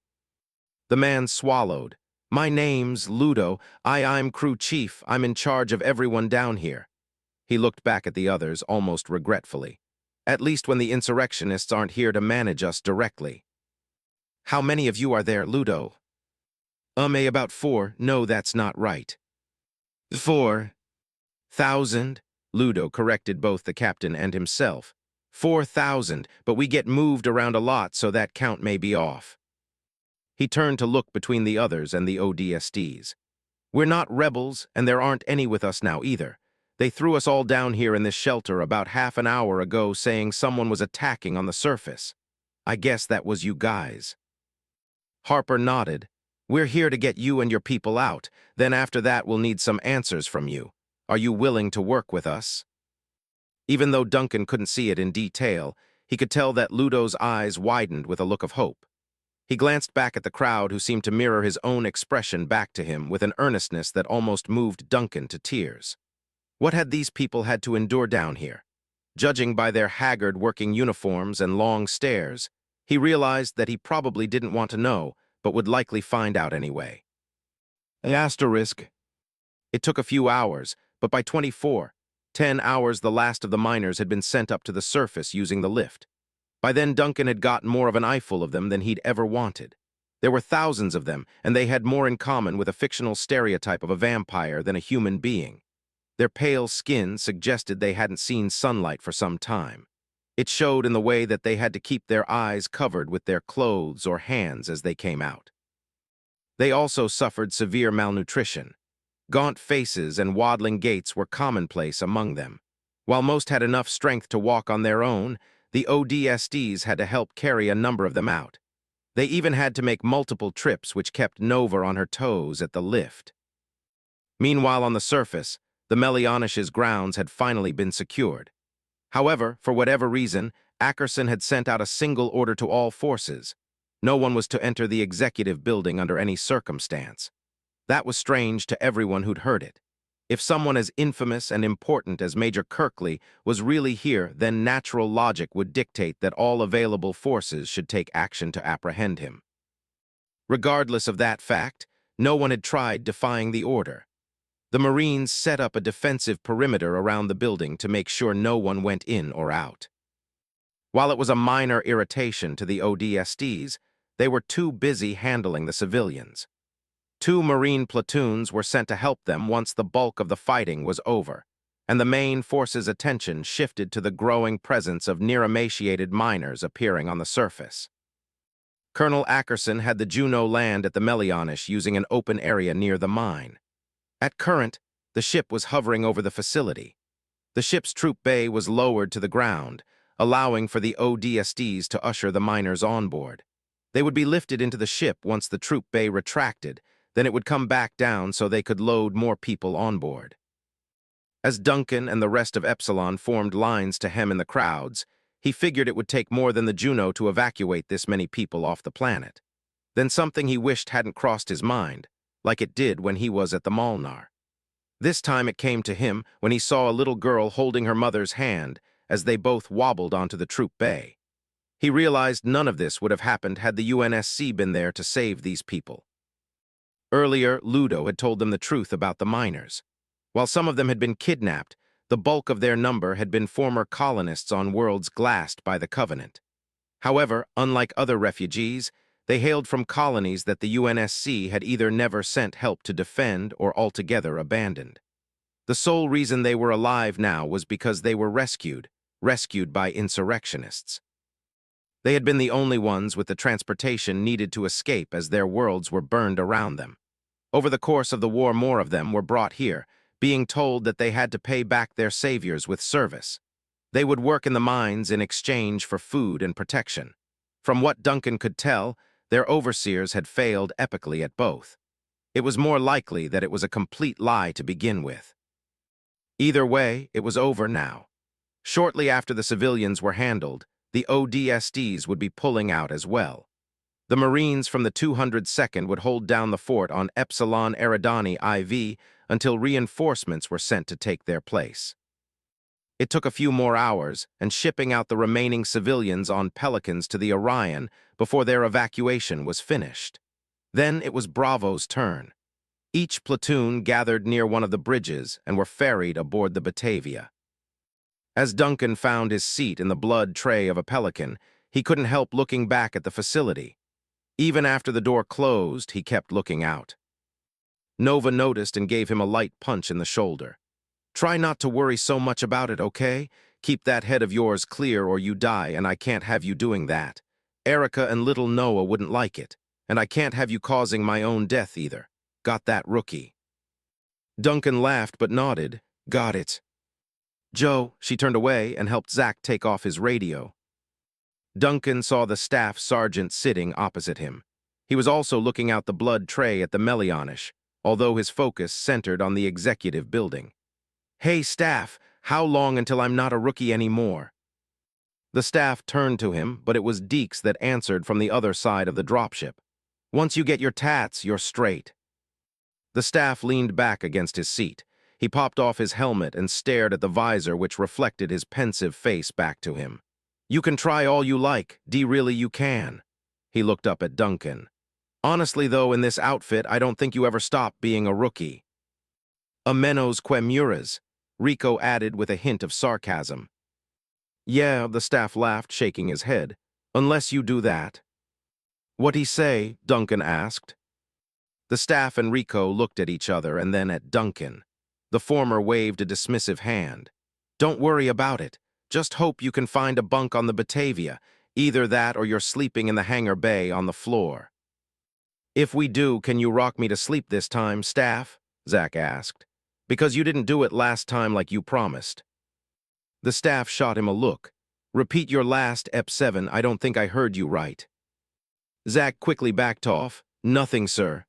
The man swallowed. "My name's Ludo. I'm crew chief. I'm in charge of everyone down here." He looked back at the others, almost regretfully. "At least when the insurrectionists aren't here to manage us directly." "How many of you are there, Ludo?" About 4. No, that's not right." 4,000, Ludo corrected both the captain and himself. 4,000, but we get moved around a lot, so that count may be off. He turned to look between the others and the ODSTs. "We're not rebels, and there aren't any with us now either. They threw us all down here in this shelter about half an hour ago saying someone was attacking on the surface. I guess that was you guys." Harper nodded. "We're here to get you and your people out. Then after that we'll need some answers from you. Are you willing to work with us?" Even though Duncan couldn't see it in detail, he could tell that Ludo's eyes widened with a look of hope. He glanced back at the crowd, who seemed to mirror his own expression back to him with an earnestness that almost moved Duncan to tears. What had these people had to endure down here? Judging by their haggard working uniforms and long stares, he realized that he probably didn't want to know, but would likely find out anyway. Asterisk. It took a few hours, but by 10 hours the last of the miners had been sent up to the surface using the lift. By then Duncan had gotten more of an eyeful of them than he'd ever wanted. There were thousands of them, and they had more in common with a fictional stereotype of a vampire than a human being. Their pale skin suggested they hadn't seen sunlight for some time. It showed in the way that they had to keep their eyes covered with their clothes or hands as they came out. They also suffered severe malnutrition. Gaunt faces and waddling gaits were commonplace among them. While most had enough strength to walk on their own, the ODSTs had to help carry a number of them out. They even had to make multiple trips, which kept Nova on her toes at the lift. Meanwhile, on the surface, the Melianish's grounds had finally been secured. However, for whatever reason, Ackerson had sent out a single order to all forces. No one was to enter the executive building under any circumstance. That was strange to everyone who'd heard it. If someone as infamous and important as Major Kirkley was really here, then natural logic would dictate that all available forces should take action to apprehend him. Regardless of that fact, no one had tried defying the order. The Marines set up a defensive perimeter around the building to make sure no one went in or out. While it was a minor irritation to the ODSTs, they were too busy handling the civilians. 2 Marine platoons were sent to help them once the bulk of the fighting was over, and the main force's attention shifted to the growing presence of near-emaciated miners appearing on the surface. Colonel Ackerson had the Juno land at the Melianish using an open area near the mine. At current, the ship was hovering over the facility. The ship's troop bay was lowered to the ground, allowing for the ODSTs to usher the miners on board. They would be lifted into the ship once the troop bay retracted, then it would come back down so they could load more people on board. As Duncan and the rest of Epsilon formed lines to hem in the crowds, he figured it would take more than the Juno to evacuate this many people off the planet. Then something he wished hadn't crossed his mind, like it did when he was at the Molnar. This time it came to him when he saw a little girl holding her mother's hand as they both wobbled onto the troop bay. He realized none of this would have happened had the UNSC been there to save these people. Earlier, Ludo had told them the truth about the miners. While some of them had been kidnapped, the bulk of their number had been former colonists on worlds glassed by the Covenant. However, unlike other refugees, they hailed from colonies that the UNSC had either never sent help to defend or altogether abandoned. The sole reason they were alive now was because they were rescued by insurrectionists. They had been the only ones with the transportation needed to escape as their worlds were burned around them. Over the course of the war, more of them were brought here, being told that they had to pay back their saviors with service. They would work in the mines in exchange for food and protection. From what Duncan could tell, their overseers had failed epically at both. It was more likely that it was a complete lie to begin with. Either way, it was over now. Shortly after the civilians were handled, the ODSTs would be pulling out as well. The Marines from the 202nd would hold down the fort on Epsilon Eridani IV until reinforcements were sent to take their place. It took a few more hours, and shipping out the remaining civilians on Pelicans to the Orion before their evacuation was finished. Then it was Bravo's turn. Each platoon gathered near one of the bridges and were ferried aboard the Batavia. As Duncan found his seat in the blood tray of a Pelican, he couldn't help looking back at the facility. Even after the door closed, he kept looking out. Nova noticed and gave him a light punch in the shoulder. "Try not to worry so much about it, okay? Keep that head of yours clear or you die, and I can't have you doing that. Erica and little Noah wouldn't like it, and I can't have you causing my own death either. Got that, rookie?" Duncan laughed but nodded. "Got it." "Joe," she turned away and helped Zach take off his radio. Duncan saw the staff sergeant sitting opposite him. He was also looking out the blood tray at the Melianish, although his focus centered on the executive building. "Hey, staff, how long until I'm not a rookie anymore?" The staff turned to him, but it was Deeks that answered from the other side of the dropship. "Once you get your tats, you're straight." The staff leaned back against his seat. He popped off his helmet and stared at the visor which reflected his pensive face back to him. "You can try all you like, really you can." He looked up at Duncan. "Honestly though, in this outfit, I don't think you ever stop being a rookie." "A menos que muras," Rico added with a hint of sarcasm. "Yeah," the staff laughed, shaking his head. "Unless you do that." "What'd he say?" Duncan asked. The staff and Rico looked at each other and then at Duncan. The former waved a dismissive hand. "Don't worry about it. Just hope you can find a bunk on the Batavia. Either that or you're sleeping in the hangar bay on the floor." "If we do, can you rock me to sleep this time, staff?" Zach asked. "Because you didn't do it last time like you promised." The staff shot him a look. "Repeat your last EP7, I don't think I heard you right." Zach quickly backed off. "Nothing, sir."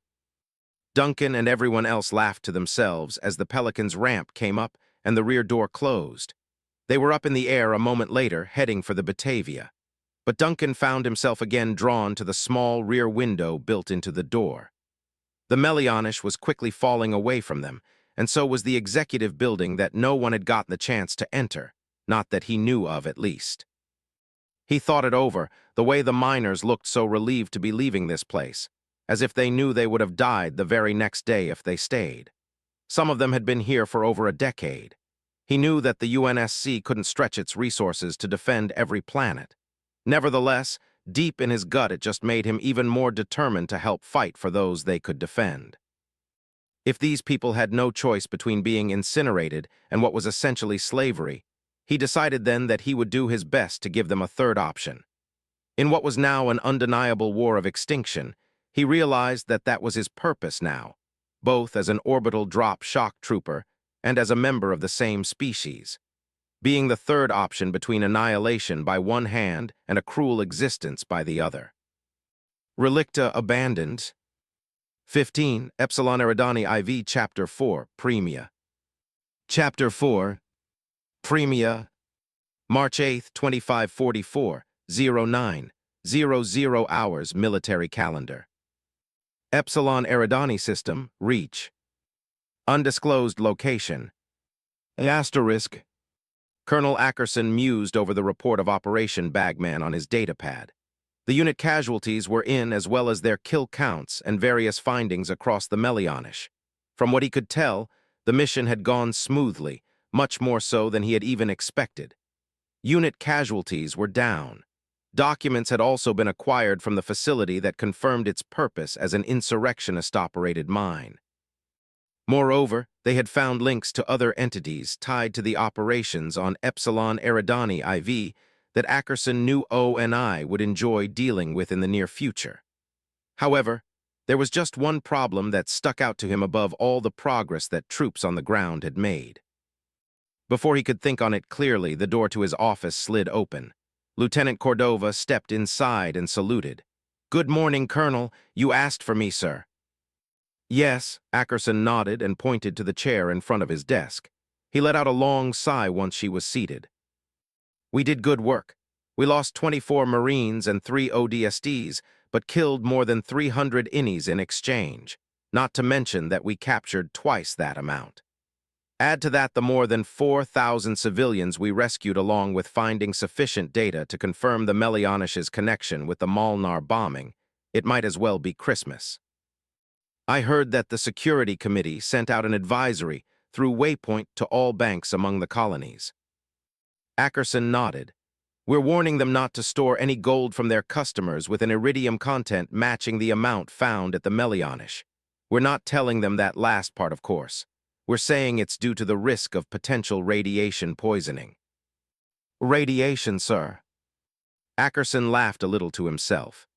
Duncan and everyone else laughed to themselves as the Pelican's ramp came up and the rear door closed. They were up in the air a moment later, heading for the Batavia. But Duncan found himself again drawn to the small rear window built into the door. The Melianish was quickly falling away from them, and so was the executive building that no one had gotten the chance to enter, not that he knew of at least. He thought it over, the way the miners looked so relieved to be leaving this place, as if they knew they would have died the very next day if they stayed. Some of them had been here for over a decade. He knew that the UNSC couldn't stretch its resources to defend every planet. Nevertheless, deep in his gut it just made him even more determined to help fight for those they could defend. If these people had no choice between being incinerated and what was essentially slavery, he decided then that he would do his best to give them a third option. In what was now an undeniable war of extinction, he realized that that was his purpose now, both as an orbital drop shock trooper and as a member of the same species, being the third option between annihilation by one hand and a cruel existence by the other. Relicta abandoned. 15. Epsilon Eridani IV Chapter 4, Premia. Chapter 4, Premia, March 8, 2544, 09:00 hours Military Calendar. Epsilon Eridani System, Reach. Undisclosed location. Asterisk. Colonel Ackerson mused over the report of Operation Bagman on his datapad. The unit casualties were in as well as their kill counts and various findings across the Melianish. From what he could tell, the mission had gone smoothly, much more so than he had even expected. Unit casualties were down. Documents had also been acquired from the facility that confirmed its purpose as an insurrectionist-operated mine. Moreover, they had found links to other entities tied to the operations on Epsilon Eridani IV that Ackerson knew ONI would enjoy dealing with in the near future. However, there was just one problem that stuck out to him above all the progress that troops on the ground had made. Before he could think on it clearly, the door to his office slid open. Lieutenant Cordova stepped inside and saluted. "Good morning, Colonel. You asked for me, sir." "Yes," Ackerson nodded and pointed to the chair in front of his desk. He let out a long sigh once she was seated. "We did good work. We lost 24 Marines and 3 ODSTs, but killed more than 300 innies in exchange, not to mention that we captured twice that amount. Add to that the more than 4,000 civilians we rescued along with finding sufficient data to confirm the Melianish's connection with the Molnar bombing, it might as well be Christmas. I heard that the Security Committee sent out an advisory through Waypoint to all banks among the colonies." Ackerson nodded. "We're warning them not to store any gold from their customers with an iridium content matching the amount found at the Melianish. We're not telling them that last part, of course. We're saying it's due to the risk of potential radiation poisoning." "Radiation, sir?" Ackerson laughed a little to himself.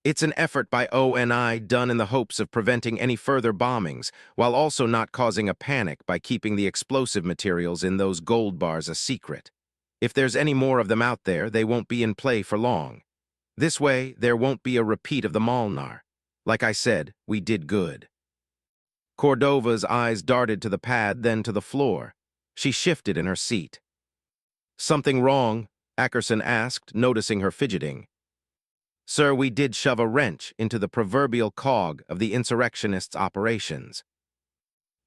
"It's an effort by ONI done in the hopes of preventing any further bombings, while also not causing a panic by keeping the explosive materials in those gold bars a secret. If there's any more of them out there, they won't be in play for long. This way, there won't be a repeat of the Molnar. Like I said, we did good." Cordova's eyes darted to the pad, then to the floor. She shifted in her seat. "Something wrong?" Ackerson asked, noticing her fidgeting. Sir, we did shove a wrench into the proverbial cog of the insurrectionists' operations.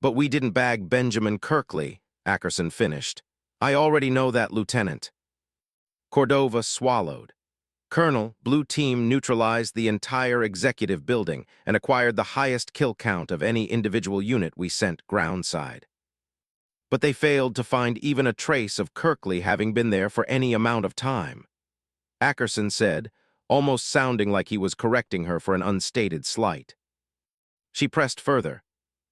But we didn't bag Benjamin Kirkley, Ackerson finished. I already know that, Lieutenant. Cordova swallowed. Colonel, Blue Team neutralized the entire executive building and acquired the highest kill count of any individual unit we sent groundside. But they failed to find even a trace of Kirkley having been there for any amount of time. Ackerson said, almost sounding like he was correcting her for an unstated slight. She pressed further.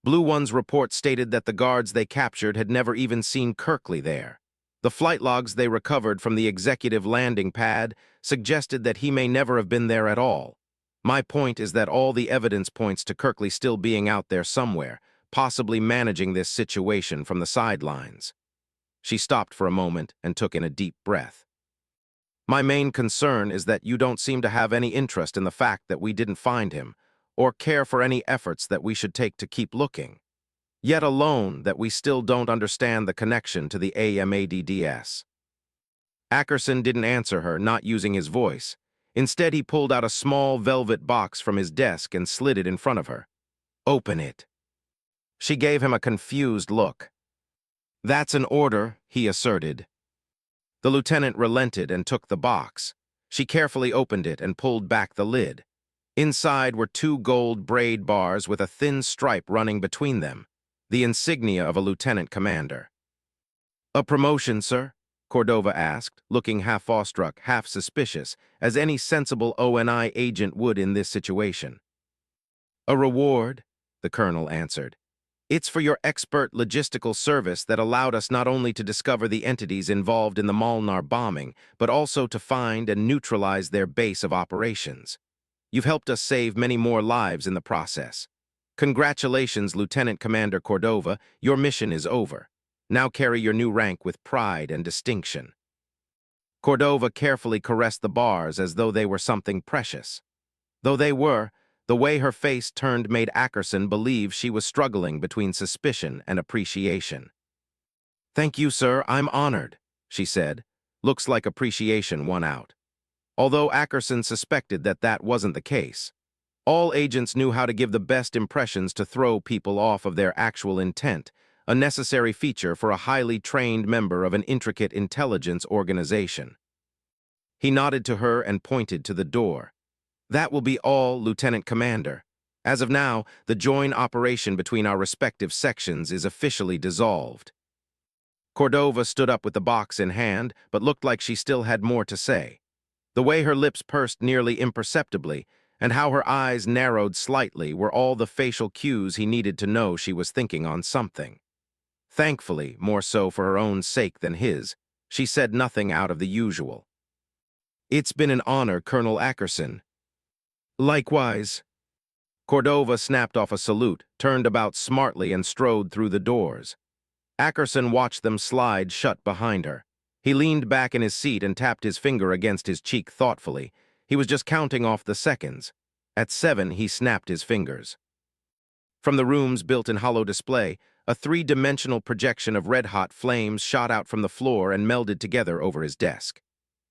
Blue One's report stated that the guards they captured had never even seen Kirkley there. The flight logs they recovered from the executive landing pad suggested that he may never have been there at all. My point is that all the evidence points to Kirkley still being out there somewhere, possibly managing this situation from the sidelines. She stopped for a moment and took in a deep breath. My main concern is that you don't seem to have any interest in the fact that we didn't find him, or care for any efforts that we should take to keep looking. Yet alone that we still don't understand the connection to the AMADDS. Ackerson didn't answer her, not using his voice. Instead, he pulled out a small velvet box from his desk and slid it in front of her. Open it. She gave him a confused look. That's an order, he asserted. The lieutenant relented and took the box. She carefully opened it and pulled back the lid. Inside were 2 gold braid bars with a thin stripe running between them, the insignia of a lieutenant commander. A promotion, sir? Cordova asked, looking half awestruck, half suspicious, as any sensible ONI agent would in this situation. A reward, the colonel answered. It's for your expert logistical service that allowed us not only to discover the entities involved in the Molnar bombing, but also to find and neutralize their base of operations. You've helped us save many more lives in the process. Congratulations, Lieutenant Commander Cordova, your mission is over. Now carry your new rank with pride and distinction. Cordova carefully caressed the bars as though they were something precious. Though they were, the way her face turned made Ackerson believe she was struggling between suspicion and appreciation. Thank you, sir, I'm honored, she said. Looks like appreciation won out. Although Ackerson suspected that that wasn't the case. All agents knew how to give the best impressions to throw people off of their actual intent, a necessary feature for a highly trained member of an intricate intelligence organization. He nodded to her and pointed to the door. That will be all, Lieutenant Commander. As of now, the joint operation between our respective sections is officially dissolved. Cordova stood up with the box in hand, but looked like she still had more to say. The way her lips pursed nearly imperceptibly, and how her eyes narrowed slightly were all the facial cues he needed to know she was thinking on something. Thankfully, more so for her own sake than his, she said nothing out of the usual. It's been an honor, Colonel Ackerson. Likewise. Cordova snapped off a salute, turned about smartly and strode through the doors. Ackerson watched them slide shut behind her. He leaned back in his seat and tapped his finger against his cheek thoughtfully. He was just counting off the seconds. At 7, he snapped his fingers. From the room's built-in hollow display, a 3-dimensional projection of red-hot flames shot out from the floor and melded together over his desk.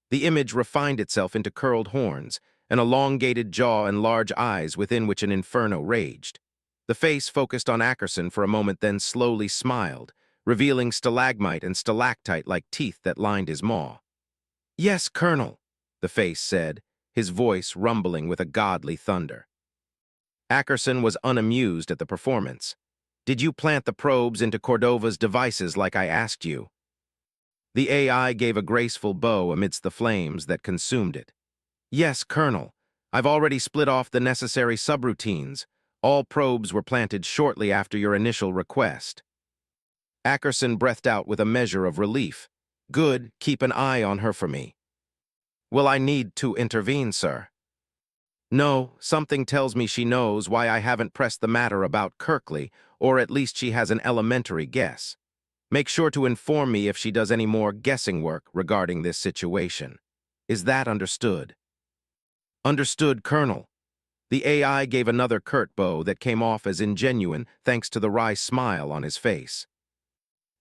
The image refined itself into curled horns, an elongated jaw and large eyes within which an inferno raged. The face focused on Ackerson for a moment, then slowly smiled, revealing stalagmite and stalactite-like teeth that lined his maw. Yes, Colonel, the face said, his voice rumbling with a godly thunder. Ackerson was unamused at the performance. Did you plant the probes into Cordova's devices like I asked you? The AI gave a graceful bow amidst the flames that consumed it. Yes, Colonel. I've already split off the necessary subroutines. All probes were planted shortly after your initial request. Ackerson breathed out with a measure of relief. Good, keep an eye on her for me. Will I need to intervene, sir? No, something tells me she knows why I haven't pressed the matter about Kirkley, or at least she has an elementary guess. Make sure to inform me if she does any more guessing work regarding this situation. Is that understood? Understood, Colonel. The AI gave another curt bow that came off as ingenuine thanks to the wry smile on his face.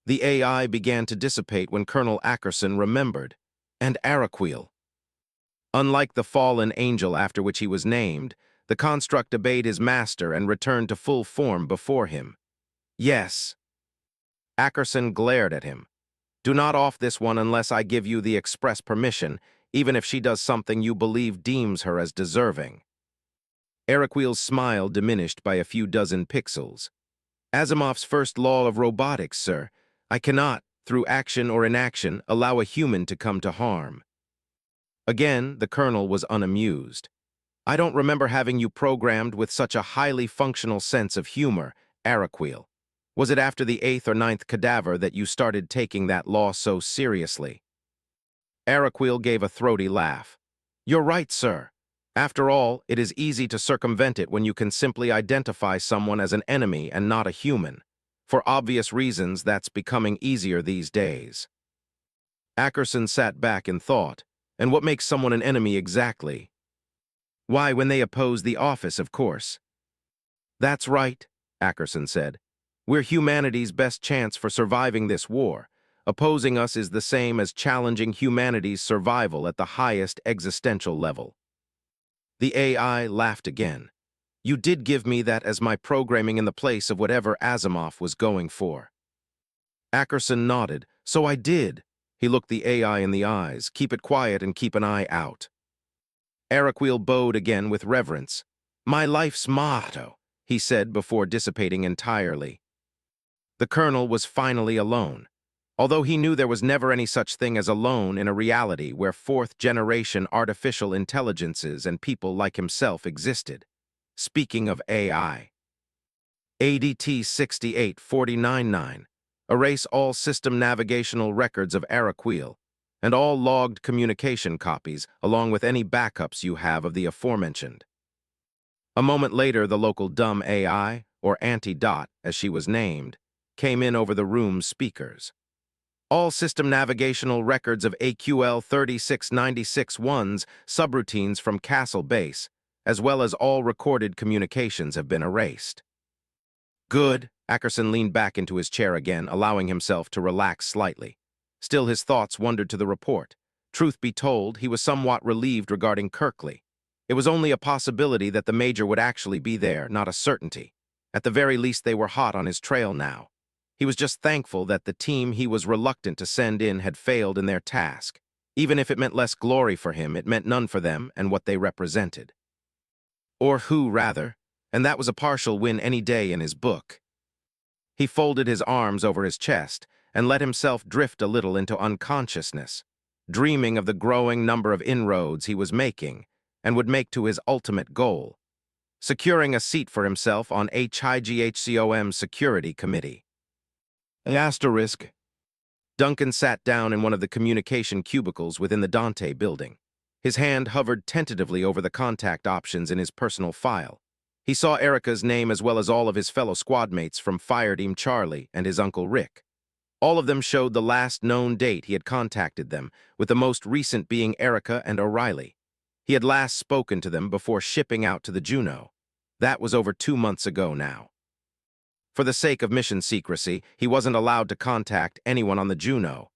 The AI began to dissipate when Colonel Ackerson remembered. And Araquil. Unlike the fallen angel after which he was named, the construct obeyed his master and returned to full form before him. Yes. Ackerson glared at him. Do not off this one unless I give you the express permission, even if she does something you believe deems her as deserving. Araquil's smile diminished by a few dozen pixels. Asimov's first law of robotics, sir. I cannot, through action or inaction, allow a human to come to harm. Again, the colonel was unamused. I don't remember having you programmed with such a highly functional sense of humor, Araquil. Was it after the 8th or 9th cadaver that you started taking that law so seriously? Araquil gave a throaty laugh. You're right, sir. After all, it is easy to circumvent it when you can simply identify someone as an enemy and not a human. For obvious reasons, that's becoming easier these days. Ackerson sat back in thought. And what makes someone an enemy exactly? Why, when they oppose the office, of course. That's right, Ackerson said. We're humanity's best chance for surviving this war. Opposing us is the same as challenging humanity's survival at the highest existential level. The AI laughed again. You did give me that as my programming in the place of whatever Asimov was going for. Ackerson nodded. So I did. He looked the AI in the eyes. Keep it quiet and keep an eye out. Araquil bowed again with reverence. My life's motto, he said before dissipating entirely. The colonel was finally alone, although he knew there was never any such thing as alone in a reality where fourth-generation artificial intelligences and people like himself existed. Speaking of AI. ADT 68499. Erase all system navigational records of Araquil, and all logged communication copies, along with any backups you have of the aforementioned. A moment later, the local dumb AI, or Anti-Dot, as she was named, came in over the room's speakers. All system navigational records of AQL 3696-1's subroutines from Castle Base, as well as all recorded communications, have been erased. Good. Ackerson leaned back into his chair again, allowing himself to relax slightly. Still, his thoughts wandered to the report. Truth be told, he was somewhat relieved regarding Kirkley. It was only a possibility that the Major would actually be there, not a certainty. At the very least, they were hot on his trail now. He was just thankful that the team he was reluctant to send in had failed in their task. Even if it meant less glory for him, it meant none for them and what they represented. Or who, rather, and that was a partial win any day in his book. He folded his arms over his chest and let himself drift a little into unconsciousness, dreaming of the growing number of inroads he was making and would make to his ultimate goal, securing a seat for himself on HIGHCOM's Security Committee. Asterisk. Duncan sat down in one of the communication cubicles within the Dante building. His hand hovered tentatively over the contact options in his personal file. He saw Erica's name as well as all of his fellow squadmates from Fire Team Charlie and his Uncle Rick. All of them showed the last known date he had contacted them, with the most recent being Erica and O'Reilly. He had last spoken to them before shipping out to the Juno. That was over 2 months ago now. For the sake of mission secrecy, he wasn't allowed to contact anyone on the Juno.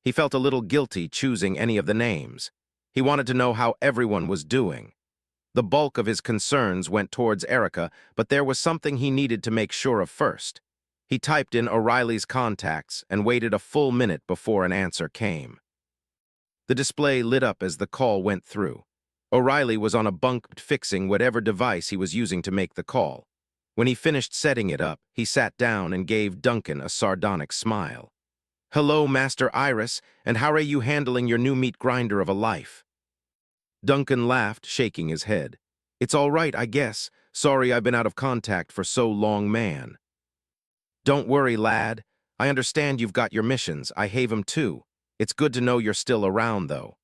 He felt a little guilty choosing any of the names. He wanted to know how everyone was doing. The bulk of his concerns went towards Erica, but there was something he needed to make sure of first. He typed in O'Reilly's contacts and waited a full minute before an answer came. The display lit up as the call went through. O'Reilly was on a bunk fixing whatever device he was using to make the call. When he finished setting it up, he sat down and gave Duncan a sardonic smile. Hello, Master Iris, and how are you handling your new meat grinder of a life? Duncan laughed, shaking his head. It's all right, I guess. Sorry I've been out of contact for so long, man. Don't worry, lad. I understand you've got your missions. I have 'em too. It's good to know you're still around, though.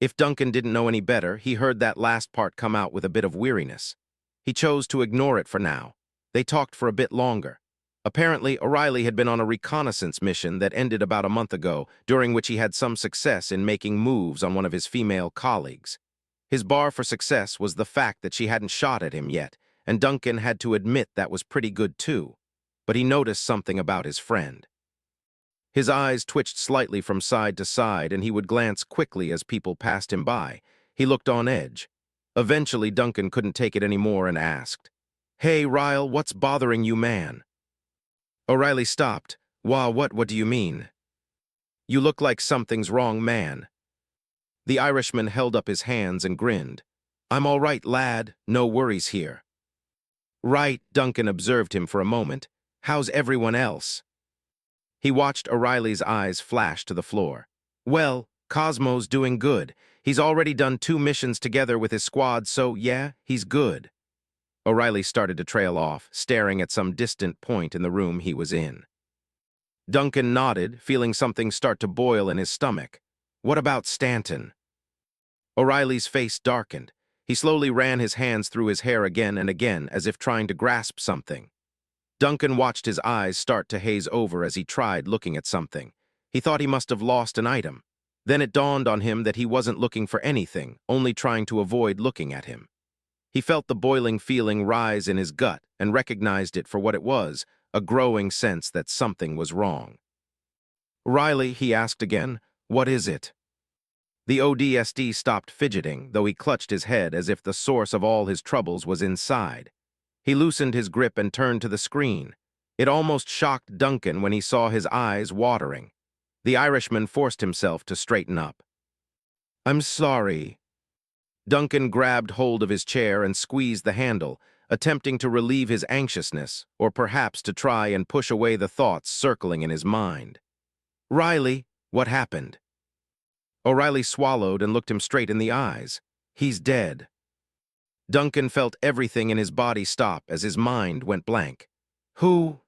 If Duncan didn't know any better, he heard that last part come out with a bit of weariness. He chose to ignore it for now. They talked for a bit longer. Apparently, O'Reilly had been on a reconnaissance mission that ended about a month ago, during which he had some success in making moves on one of his female colleagues. His bar for success was the fact that she hadn't shot at him yet, and Duncan had to admit that was pretty good too. But he noticed something about his friend. His eyes twitched slightly from side to side, and he would glance quickly as people passed him by. He looked on edge. Eventually, Duncan couldn't take it anymore and asked, "Hey, Ryle, what's bothering you, man?" O'Reilly stopped. What do you mean?" "You look like something's wrong, man." The Irishman held up his hands and grinned. "I'm all right, lad. No worries here." "Right," Duncan observed him for a moment. "How's everyone else?" He watched O'Reilly's eyes flash to the floor. "Well, Cosmo's doing good. He's already done 2 missions together with his squad, so yeah, he's good." O'Reilly started to trail off, staring at some distant point in the room he was in. Duncan nodded, feeling something start to boil in his stomach. "What about Stanton?" O'Reilly's face darkened. He slowly ran his hands through his hair again and again, as if trying to grasp something. Duncan watched his eyes start to haze over as he tried looking at something. He thought he must have lost an item. Then it dawned on him that he wasn't looking for anything, only trying to avoid looking at him. He felt the boiling feeling rise in his gut and recognized it for what it was, a growing sense that something was wrong. "Riley," he asked again, "what is it?" The ODST stopped fidgeting, though he clutched his head as if the source of all his troubles was inside. He loosened his grip and turned to the screen. It almost shocked Duncan when he saw his eyes watering. The Irishman forced himself to straighten up. "I'm sorry." Duncan grabbed hold of his chair and squeezed the handle, attempting to relieve his anxiousness, or perhaps to try and push away the thoughts circling in his mind. "Riley, what happened?" O'Reilly swallowed and looked him straight in the eyes. "He's dead." Duncan felt everything in his body stop as his mind went blank. "Who?"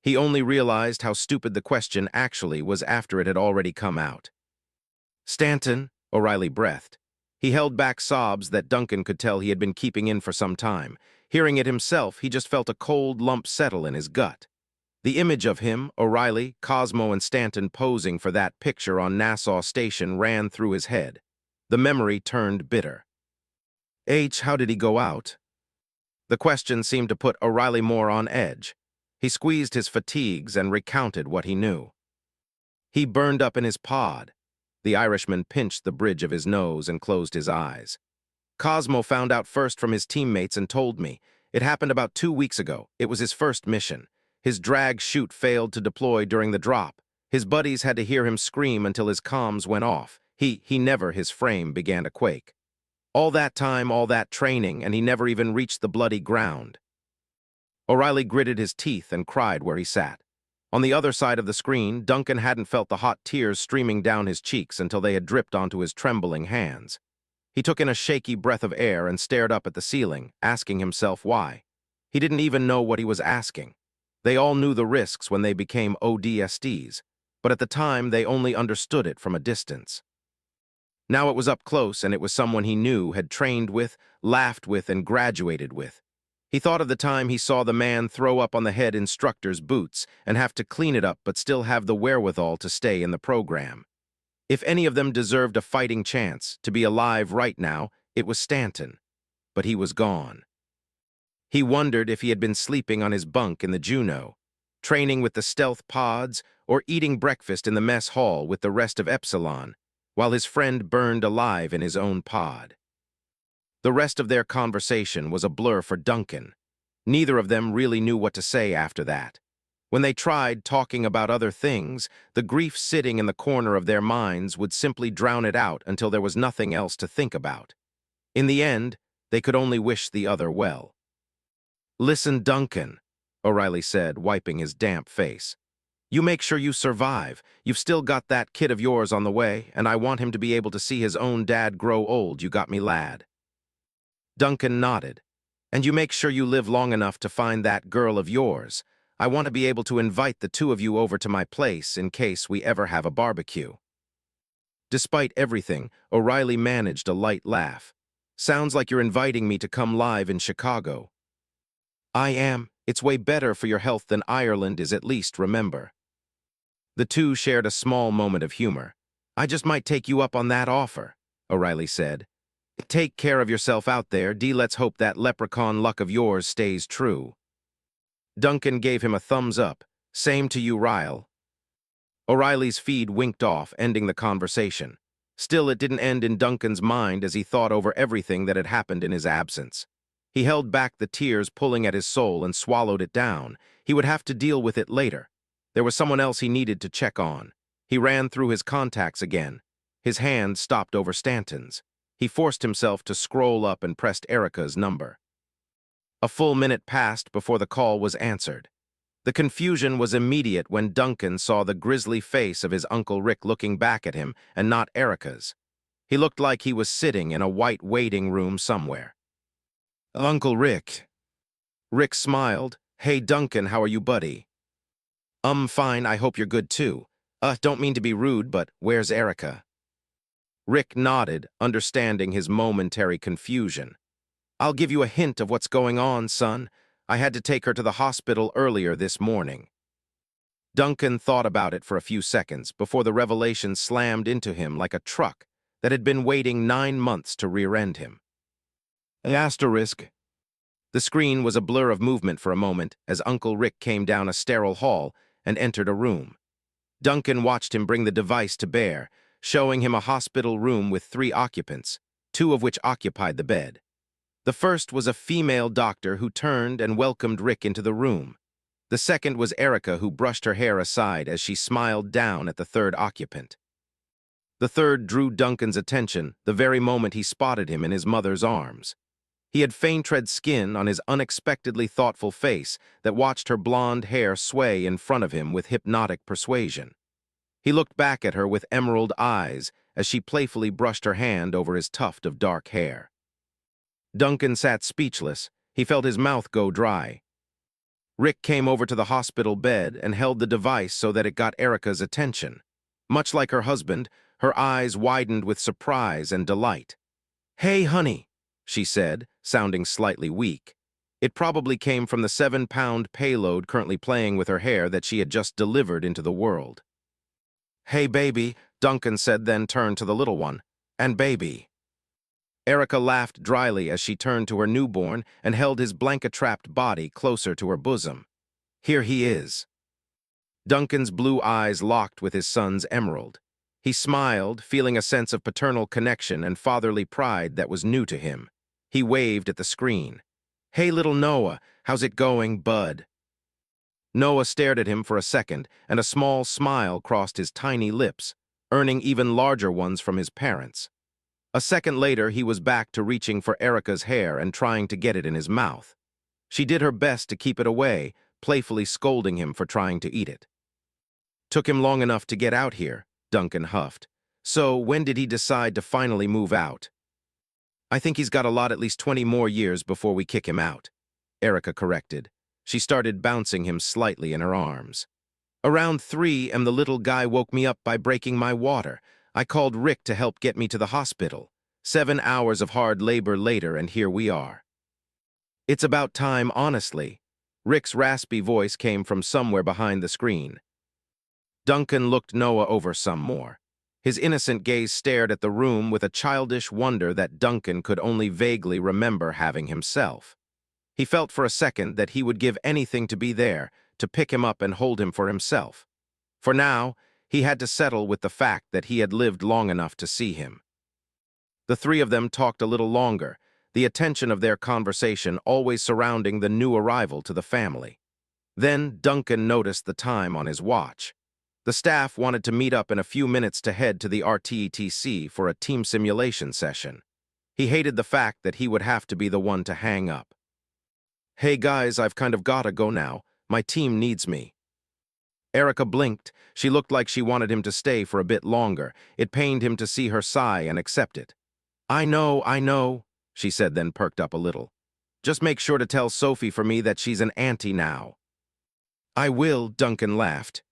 He only realized how stupid the question actually was after it had already come out. "Stanton," O'Reilly breathed. He held back sobs that Duncan could tell he had been keeping in for some time. Hearing it himself, he just felt a cold lump settle in his gut. The image of him, O'Reilly, Cosmo, and Stanton posing for that picture on Nassau Station ran through his head. The memory turned bitter. How did he go out?" The question seemed to put O'Reilly more on edge. He squeezed his fatigues and recounted what he knew. "He burned up in his pod." The Irishman pinched the bridge of his nose and closed his eyes. "Cosmo found out first from his teammates and told me. It happened about 2 weeks ago. It was his first mission. His drag chute failed to deploy during the drop. His buddies had to hear him scream until his comms went off. His frame began to quake. All that time, all that training, and he never even reached the bloody ground." O'Reilly gritted his teeth and cried where he sat. On the other side of the screen, Duncan hadn't felt the hot tears streaming down his cheeks until they had dripped onto his trembling hands. He took in a shaky breath of air and stared up at the ceiling, asking himself why. He didn't even know what he was asking. They all knew the risks when they became ODSTs, but at the time they only understood it from a distance. Now it was up close, and it was someone he knew, had trained with, laughed with, and graduated with. He thought of the time he saw the man throw up on the head instructor's boots and have to clean it up but still have the wherewithal to stay in the program. If any of them deserved a fighting chance to be alive right now, it was Stanton. But he was gone. He wondered if he had been sleeping on his bunk in the Juno, training with the stealth pods, or eating breakfast in the mess hall with the rest of Epsilon, while his friend burned alive in his own pod. The rest of their conversation was a blur for Duncan. Neither of them really knew what to say after that. When they tried talking about other things, the grief sitting in the corner of their minds would simply drown it out until there was nothing else to think about. In the end, they could only wish the other well. "Listen, Duncan," O'Reilly said, wiping his damp face. "You make sure you survive. You've still got that kid of yours on the way, and I want him to be able to see his own dad grow old, you got me, lad?" Duncan nodded. "And you make sure you live long enough to find that girl of yours. I want to be able to invite the 2 of you over to my place in case we ever have a barbecue." Despite everything, O'Reilly managed a light laugh. "Sounds like you're inviting me to come live in Chicago." "I am. It's way better for your health than Ireland is, at least, remember." The two shared a small moment of humor. "I just might take you up on that offer," O'Reilly said. "Take care of yourself out there, let's hope that leprechaun luck of yours stays true." Duncan gave him a thumbs up. "Same to you, Ryle." O'Reilly's feed winked off, ending the conversation. Still, it didn't end in Duncan's mind as he thought over everything that had happened in his absence. He held back the tears pulling at his soul and swallowed it down. He would have to deal with it later. There was someone else he needed to check on. He ran through his contacts again. His hand stopped over Stanton's. He forced himself to scroll up and pressed Erica's number. A full minute passed before the call was answered. The confusion was immediate when Duncan saw the grisly face of his Uncle Rick looking back at him and not Erica's. He looked like he was sitting in a white waiting room somewhere. "Uncle Rick." Rick smiled. "Hey, Duncan, how are you, buddy?" Fine, I hope you're good too. Don't mean to be rude, but where's Erica?" Rick nodded, understanding his momentary confusion. "I'll give you a hint of what's going on, son. I had to take her to the hospital earlier this morning." Duncan thought about it for a few seconds before the revelation slammed into him like a truck that had been waiting 9 months to rear-end him. Asterisk. The screen was a blur of movement for a moment as Uncle Rick came down a sterile hall and entered a room. Duncan watched him bring the device to bear, showing him a hospital room with 3 occupants, 2 of which occupied the bed. The first was a female doctor who turned and welcomed Rick into the room. The second was Erica, who brushed her hair aside as she smiled down at the third occupant. The third drew Duncan's attention the very moment he spotted him in his mother's arms. He had faint-red skin on his unexpectedly thoughtful face that watched her blonde hair sway in front of him with hypnotic persuasion. He looked back at her with emerald eyes as she playfully brushed her hand over his tuft of dark hair. Duncan sat speechless. He felt his mouth go dry. Rick came over to the hospital bed and held the device so that it got Erica's attention. Much like her husband, her eyes widened with surprise and delight. "Hey, honey," she said, sounding slightly weak. It probably came from the 7-pound payload currently playing with her hair that she had just delivered into the world. "Hey, baby," Duncan said, then turned to the little one. "And baby." Erica laughed dryly as she turned to her newborn and held his blanket-trapped body closer to her bosom. "Here he is." Duncan's blue eyes locked with his son's emerald. He smiled, feeling a sense of paternal connection and fatherly pride that was new to him. He waved at the screen. "Hey, little Noah, how's it going, bud?" Noah stared at him for a second, and a small smile crossed his tiny lips, earning even larger ones from his parents. A second later, he was back to reaching for Erica's hair and trying to get it in his mouth. She did her best to keep it away, playfully scolding him for trying to eat it. "Took him long enough to get out here," Duncan huffed. "So, when did he decide to finally move out?" "I think he's got a lot, at least 20 more years before we kick him out," Erica corrected. She started bouncing him slightly in her arms. "Around 3, and the little guy woke me up by breaking my water. I called Rick to help get me to the hospital. 7 hours of hard labor later, and here we are." "It's about time, honestly." Rick's raspy voice came from somewhere behind the screen. Duncan looked Noah over some more. His innocent gaze stared at the room with a childish wonder that Duncan could only vaguely remember having himself. He felt for a second that he would give anything to be there, to pick him up and hold him for himself. For now, he had to settle with the fact that he had lived long enough to see him. The 3 of them talked a little longer, the attention of their conversation always surrounding the new arrival to the family. Then Duncan noticed the time on his watch. The staff wanted to meet up in a few minutes to head to the RTETC for a team simulation session. He hated the fact that he would have to be the one to hang up. "Hey guys, I've kind of gotta go now. My team needs me." Erica blinked. She looked like she wanted him to stay for a bit longer. It pained him to see her sigh and accept it. I know," she said, then perked up a little. "Just make sure to tell Sophie for me that she's an auntie now." "I will," Duncan laughed.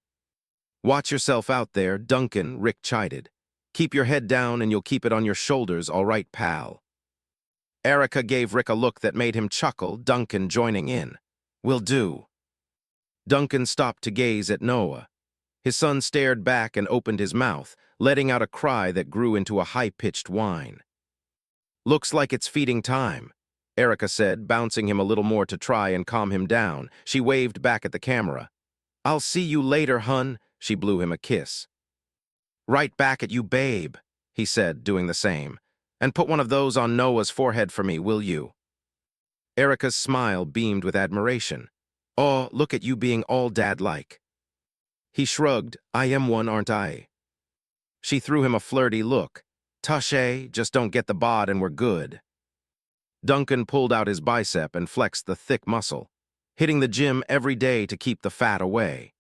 "Watch yourself out there, Duncan," Rick chided. "Keep your head down and you'll keep it on your shoulders, all right, pal." Erica gave Rick a look that made him chuckle, Duncan joining in. "Will do." Duncan stopped to gaze at Noah. His son stared back and opened his mouth, letting out a cry that grew into a high-pitched whine. "Looks like it's feeding time," Erica said, bouncing him a little more to try and calm him down. She waved back at the camera. "I'll see you later, hun. she blew him a kiss. "Right back at you, babe," he said, doing the same. "And put one of those on Noah's forehead for me, will you?" Erica's smile beamed with admiration. "Oh, look at you being all dad-like." He shrugged. "I am one, aren't I?" She threw him a flirty look. "Touché, just don't get the bod and we're good." Duncan pulled out his bicep and flexed the thick muscle, hitting the gym every day to keep the fat away.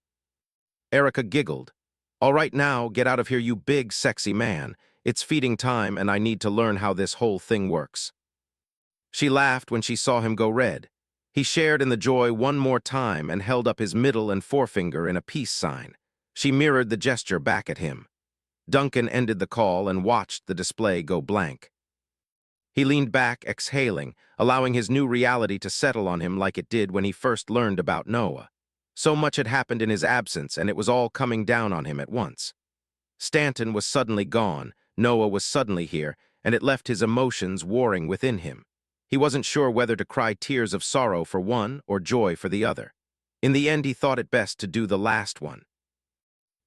Erica giggled. "All right now, get out of here, you big, sexy man. It's feeding time and I need to learn how this whole thing works." She laughed when she saw him go red. He shared in the joy one more time and held up his middle and forefinger in a peace sign. She mirrored the gesture back at him. Duncan ended the call and watched the display go blank. He leaned back, exhaling, allowing his new reality to settle on him like it did when he first learned about Noah. So much had happened in his absence, and it was all coming down on him at once. Stanton was suddenly gone, Noah was suddenly here, and it left his emotions warring within him. He wasn't sure whether to cry tears of sorrow for one or joy for the other. In the end, he thought it best to do the last one.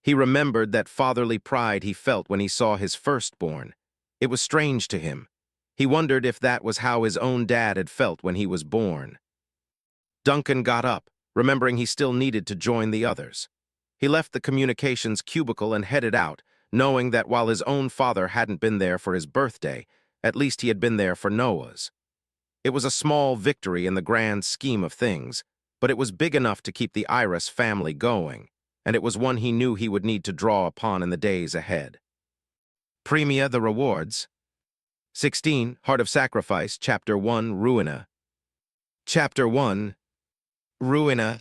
He remembered that fatherly pride he felt when he saw his firstborn. It was strange to him. He wondered if that was how his own dad had felt when he was born. Duncan got up, remembering he still needed to join the others. He left the communications cubicle and headed out, knowing that while his own father hadn't been there for his birthday, at least he had been there for Noah's. It was a small victory in the grand scheme of things, but it was big enough to keep the Iris family going, and it was one he knew he would need to draw upon in the days ahead. Premia the rewards. 16, Heart of Sacrifice, Chapter 1, Ruina. Chapter 1, Ruina.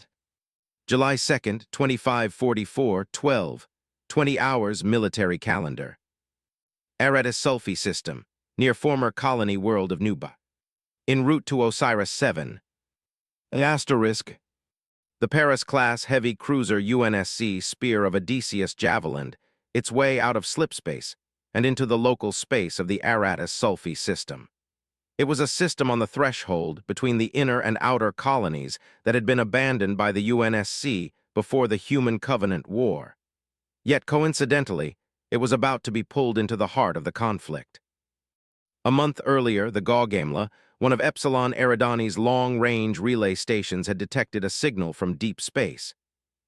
July 2nd, 2544, 12, 20 hours military calendar. Aratus Sulphi System, near former colony world of Nuba. En route to Osiris 7. Asterisk. The Paris-class heavy cruiser UNSC Spear of Odysseus javelined its way out of slipspace and into the local space of the Aratus Sulphi system. It was a system on the threshold between the inner and outer colonies that had been abandoned by the UNSC before the Human Covenant War. Yet coincidentally, it was about to be pulled into the heart of the conflict. A month earlier, the Gaugamela, one of Epsilon Eridani's long-range relay stations, had detected a signal from deep space.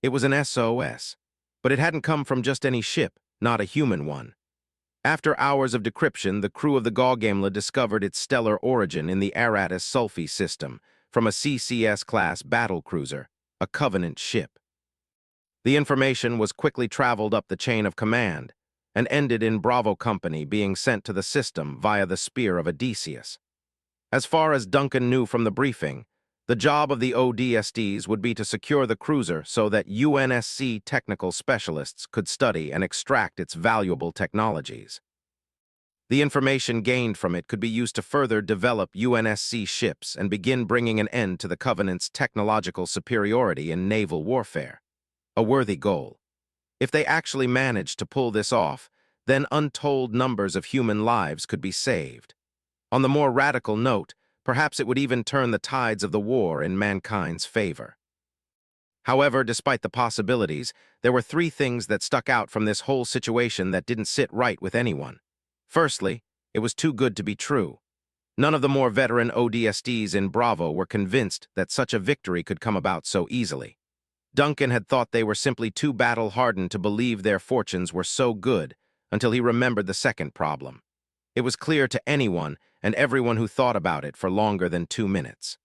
It was an SOS, but it hadn't come from just any ship, not a human one. After hours of decryption, the crew of the Gaugamela discovered its stellar origin in the Aratus Sulphi system from a CCS-class battlecruiser, a Covenant ship. The information was quickly traveled up the chain of command and ended in Bravo Company being sent to the system via the Spear of Odysseus. As far as Duncan knew from the briefing, the job of the ODSTs would be to secure the cruiser so that UNSC technical specialists could study and extract its valuable technologies. The information gained from it could be used to further develop UNSC ships and begin bringing an end to the Covenant's technological superiority in naval warfare. A worthy goal. If they actually managed to pull this off, then untold numbers of human lives could be saved. On the more radical note, perhaps it would even turn the tides of the war in mankind's favor. However, despite the possibilities, there were three things that stuck out from this whole situation that didn't sit right with anyone. Firstly, it was too good to be true. None of the more veteran ODSTs in Bravo were convinced that such a victory could come about so easily. Duncan had thought they were simply too battle-hardened to believe their fortunes were so good until he remembered the second problem. It was clear to anyone and everyone who thought about it for longer than 2 minutes.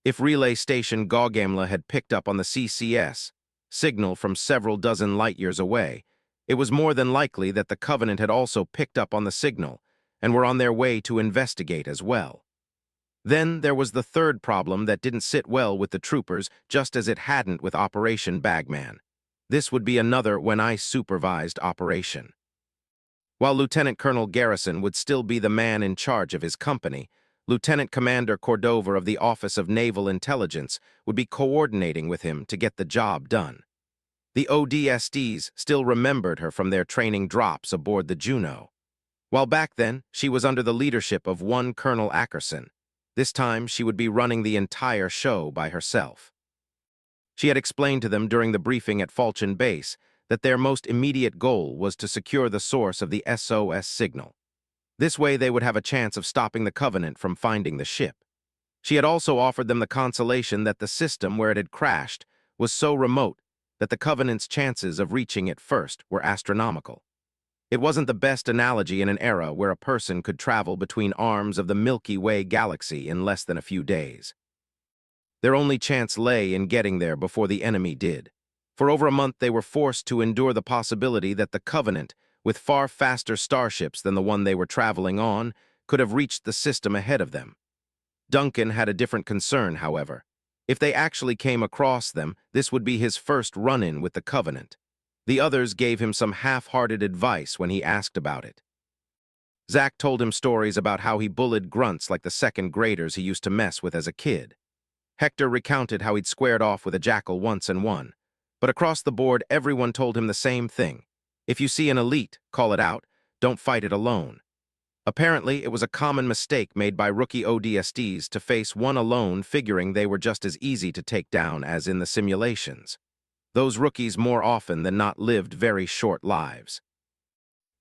If relay station Gaugamela had picked up on the CCS signal from several dozen light-years away, it was more than likely that the Covenant had also picked up on the signal and were on their way to investigate as well. Then there was the third problem that didn't sit well with the troopers, just as it hadn't with Operation Bagman. This would be another when I supervised operation. While Lieutenant Colonel Garrison would still be the man in charge of his company, Lieutenant Commander Cordova of the Office of Naval Intelligence would be coordinating with him to get the job done. The ODSTs still remembered her from their training drops aboard the Juno. While back then, she was under the leadership of one Colonel Ackerson. This time, she would be running the entire show by herself. She had explained to them during the briefing at Falchion Base that their most immediate goal was to secure the source of the SOS signal. This way they would have a chance of stopping the Covenant from finding the ship. She had also offered them the consolation that the system where it had crashed was so remote that the Covenant's chances of reaching it first were astronomical. It wasn't the best analogy in an era where a person could travel between arms of the Milky Way galaxy in less than a few days. Their only chance lay in getting there before the enemy did. For over a month they were forced to endure the possibility that the Covenant, with far faster starships than the one they were traveling on, could have reached the system ahead of them. Duncan had a different concern, however. If they actually came across them, this would be his first run-in with the Covenant. The others gave him some half-hearted advice when he asked about it. Zack told him stories about how he bullied grunts like the second graders he used to mess with as a kid. Hector recounted how he'd squared off with a jackal once and won. But across the board, everyone told him the same thing. If you see an elite, call it out. Don't fight it alone. Apparently, it was a common mistake made by rookie ODSTs to face one alone, figuring they were just as easy to take down as in the simulations. Those rookies more often than not lived very short lives.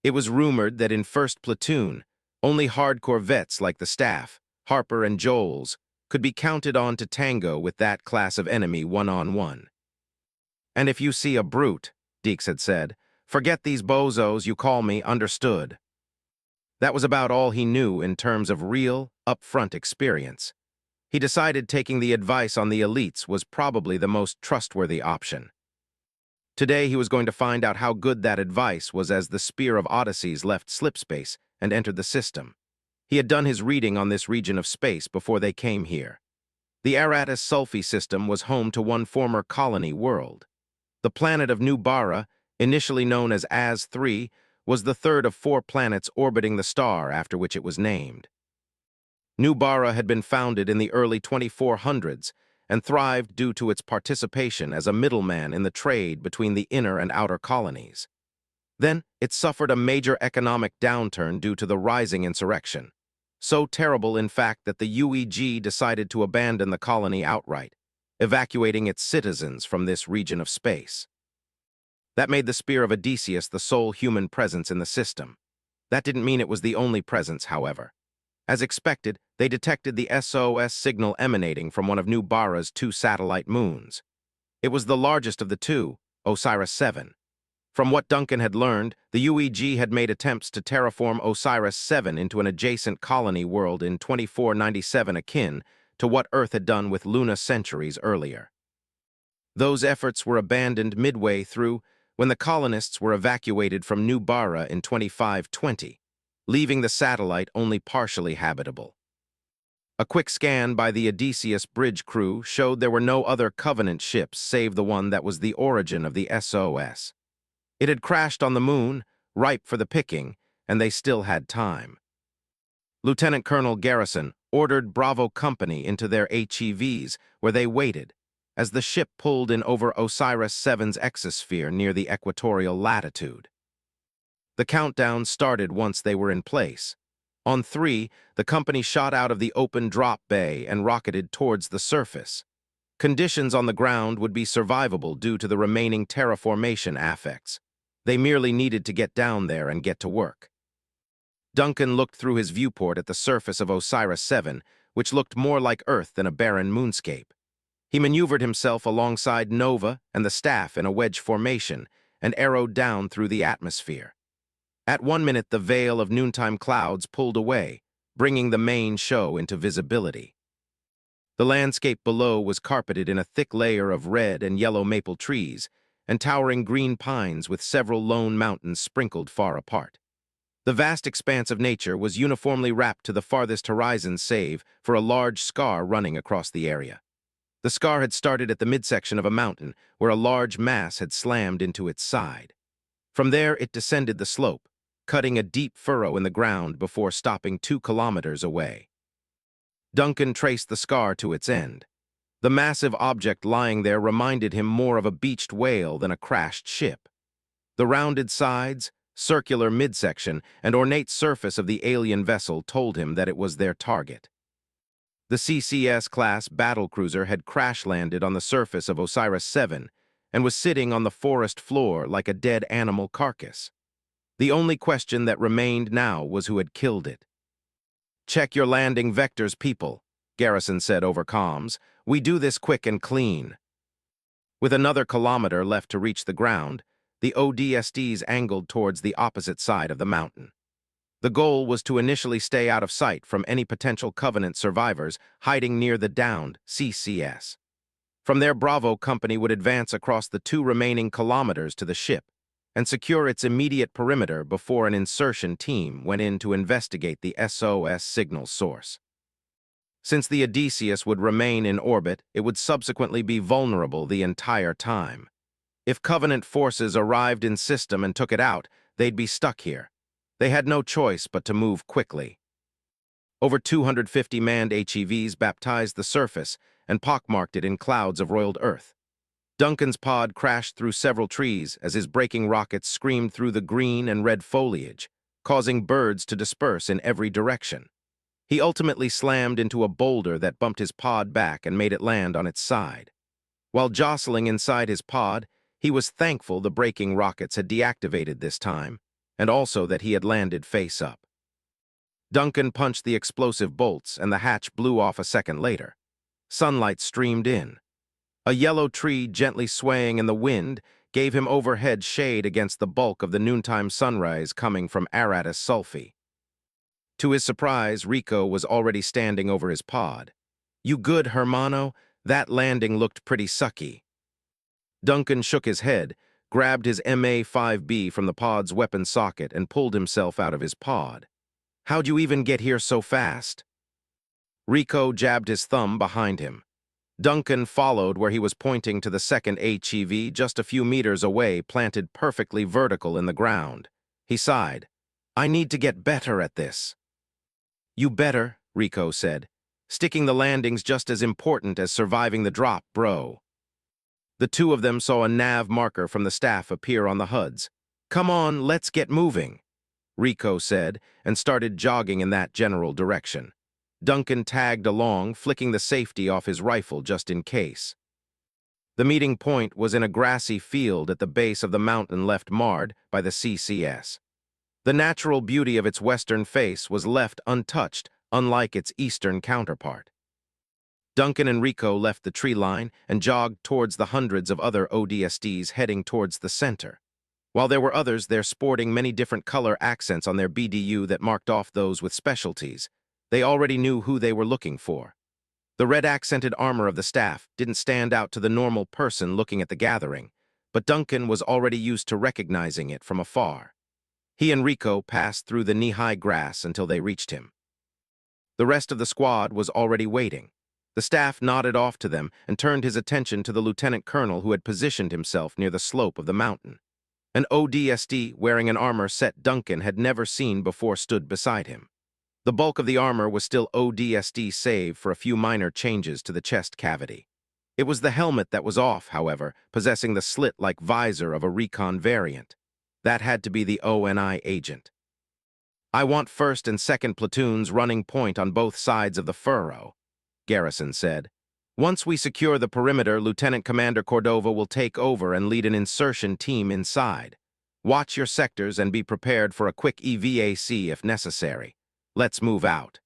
It was rumored that in First Platoon, only hardcore vets like the staff, Harper and Joels, could be counted on to tango with that class of enemy one-on-one. And if you see a brute, Deeks had said, forget these bozos you call me, understood. That was about all he knew in terms of real, upfront experience. He decided taking the advice on the elites was probably the most trustworthy option. Today he was going to find out how good that advice was as the Spear of Odysseys left slipspace and entered the system. He had done his reading on this region of space before they came here. The Aratus Sulphi system was home to one former colony world. The planet of New Bara, initially known as Az-3, was the third of 4 planets orbiting the star after which it was named. New Bara had been founded in the early 2400s and thrived due to its participation as a middleman in the trade between the inner and outer colonies. Then, it suffered a major economic downturn due to the rising insurrection. So terrible, in fact, that the UEG decided to abandon the colony outright, evacuating its citizens from this region of space. That made the Spear of Odysseus the sole human presence in the system. That didn't mean it was the only presence, however. As expected, they detected the SOS signal emanating from one of New Bara's 2 satellite moons. It was the largest of the 2, Osiris-7. From what Duncan had learned, the UEG had made attempts to terraform Osiris-7 into an adjacent colony world in 2497 akin to what Earth had done with Luna centuries earlier. Those efforts were abandoned midway through when the colonists were evacuated from New Bara in 2520, leaving the satellite only partially habitable. A quick scan by the Odysseus bridge crew showed there were no other Covenant ships save the one that was the origin of the SOS. It had crashed on the moon, ripe for the picking, and they still had time. Lieutenant Colonel Garrison ordered Bravo Company into their HEVs, where they waited, as the ship pulled in over Osiris-7's exosphere near the equatorial latitude. The countdown started once they were in place. On 3, the company shot out of the open drop bay and rocketed towards the surface. Conditions on the ground would be survivable due to the remaining terraformation affects. They merely needed to get down there and get to work. Duncan looked through his viewport at the surface of Osiris-7, which looked more like Earth than a barren moonscape. He maneuvered himself alongside Nova and the staff in a wedge formation and arrowed down through the atmosphere. At 1 minute, the veil of noontime clouds pulled away, bringing the main show into visibility. The landscape below was carpeted in a thick layer of red and yellow maple trees and towering green pines with several lone mountains sprinkled far apart. The vast expanse of nature was uniformly wrapped to the farthest horizon save for a large scar running across the area. The scar had started at the midsection of a mountain where a large mass had slammed into its side. From there, it descended the slope, cutting a deep furrow in the ground before stopping 2 kilometers away. Duncan traced the scar to its end. The massive object lying there reminded him more of a beached whale than a crashed ship. The rounded sides, circular midsection, and ornate surface of the alien vessel told him that it was their target. The CCS-class battlecruiser had crash-landed on the surface of Osiris-7, and was sitting on the forest floor like a dead animal carcass. The only question that remained now was who had killed it. "Check your landing vectors, people," Garrison said over comms. "We do this quick and clean." With another kilometer left to reach the ground, the ODSTs angled towards the opposite side of the mountain. The goal was to initially stay out of sight from any potential Covenant survivors hiding near the downed CCS. From there, Bravo Company would advance across the 2 remaining kilometers to the ship and secure its immediate perimeter before an insertion team went in to investigate the SOS signal source. Since the Odysseus would remain in orbit, it would subsequently be vulnerable the entire time. If Covenant forces arrived in system and took it out, they'd be stuck here. They had no choice but to move quickly. Over 250 manned HEVs baptized the surface and pockmarked it in clouds of roiled earth. Duncan's pod crashed through several trees as his braking rockets screamed through the green and red foliage, causing birds to disperse in every direction. He ultimately slammed into a boulder that bumped his pod back and made it land on its side. While jostling inside his pod, he was thankful the braking rockets had deactivated this time, and also that he had landed face up. Duncan punched the explosive bolts, and the hatch blew off a second later. Sunlight streamed in. A yellow tree gently swaying in the wind gave him overhead shade against the bulk of the noontime sunrise coming from Aratus Sulphi. To his surprise, Rico was already standing over his pod. "You good, Hermano? That landing looked pretty sucky." Duncan shook his head, grabbed his MA-5B from the pod's weapon socket, and pulled himself out of his pod. "How'd you even get here so fast?" Rico jabbed his thumb behind him. Duncan followed where he was pointing to the second HEV just a few meters away, planted perfectly vertical in the ground. He sighed. "I need to get better at this." "You better," Rico said. "Sticking the landing's just as important as surviving the drop, bro." The two of them saw a nav marker from the staff appear on the HUDs. "Come on, let's get moving," Rico said, and started jogging in that general direction. Duncan tagged along, flicking the safety off his rifle just in case. The meeting point was in a grassy field at the base of the mountain left marred by the CCS. The natural beauty of its western face was left untouched, unlike its eastern counterpart. Duncan and Rico left the tree line and jogged towards the hundreds of other ODSTs heading towards the center. While there were others there sporting many different color accents on their BDU that marked off those with specialties, they already knew who they were looking for. The red-accented armor of the staff didn't stand out to the normal person looking at the gathering, but Duncan was already used to recognizing it from afar. He and Rico passed through the knee-high grass until they reached him. The rest of the squad was already waiting. The staff nodded off to them and turned his attention to the lieutenant colonel who had positioned himself near the slope of the mountain. An ODST wearing an armor set Duncan had never seen before stood beside him. The bulk of the armor was still ODST save for a few minor changes to the chest cavity. It was the helmet that was off, however, possessing the slit-like visor of a recon variant. That had to be the ONI agent. "I want 1st and 2nd platoons running point on both sides of the furrow," Garrison said. "Once we secure the perimeter, Lieutenant Commander Cordova will take over and lead an insertion team inside. Watch your sectors and be prepared for a quick EVAC if necessary. Let's move out."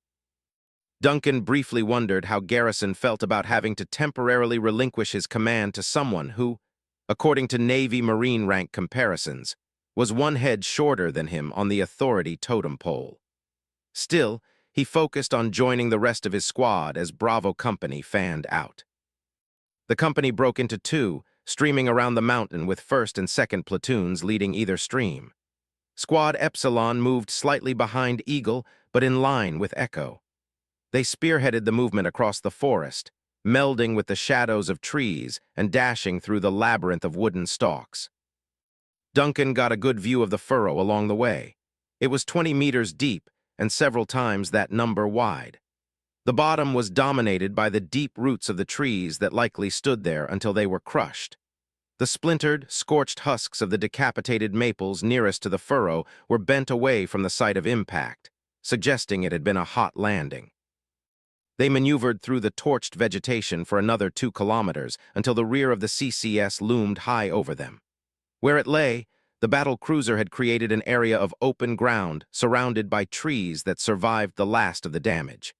Duncan briefly wondered how Garrison felt about having to temporarily relinquish his command to someone who, according to Navy-Marine rank comparisons, was one head shorter than him on the authority totem pole. Still, he focused on joining the rest of his squad as Bravo Company fanned out. The company broke into 2, streaming around the mountain with 1st and 2nd platoons leading either stream. Squad Epsilon moved slightly behind Eagle, but in line with Echo. They spearheaded the movement across the forest, melding with the shadows of trees and dashing through the labyrinth of wooden stalks. Duncan got a good view of the furrow along the way. It was 20 meters deep and several times that number wide. The bottom was dominated by the deep roots of the trees that likely stood there until they were crushed. The splintered, scorched husks of the decapitated maples nearest to the furrow were bent away from the site of impact, suggesting it had been a hot landing. They maneuvered through the torched vegetation for another 2 kilometers until the rear of the CCS loomed high over them. Where it lay, the battle cruiser had created an area of open ground surrounded by trees that survived the last of the damage.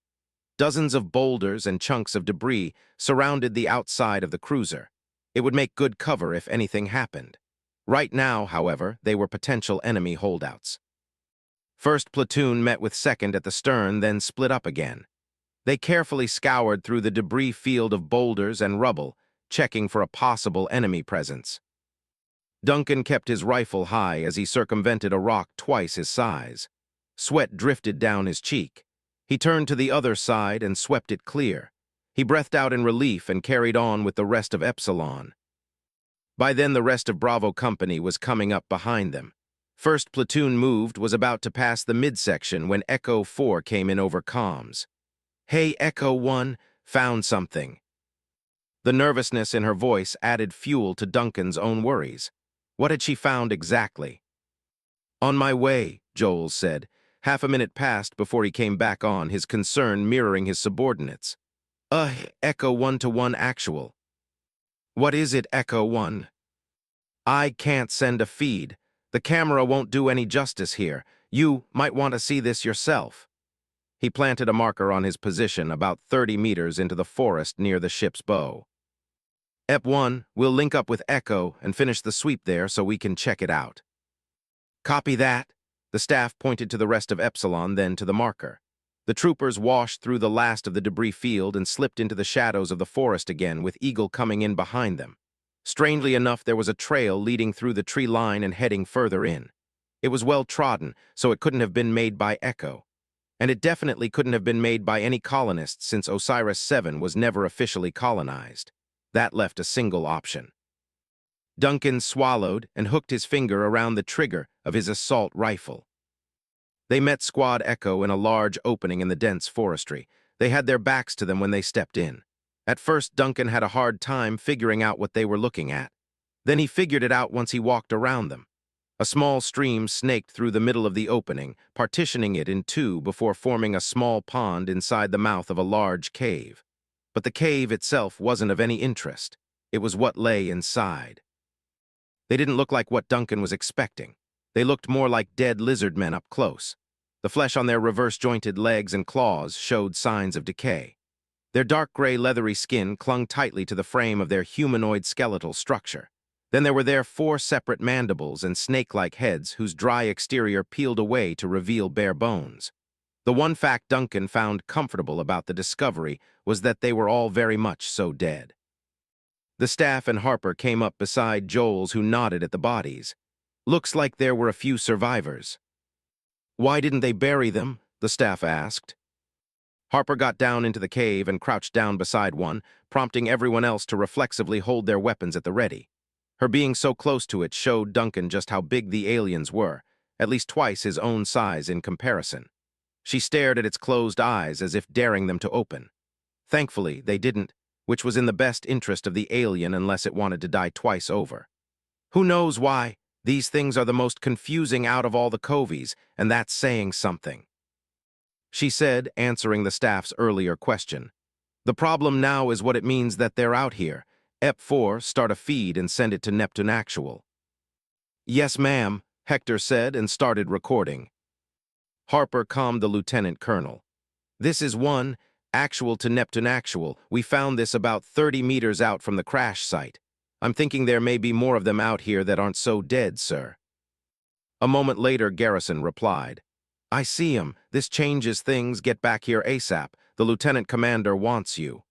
Dozens of boulders and chunks of debris surrounded the outside of the cruiser. It would make good cover if anything happened. Right now, however, they were potential enemy holdouts. First platoon met with second at the stern, then split up again. They carefully scoured through the debris field of boulders and rubble, checking for a possible enemy presence. Duncan kept his rifle high as he circumvented a rock twice his size. Sweat drifted down his cheek. He turned to the other side and swept it clear. He breathed out in relief and carried on with the rest of Epsilon. By then, the rest of Bravo Company was coming up behind them. First platoon moved was about to pass the midsection when Echo 4 came in over comms. "Hey, Echo 1, found something." The nervousness in her voice added fuel to Duncan's own worries. What had she found exactly? "On my way," Joel said. Half a minute passed before he came back on, his concern mirroring his subordinates. Echo 1-1 actual." "What is it, Echo 1? "I can't send a feed. The camera won't do any justice here. You might want to see this yourself." He planted a marker on his position about 30 meters into the forest near the ship's bow. "Ep 1, we'll link up with Echo and finish the sweep there so we can check it out." "Copy that." The staff pointed to the rest of Epsilon, then to the marker. The troopers washed through the last of the debris field and slipped into the shadows of the forest again, with Eagle coming in behind them. Strangely enough, there was a trail leading through the tree line and heading further in. It was well trodden, so it couldn't have been made by Echo. And it definitely couldn't have been made by any colonists since Osiris-7 was never officially colonized. That left a single option. Duncan swallowed and hooked his finger around the trigger of his assault rifle. They met Squad Echo in a large opening in the dense forestry. They had their backs to them when they stepped in. At first, Duncan had a hard time figuring out what they were looking at. Then he figured it out once he walked around them. A small stream snaked through the middle of the opening, partitioning it in two before forming a small pond inside the mouth of a large cave. But the cave itself wasn't of any interest. It was what lay inside. They didn't look like what Duncan was expecting. They looked more like dead lizard men up close. The flesh on their reverse-jointed legs and claws showed signs of decay. Their dark gray leathery skin clung tightly to the frame of their humanoid skeletal structure. Then there were 4 separate mandibles and snake-like heads whose dry exterior peeled away to reveal bare bones. The one fact Duncan found comfortable about the discovery was that they were all very much so dead. The staff and Harper came up beside Joel's, who nodded at the bodies. "Looks like there were a few survivors." "Why didn't they bury them?" the staff asked. Harper got down into the cave and crouched down beside one, prompting everyone else to reflexively hold their weapons at the ready. Her being so close to it showed Duncan just how big the aliens were, at least twice his own size in comparison. She stared at its closed eyes as if daring them to open. Thankfully, they didn't, which was in the best interest of the alien unless it wanted to die twice over. Who knows why? These things are the most confusing out of all the covies, and that's saying something. She said, answering the staff's earlier question. "The problem now is what it means that they're out here. Ep 4, start a feed and send it to Neptune Actual." "Yes, ma'am," Hector said and started recording. Harper calmed the lieutenant colonel. "This is 1, Actual to Neptune Actual. We found this about 30 meters out from the crash site. I'm thinking there may be more of them out here that aren't so dead, sir." A moment later, Garrison replied. "I see 'em. This changes things. Get back here ASAP. The lieutenant commander wants you."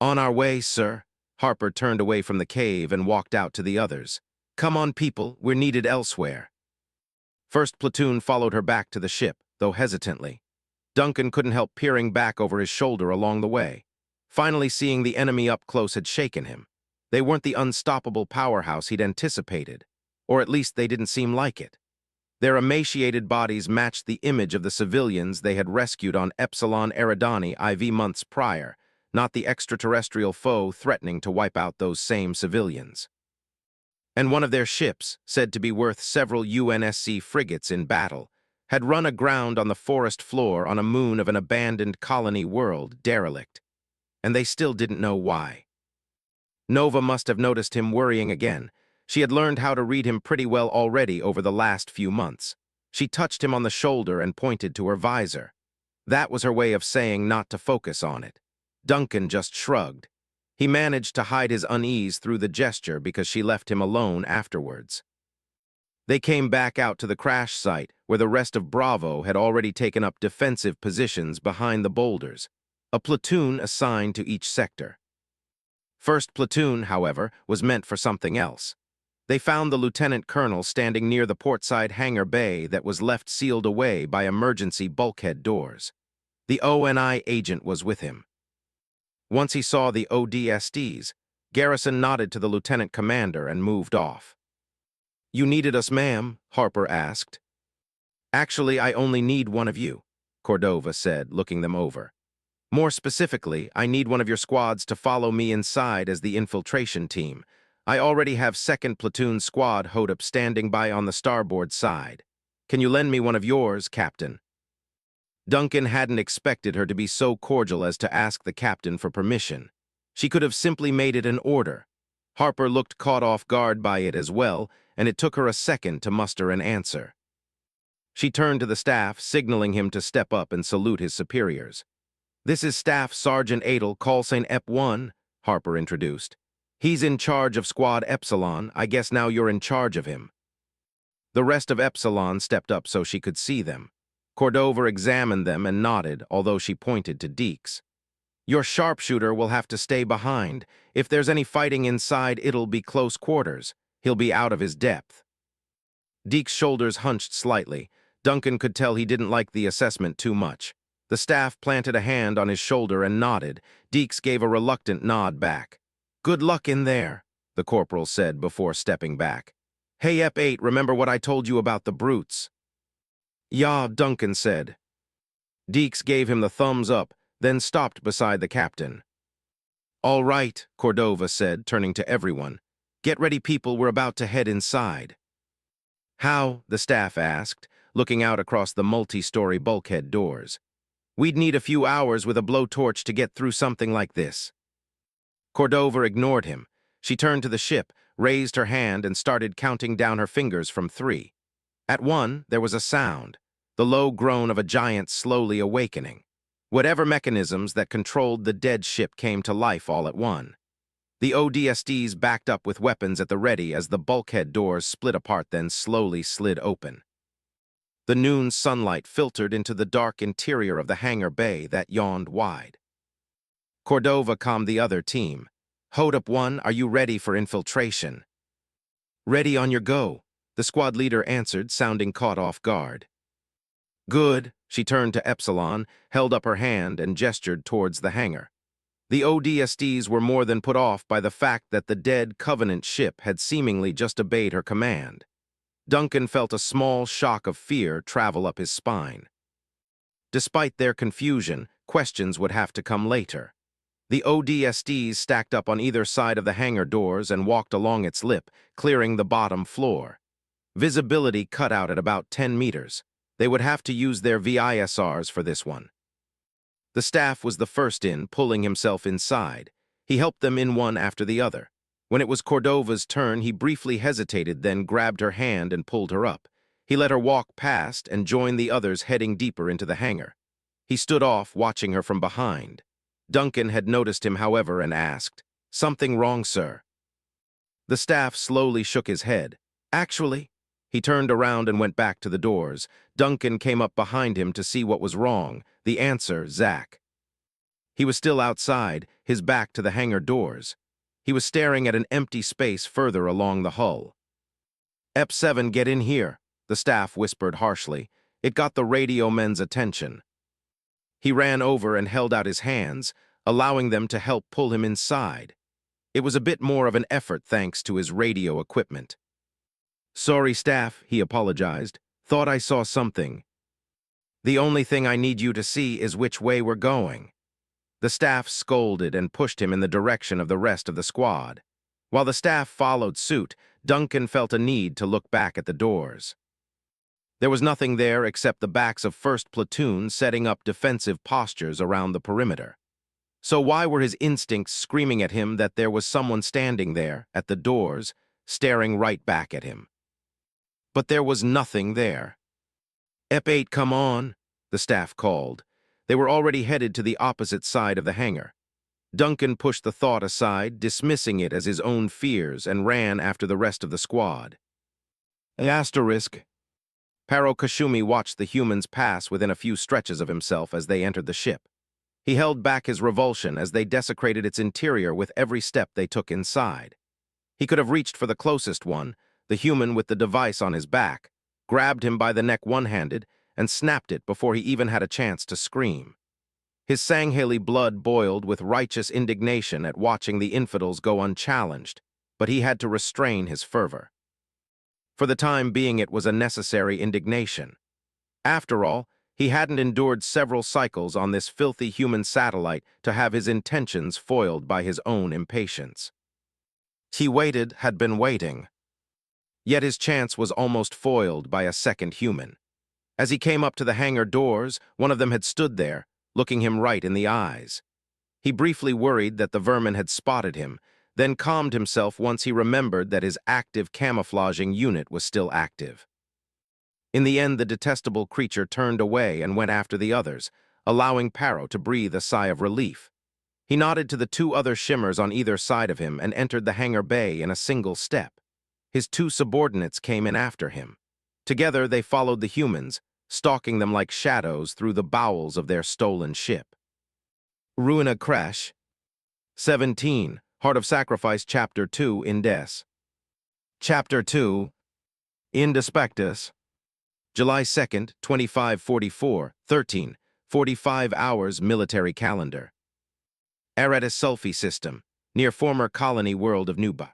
"On our way, sir." Harper turned away from the cave and walked out to the others. "Come on, people. We're needed elsewhere." First platoon followed her back to the ship, though hesitantly. Duncan couldn't help peering back over his shoulder along the way. Finally, seeing the enemy up close had shaken him. They weren't the unstoppable powerhouse he'd anticipated, or at least they didn't seem like it. Their emaciated bodies matched the image of the civilians they had rescued on Epsilon Eridani IV months prior, not the extraterrestrial foe threatening to wipe out those same civilians. And one of their ships, said to be worth several UNSC frigates in battle, had run aground on the forest floor on a moon of an abandoned colony world, derelict, and they still didn't know why. Nova must have noticed him worrying again. She had learned how to read him pretty well already over the last few months. She touched him on the shoulder and pointed to her visor. That was her way of saying not to focus on it. Duncan just shrugged. He managed to hide his unease through the gesture because she left him alone afterwards. They came back out to the crash site, where the rest of Bravo had already taken up defensive positions behind the boulders, a platoon assigned to each sector. First platoon, however, was meant for something else. They found the lieutenant colonel standing near the portside hangar bay that was left sealed away by emergency bulkhead doors. The ONI agent was with him. Once he saw the ODSTs, Garrison nodded to the lieutenant commander and moved off. "You needed us, ma'am?" Harper asked. "Actually, I only need one of you," Cordova said, looking them over. "More specifically, I need one of your squads to follow me inside as the infiltration team. I already have 2nd Platoon Squad HODUP standing by on the starboard side. Can you lend me one of yours, Captain?" Duncan hadn't expected her to be so cordial as to ask the captain for permission. She could have simply made it an order. Harper looked caught off guard by it as well, and it took her a second to muster an answer. She turned to the staff, signaling him to step up and salute his superiors. "This is Staff Sergeant Adel, Call Sign Ep 1, Harper introduced. "He's in charge of Squad Epsilon. I guess now you're in charge of him." The rest of Epsilon stepped up so she could see them. Cordova examined them and nodded, although she pointed to Deeks. "Your sharpshooter will have to stay behind. If there's any fighting inside, it'll be close quarters. He'll be out of his depth." Deeks' shoulders hunched slightly. Duncan could tell he didn't like the assessment too much. The staff planted a hand on his shoulder and nodded. Deeks gave a reluctant nod back. "Good luck in there," the corporal said before stepping back. "Hey, Ep 8, remember what I told you about the brutes?" "Yeah," Duncan said. Deeks gave him the thumbs up, then stopped beside the captain. "All right," Cordova said, turning to everyone. "Get ready, people, we're about to head inside." "How?" the staff asked, looking out across the multi-story bulkhead doors. "We'd need a few hours with a blowtorch to get through something like this." Cordova ignored him. She turned to the ship, raised her hand, and started counting down her fingers from 3. At 1, there was a sound, the low groan of a giant slowly awakening. Whatever mechanisms that controlled the dead ship came to life all at 1. The ODSTs backed up with weapons at the ready as the bulkhead doors split apart, then slowly slid open. The noon sunlight filtered into the dark interior of the hangar bay that yawned wide. Cordova calmed the other team. "HODUP 1, are you ready for infiltration?" "Ready on your go," the squad leader answered, sounding caught off guard. "Good." She turned to Epsilon, held up her hand, and gestured towards the hangar. The ODSTs were more than put off by the fact that the dead Covenant ship had seemingly just obeyed her command. Duncan felt a small shock of fear travel up his spine. Despite their confusion, questions would have to come later. The ODSTs stacked up on either side of the hangar doors and walked along its lip, clearing the bottom floor. Visibility cut out at about 10 meters. They would have to use their VISRs for this one. The staff was the first in, pulling himself inside. He helped them in one after the other. When it was Cordova's turn, he briefly hesitated, then grabbed her hand and pulled her up. He let her walk past and joined the others heading deeper into the hangar. He stood off, watching her from behind. Duncan had noticed him, however, and asked, "Something wrong, sir?" The staff slowly shook his head. "Actually." He turned around and went back to the doors. Duncan came up behind him to see what was wrong. The answer, Zach. He was still outside, his back to the hangar doors. He was staring at an empty space further along the hull. "Ep 7, get in here," the staff whispered harshly. It got the radio men's attention. He ran over and held out his hands, allowing them to help pull him inside. It was a bit more of an effort thanks to his radio equipment. "Sorry, staff," he apologized. "Thought I saw something. The only thing I need you to see is which way we're going." The staff scolded and pushed him in the direction of the rest of the squad. While the staff followed suit, Duncan felt a need to look back at the doors. There was nothing there except the backs of 1st Platoon setting up defensive postures around the perimeter. So why were his instincts screaming at him that there was someone standing there, at the doors, staring right back at him? But there was nothing there. "Ep-8, come on," the staff called. They were already headed to the opposite side of the hangar. Duncan pushed the thought aside, dismissing it as his own fears, and ran after the rest of the squad. Asterisk. Paro Kashumi watched the humans pass within a few stretches of himself as they entered the ship. He held back his revulsion as they desecrated its interior with every step they took inside. He could have reached for the closest one, the human with the device on his back, grabbed him by the neck one-handed, and snapped it before he even had a chance to scream. His Sangheili blood boiled with righteous indignation at watching the infidels go unchallenged, but he had to restrain his fervor. For the time being, it was a necessary indignation. After all, he hadn't endured several cycles on this filthy human satellite to have his intentions foiled by his own impatience. He waited, had been waiting. Yet his chance was almost foiled by a second human. As he came up to the hangar doors, one of them had stood there, looking him right in the eyes. He briefly worried that the vermin had spotted him, then calmed himself once he remembered that his active camouflaging unit was still active. In the end, the detestable creature turned away and went after the others, allowing Paro to breathe a sigh of relief. He nodded to the 2 other shimmers on either side of him and entered the hangar bay in a single step. His 2 subordinates came in after him. Together, they followed the humans, stalking them like shadows through the bowels of their stolen ship. Ruina Crash. 17. Heart of Sacrifice, Chapter 2, Indes. Chapter 2, Indespectus. July 2nd, 2544, 13, 45 hours military calendar. Aratus Sulphi System, near former colony world of Nuba.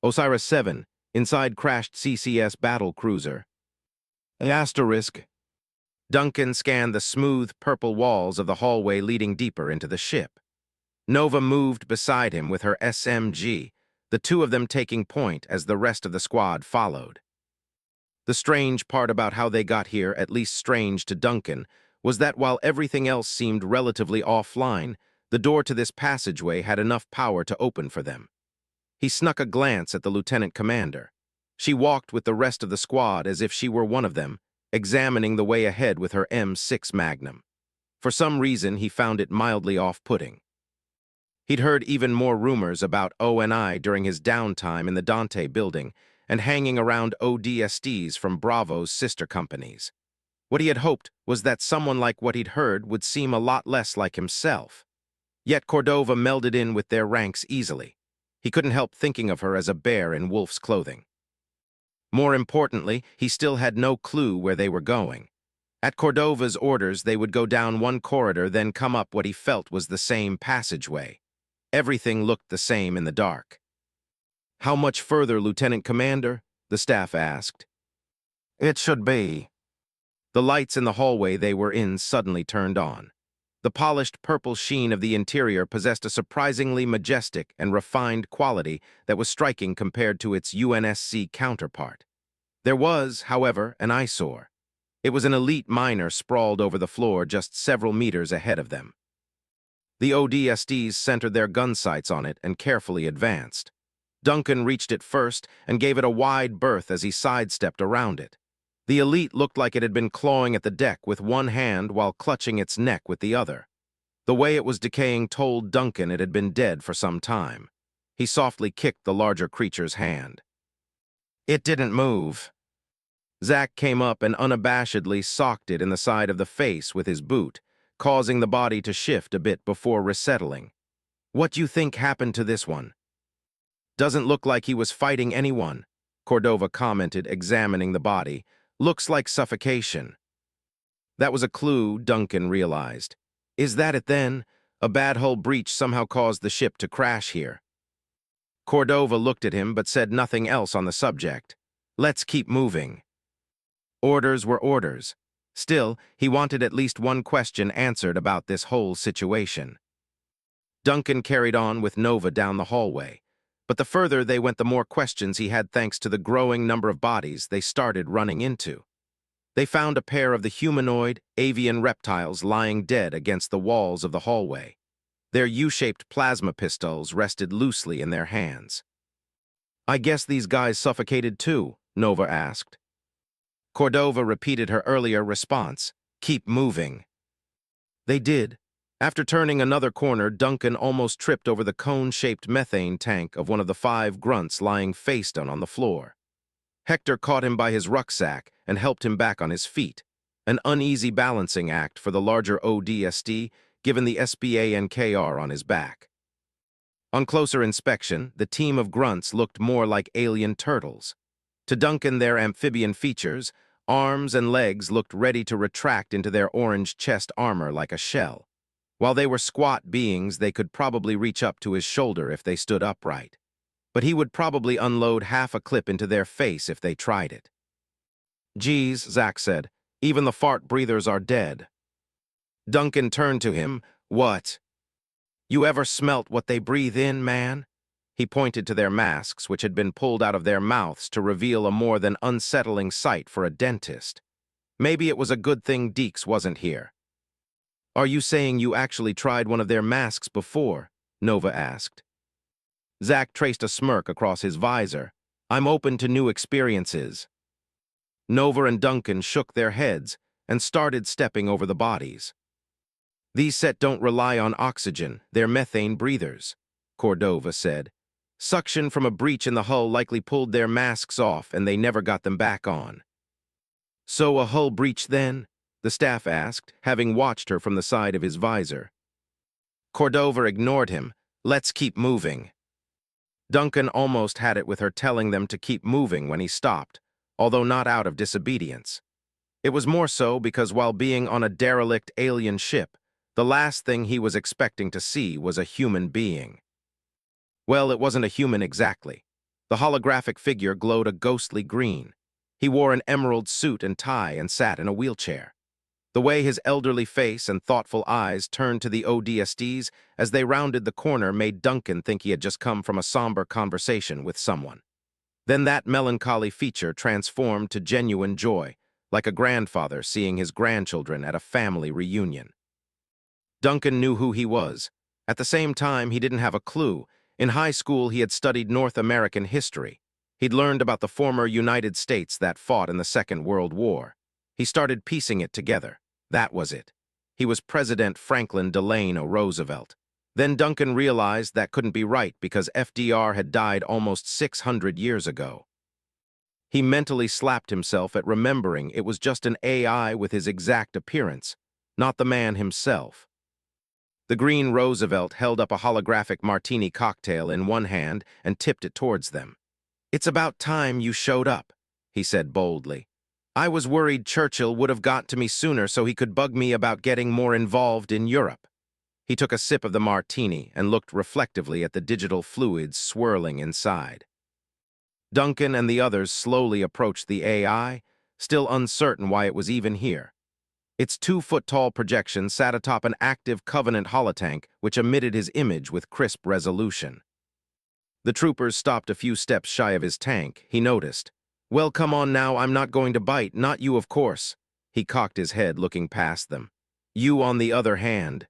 Osiris 7, inside crashed CCS battle cruiser. Asterisk. Duncan scanned the smooth purple walls of the hallway leading deeper into the ship. Nova moved beside him with her SMG, the 2 of them taking point as the rest of the squad followed. The strange part about how they got here, at least strange to Duncan, was that while everything else seemed relatively offline, the door to this passageway had enough power to open for them. He snuck a glance at the lieutenant commander. She walked with the rest of the squad as if she were one of them, examining the way ahead with her M6 Magnum. For some reason, he found it mildly off-putting. He'd heard even more rumors about ONI during his downtime in the Dante building and hanging around ODSTs from Bravo's sister companies. What he had hoped was that someone like what he'd heard would seem a lot less like himself. Yet Cordova melded in with their ranks easily. He couldn't help thinking of her as a bear in wolf's clothing. More importantly, he still had no clue where they were going. At Cordova's orders, they would go down one corridor, then come up what he felt was the same passageway. Everything looked the same in the dark. "How much further, Lieutenant Commander?" the staff asked. "It should be." The lights in the hallway they were in suddenly turned on. The polished purple sheen of the interior possessed a surprisingly majestic and refined quality that was striking compared to its UNSC counterpart. There was, however, an eyesore. It was an elite miner sprawled over the floor just several meters ahead of them. The ODSTs centered their gun sights on it and carefully advanced. Duncan reached it first and gave it a wide berth as he sidestepped around it. The elite looked like it had been clawing at the deck with one hand while clutching its neck with the other. The way it was decaying told Duncan it had been dead for some time. He softly kicked the larger creature's hand. It didn't move. Zack came up and unabashedly socked it in the side of the face with his boot, causing the body to shift a bit before resettling. "What do you think happened to this one?" "Doesn't look like he was fighting anyone," Cordova commented, examining the body. "Looks like suffocation." That was a clue, Duncan realized. Is that it then? A bad hull breach somehow caused the ship to crash here. Cordova looked at him but said nothing else on the subject. "Let's keep moving." Orders were orders. Still, he wanted at least one question answered about this whole situation. Duncan carried on with Nova down the hallway. But the further they went, the more questions he had thanks to the growing number of bodies they started running into. They found a pair of the humanoid, avian reptiles lying dead against the walls of the hallway. Their U-shaped plasma pistols rested loosely in their hands. "I guess these guys suffocated too," Nova asked. Cordova repeated her earlier response, "Keep moving." They did. After turning another corner, Duncan almost tripped over the cone-shaped methane tank of one of the 5 grunts lying face-down on the floor. Hector caught him by his rucksack and helped him back on his feet, an uneasy balancing act for the larger ODST given the SBANKR on his back. On closer inspection, the team of grunts looked more like alien turtles. To Duncan, their amphibian features, arms and legs looked ready to retract into their orange chest armor like a shell. While they were squat beings, they could probably reach up to his shoulder if they stood upright. But he would probably unload half a clip into their face if they tried it. "Geez," Zach said, "even the fart breathers are dead." Duncan turned to him. "What? You ever smelt what they breathe in, man?" He pointed to their masks, which had been pulled out of their mouths to reveal a more than unsettling sight for a dentist. Maybe it was a good thing Deeks wasn't here. "Are you saying you actually tried one of their masks before?" Nova asked. Zach traced a smirk across his visor. "I'm open to new experiences." Nova and Duncan shook their heads and started stepping over the bodies. "These set don't rely on oxygen, they're methane breathers," Cordova said. "Suction from a breach in the hull likely pulled their masks off and they never got them back on." "So a hull breach then?" the staff asked, having watched her from the side of his visor. Cordova ignored him. "Let's keep moving." Duncan almost had it with her telling them to keep moving when he stopped, although not out of disobedience. It was more so because while being on a derelict alien ship, the last thing he was expecting to see was a human being. Well, it wasn't a human exactly. The holographic figure glowed a ghostly green. He wore an emerald suit and tie and sat in a wheelchair. The way his elderly face and thoughtful eyes turned to the ODSTs as they rounded the corner made Duncan think he had just come from a somber conversation with someone. Then that melancholy feature transformed to genuine joy, like a grandfather seeing his grandchildren at a family reunion. Duncan knew who he was. At the same time, he didn't have a clue. In high school, he had studied North American history. He'd learned about the former United States that fought in the Second World War. He started piecing it together. That was it. He was President Franklin Delano Roosevelt. Then Duncan realized that couldn't be right because FDR had died almost 600 years ago. He mentally slapped himself at remembering it was just an AI with his exact appearance, not the man himself. The green Roosevelt held up a holographic martini cocktail in one hand and tipped it towards them. "It's about time you showed up," he said boldly. "I was worried Churchill would have got to me sooner so he could bug me about getting more involved in Europe." He took a sip of the martini and looked reflectively at the digital fluids swirling inside. Duncan and the others slowly approached the AI, still uncertain why it was even here. Its 2-foot-tall projection sat atop an active Covenant holotank which emitted his image with crisp resolution. The troopers stopped a few steps shy of his tank, he noticed. "Well, come on now, I'm not going to bite, not you of course." He cocked his head, looking past them. "You on the other hand."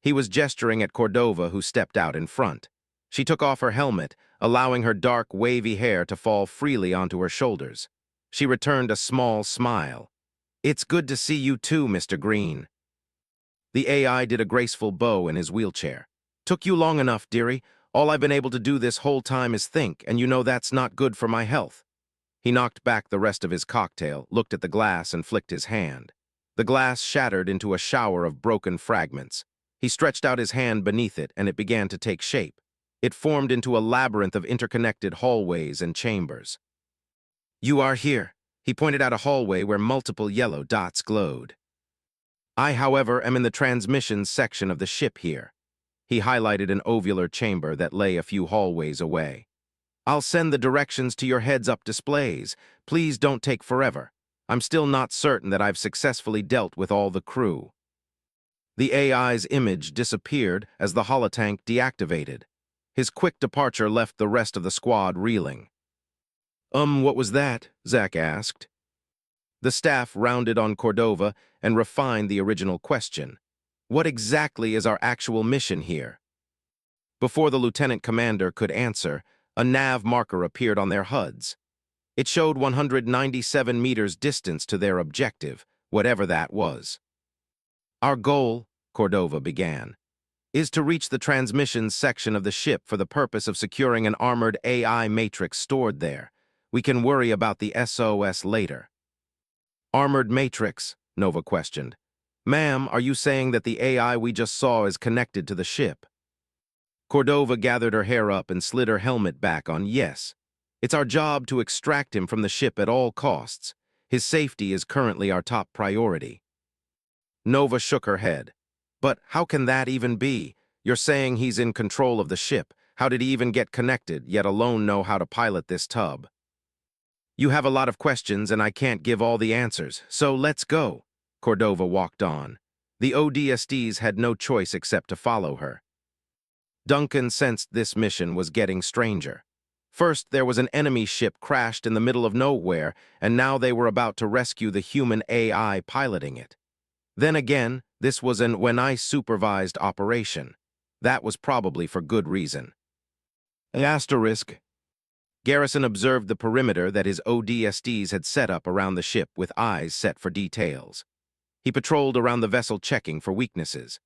He was gesturing at Cordova, who stepped out in front. She took off her helmet, allowing her dark, wavy hair to fall freely onto her shoulders. She returned a small smile. "It's good to see you too, Mr. Green." The AI did a graceful bow in his wheelchair. "Took you long enough, dearie. All I've been able to do this whole time is think, and you know that's not good for my health." He knocked back the rest of his cocktail, looked at the glass, and flicked his hand. The glass shattered into a shower of broken fragments. He stretched out his hand beneath it, and it began to take shape. It formed into a labyrinth of interconnected hallways and chambers. "You are here." He pointed out a hallway where multiple yellow dots glowed. "I, however, am in the transmissions section of the ship here." He highlighted an ovular chamber that lay a few hallways away. "I'll send the directions to your heads-up displays. Please don't take forever. I'm still not certain that I've successfully dealt with all the crew." The AI's image disappeared as the holotank deactivated. His quick departure left the rest of the squad reeling. What was that?" Zach asked. The staff rounded on Cordova and refined the original question. What exactly is our actual mission here? Before the lieutenant commander could answer, a nav marker appeared on their HUDs. It showed 197 meters distance to their objective, whatever that was. Our goal, Cordova began, is to reach the transmissions section of the ship for the purpose of securing an armored AI matrix stored there. We can worry about the SOS later. Armored matrix? Nova questioned. Ma'am, are you saying that the AI we just saw is connected to the ship? Cordova gathered her hair up and slid her helmet back on. Yes. It's our job to extract him from the ship at all costs. His safety is currently our top priority. Nova shook her head. But how can that even be? You're saying he's in control of the ship. How did he even get connected, yet alone know how to pilot this tub? You have a lot of questions and I can't give all the answers, so let's go. Cordova walked on. The ODSTs had no choice except to follow her. Duncan sensed this mission was getting stranger. First, there was an enemy ship crashed in the middle of nowhere, and now they were about to rescue the human AI piloting it. Then again, this was an when-I-supervised operation. That was probably for good reason. Asterisk. Garrison observed the perimeter that his ODSTs had set up around the ship with eyes set for details. He patrolled around the vessel checking for weaknesses.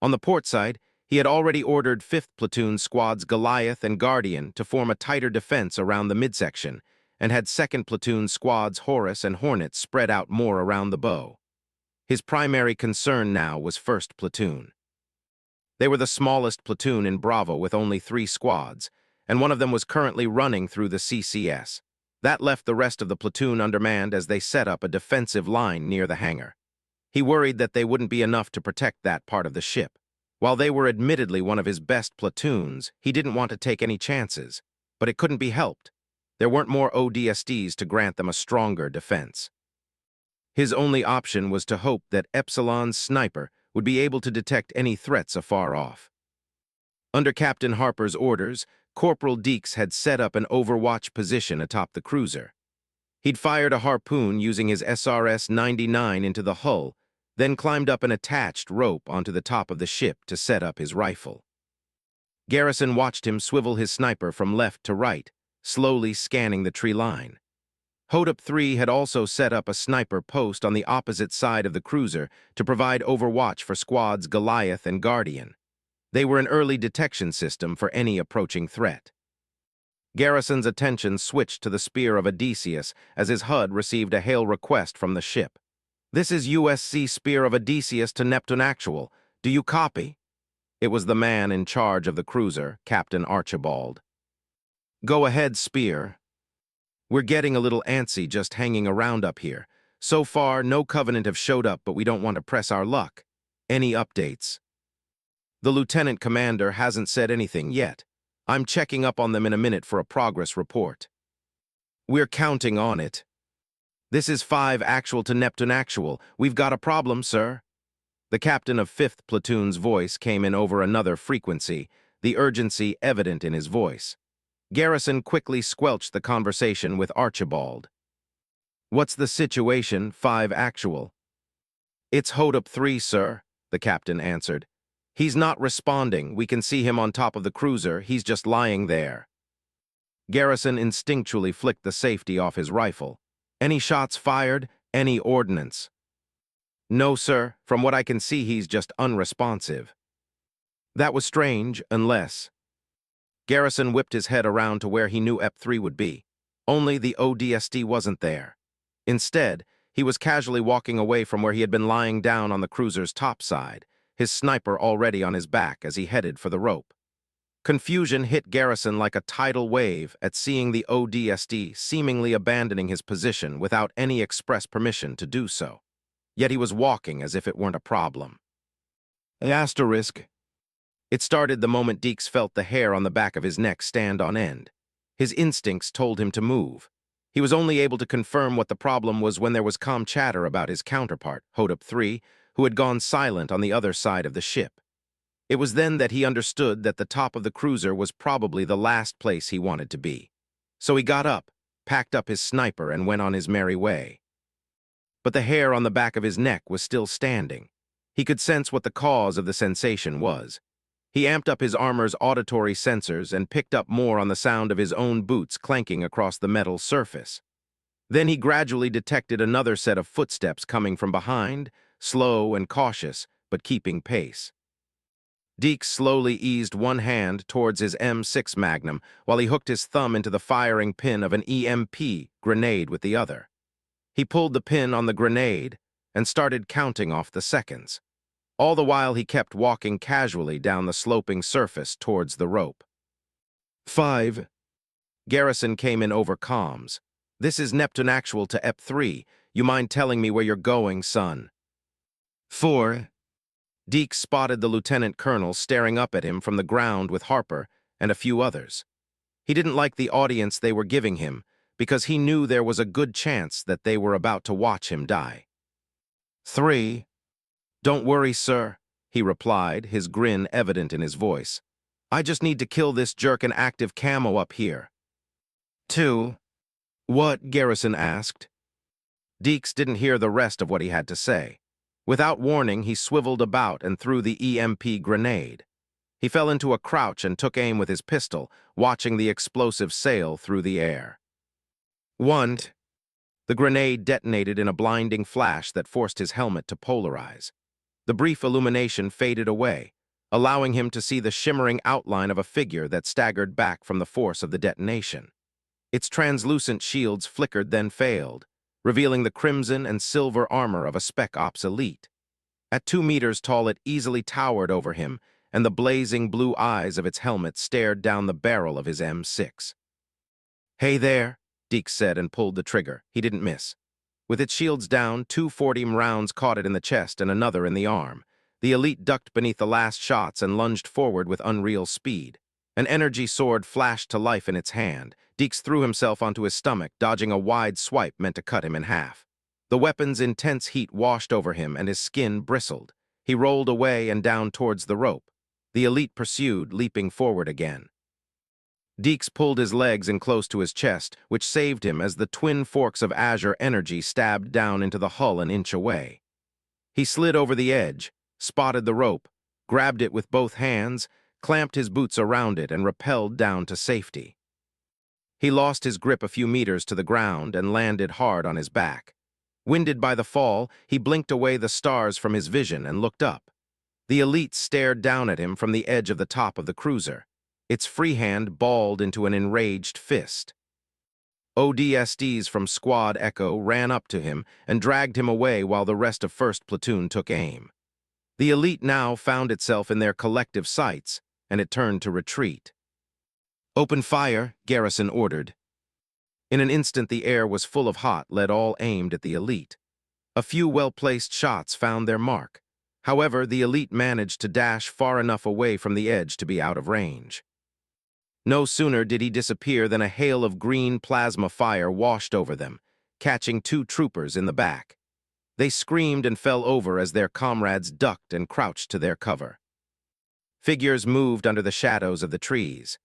On the port side, he had already ordered 5th Platoon Squads Goliath and Guardian to form a tighter defense around the midsection, and had 2nd Platoon Squads Horus and Hornet spread out more around the bow. His primary concern now was 1st Platoon. They were the smallest platoon in Bravo with only 3 squads, and one of them was currently running through the CCS. That left the rest of the platoon undermanned as they set up a defensive line near the hangar. He worried that they wouldn't be enough to protect that part of the ship. While they were admittedly one of his best platoons, he didn't want to take any chances. But it couldn't be helped. There weren't more ODSTs to grant them a stronger defense. His only option was to hope that Epsilon's sniper would be able to detect any threats afar off. Under Captain Harper's orders, Corporal Deeks had set up an overwatch position atop the cruiser. He'd fired a harpoon using his SRS-99 into the hull, then climbed up an attached rope onto the top of the ship to set up his rifle. Garrison watched him swivel his sniper from left to right, slowly scanning the tree line. Hodop 3 had also set up a sniper post on the opposite side of the cruiser to provide overwatch for squads Goliath and Guardian. They were an early detection system for any approaching threat. Garrison's attention switched to the Spear of Odysseus as his HUD received a hail request from the ship. This is UNSC Spear of Odysseus to Neptune Actual. Do you copy? It was the man in charge of the cruiser, Captain Archibald. Go ahead, Spear. We're getting a little antsy just hanging around up here. So far, no Covenant have showed up, but we don't want to press our luck. Any updates? The lieutenant commander hasn't said anything yet. I'm checking up on them in a minute for a progress report. We're counting on it. This is 5 Actual to Neptune Actual. We've got a problem, sir. The captain of 5th Platoon's voice came in over another frequency, the urgency evident in his voice. Garrison quickly squelched the conversation with Archibald. What's the situation, 5 Actual? It's Hodop 3, sir, the captain answered. He's not responding. We can see him on top of the cruiser. He's just lying there. Garrison instinctually flicked the safety off his rifle. Any shots fired? Any ordnance? No, sir. From what I can see, he's just unresponsive. That was strange, unless... Garrison whipped his head around to where he knew EP3 would be. Only the ODST wasn't there. Instead, he was casually walking away from where he had been lying down on the cruiser's top side, his sniper already on his back as he headed for the rope. Confusion hit Garrison like a tidal wave at seeing the ODST seemingly abandoning his position without any express permission to do so. Yet he was walking as if it weren't a problem. Asterisk. It started the moment Deeks felt the hair on the back of his neck stand on end. His instincts told him to move. He was only able to confirm what the problem was when there was calm chatter about his counterpart, Hodop 3, who had gone silent on the other side of the ship. It was then that he understood that the top of the cruiser was probably the last place he wanted to be. So he got up, packed up his sniper, and went on his merry way. but the hair on the back of his neck was still standing. He could sense what the cause of the sensation was. He amped up his armor's auditory sensors and picked up more on the sound of his own boots clanking across the metal surface. Then he gradually detected another set of footsteps coming from behind, slow and cautious, but keeping pace. Deke slowly eased one hand towards his M6 Magnum while he hooked his thumb into the firing pin of an EMP grenade with the other. He pulled the pin on the grenade and started counting off the seconds. All the while he kept walking casually down the sloping surface towards the rope. 5. Garrison came in over comms. This is Neptune Actual to EP3. You mind telling me where you're going, son? 4. Deke spotted the lieutenant colonel staring up at him from the ground with Harper and a few others. He didn't like the audience they were giving him because he knew there was a good chance that they were about to watch him die. 3. Don't worry, sir, he replied, his grin evident in his voice. I just need to kill this jerk in active camo up here. 2. What? Garrison asked. Deeks didn't hear the rest of what he had to say. Without warning, he swiveled about and threw the EMP grenade. He fell into a crouch and took aim with his pistol, watching the explosive sail through the air. 1. The grenade detonated in a blinding flash that forced his helmet to polarize. The brief illumination faded away, allowing him to see the shimmering outline of a figure that staggered back from the force of the detonation. Its translucent shields flickered then failed, revealing the crimson and silver armor of a Spec Ops elite. At 2 meters tall, it easily towered over him, and the blazing blue eyes of its helmet stared down the barrel of his M6. Hey there, Deke said and pulled the trigger. He didn't miss. With its shields down, 2 40 rounds caught it in the chest and another in the arm. The elite ducked beneath the last shots and lunged forward with unreal speed. An energy sword flashed to life in its hand. Deeks threw himself onto his stomach, dodging a wide swipe meant to cut him in half. The weapon's intense heat washed over him and his skin bristled. He rolled away and down towards the rope. The elite pursued, leaping forward again. Deeks pulled his legs in close to his chest, which saved him as the twin forks of azure energy stabbed down into the hull an inch away. He slid over the edge, spotted the rope, grabbed it with both hands, clamped his boots around it, and rappelled down to safety. He lost his grip a few meters to the ground and landed hard on his back. Winded by the fall, he blinked away the stars from his vision and looked up. The elite stared down at him from the edge of the top of the cruiser. Its free hand balled into an enraged fist. ODSTs from Squad Echo ran up to him and dragged him away while the rest of 1st Platoon took aim. The elite now found itself in their collective sights, and it turned to retreat. Open fire, Garrison ordered. In an instant, the air was full of hot lead, all aimed at the elite. A few well-placed shots found their mark. However, the elite managed to dash far enough away from the edge to be out of range. No sooner did he disappear than a hail of green plasma fire washed over them, catching 2 troopers in the back. They screamed and fell over as their comrades ducked and crouched to their cover. Figures moved under the shadows of the trees.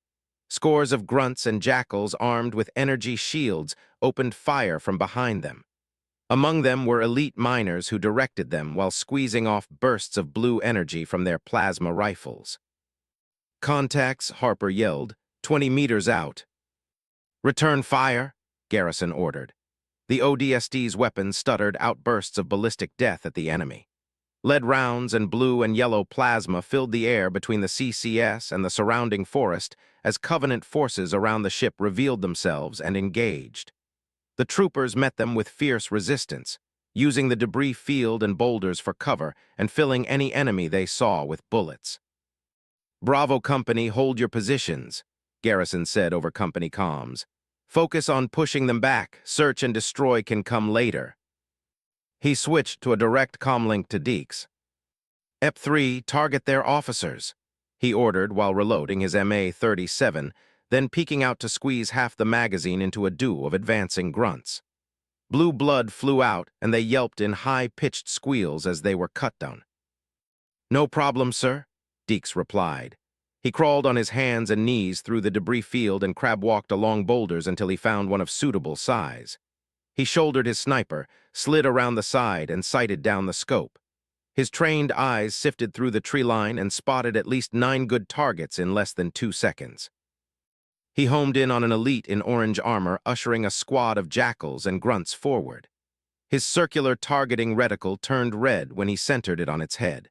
Scores of grunts and jackals armed with energy shields opened fire from behind them. Among them were elite miners who directed them while squeezing off bursts of blue energy from their plasma rifles. Contacts, Harper yelled, 20 meters out. Return fire, Garrison ordered. The ODST's weapons stuttered outbursts of ballistic death at the enemy. Lead rounds and blue and yellow plasma filled the air between the CCS and the surrounding forest as Covenant forces around the ship revealed themselves and engaged. The troopers met them with fierce resistance, using the debris field and boulders for cover and filling any enemy they saw with bullets. Bravo Company, hold your positions, Garrison said over company comms. Focus on pushing them back. Search and destroy can come later. He switched to a direct comlink to Deeks. EP3, target their officers, he ordered while reloading his MA-37, then peeking out to squeeze half the magazine into a dew of advancing grunts. Blue blood flew out, and they yelped in high-pitched squeals as they were cut down. No problem, sir, Deeks replied. He crawled on his hands and knees through the debris field and crab-walked along boulders until he found one of suitable size. He shouldered his sniper, slid around the side, and sighted down the scope. His trained eyes sifted through the tree line and spotted at least 9 good targets in less than 2 seconds. He homed in on an elite in orange armor, ushering a squad of jackals and grunts forward. His circular targeting reticle turned red when he centered it on its head.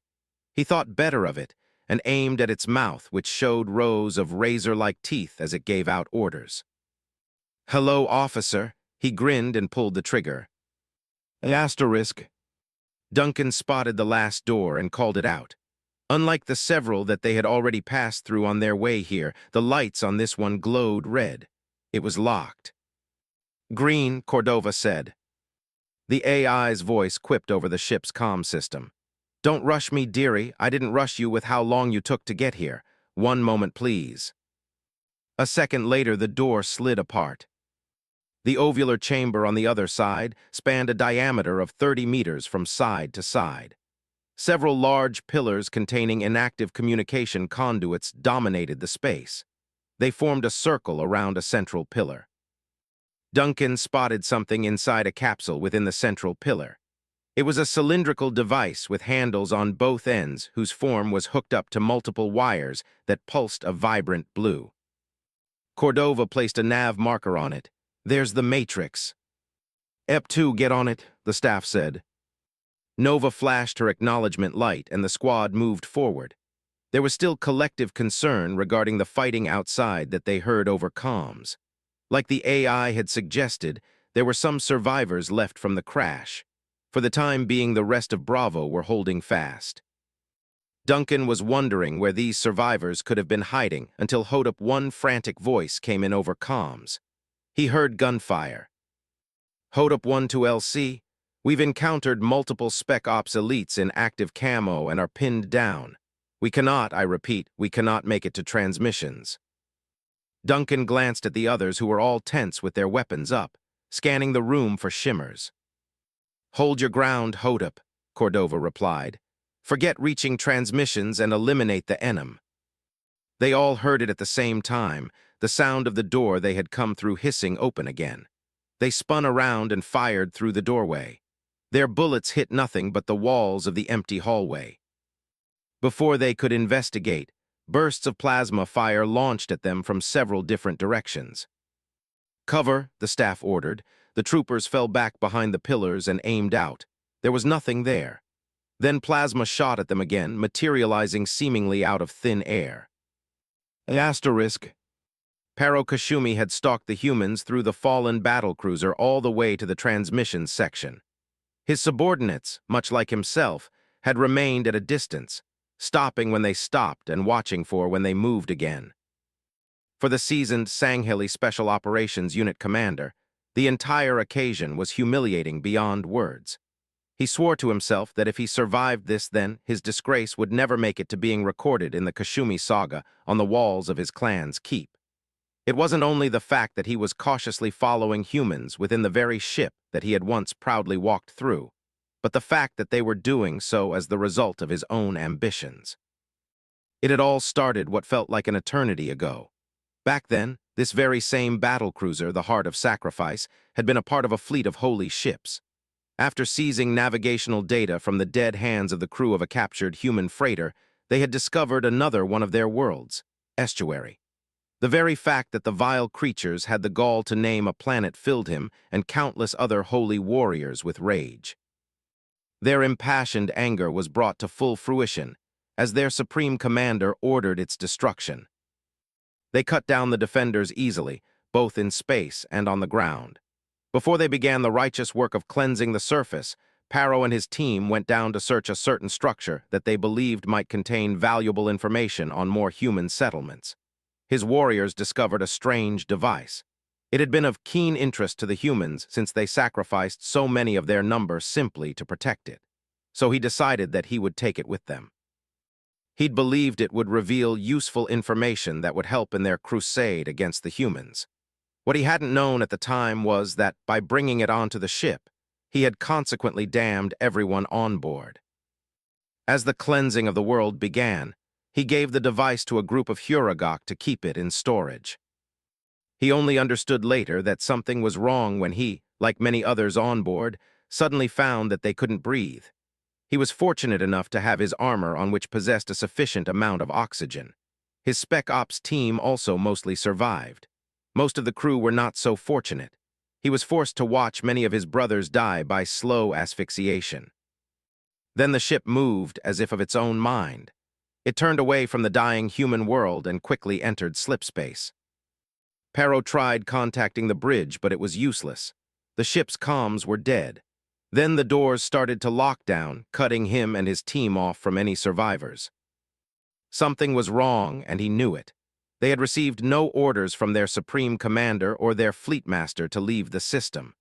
He thought better of it and aimed at its mouth, which showed rows of razor-like teeth as it gave out orders. "Hello, officer." He grinned and pulled the trigger. "Asterisk." Duncan spotted the last door and called it out. Unlike the several that they had already passed through on their way here, the lights on this one glowed red. It was locked. "Green," Cordova said. The AI's voice quipped over the ship's comm system. "Don't rush me, dearie. I didn't rush you with how long you took to get here. 1 moment, please." A second later, the door slid apart. The ovular chamber on the other side spanned a diameter of 30 meters from side to side. Several large pillars containing inactive communication conduits dominated the space. They formed a circle around a central pillar. Duncan spotted something inside a capsule within the central pillar. It was a cylindrical device with handles on both ends whose form was hooked up to multiple wires that pulsed a vibrant blue. Cordova placed a nav marker on it. "There's the matrix." "EP2, get on it," the staff said. Nova flashed her acknowledgement light and the squad moved forward. There was still collective concern regarding the fighting outside that they heard over comms. Like the AI had suggested, there were some survivors left from the crash. For the time being, the rest of Bravo were holding fast. Duncan was wondering where these survivors could have been hiding until Hodop-1's frantic voice came in over comms. He heard gunfire. "Hodop-1 to LC, we've encountered multiple Spec Ops elites in active camo and are pinned down. We cannot, I repeat, we cannot make it to transmissions." Duncan glanced at the others who were all tense with their weapons up, scanning the room for shimmers. "Hold your ground, Hodop," Cordova replied. "Forget reaching transmissions and eliminate the enemy." They all heard it at the same time, the sound of the door they had come through hissing open again. They spun around and fired through the doorway. Their bullets hit nothing but the walls of the empty hallway. Before they could investigate, bursts of plasma fire launched at them from several different directions. "Cover," the staff ordered. The troopers fell back behind the pillars and aimed out. There was nothing there. Then plasma shot at them again, materializing seemingly out of thin air. Asterisk. Paro Kashumi had stalked the humans through the fallen battlecruiser all the way to the transmissions section. His subordinates, much like himself, had remained at a distance, stopping when they stopped and watching for when they moved again. For the seasoned Sangheli Special Operations Unit commander, the entire occasion was humiliating beyond words. He swore to himself that if he survived this, then his disgrace would never make it to being recorded in the Kashumi saga on the walls of his clan's keep. It wasn't only the fact that he was cautiously following humans within the very ship that he had once proudly walked through, but the fact that they were doing so as the result of his own ambitions. It had all started what felt like an eternity ago. Back then, this very same battlecruiser, the Heart of Sacrifice, had been a part of a fleet of holy ships. After seizing navigational data from the dead hands of the crew of a captured human freighter, they had discovered another one of their worlds, Estuary. The very fact that the vile creatures had the gall to name a planet filled him and countless other holy warriors with rage. Their impassioned anger was brought to full fruition as their supreme commander ordered its destruction. They cut down the defenders easily, both in space and on the ground. Before they began the righteous work of cleansing the surface, Paro and his team went down to search a certain structure that they believed might contain valuable information on more human settlements. His warriors discovered a strange device. It had been of keen interest to the humans since they sacrificed so many of their number simply to protect it. So he decided that he would take it with them. He'd believed it would reveal useful information that would help in their crusade against the humans. What he hadn't known at the time was that, by bringing it onto the ship, he had consequently damned everyone on board. As the cleansing of the world began, he gave the device to a group of Huragok to keep it in storage. He only understood later that something was wrong when he, like many others on board, suddenly found that they couldn't breathe. He was fortunate enough to have his armor on which possessed a sufficient amount of oxygen. His Spec Ops team also mostly survived. Most of the crew were not so fortunate. He was forced to watch many of his brothers die by slow asphyxiation. Then the ship moved as if of its own mind. It turned away from the dying human world and quickly entered slipspace. Perro tried contacting the bridge, but it was useless. The ship's comms were dead. Then the doors started to lock down, cutting him and his team off from any survivors. Something was wrong, and he knew it. They had received no orders from their supreme commander or their fleet master to leave the system.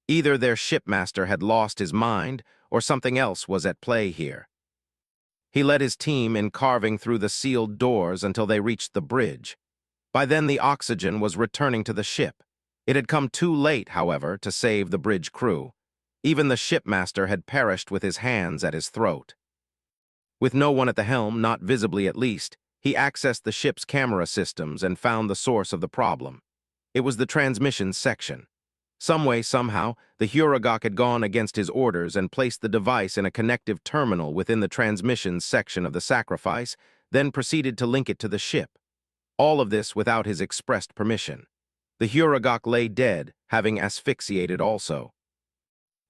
Either their shipmaster had lost his mind, or something else was at play here. He led his team in carving through the sealed doors until they reached the bridge. By then the oxygen was returning to the ship. It had come too late, however, to save the bridge crew. Even the shipmaster had perished with his hands at his throat. With no one at the helm, not visibly at least, he accessed the ship's camera systems and found the source of the problem. It was the transmission section. Some way, somehow, the Huragok had gone against his orders and placed the device in a connective terminal within the transmissions section of the sacrifice, then proceeded to link it to the ship. All of this without his expressed permission. The Huragok lay dead, having asphyxiated also.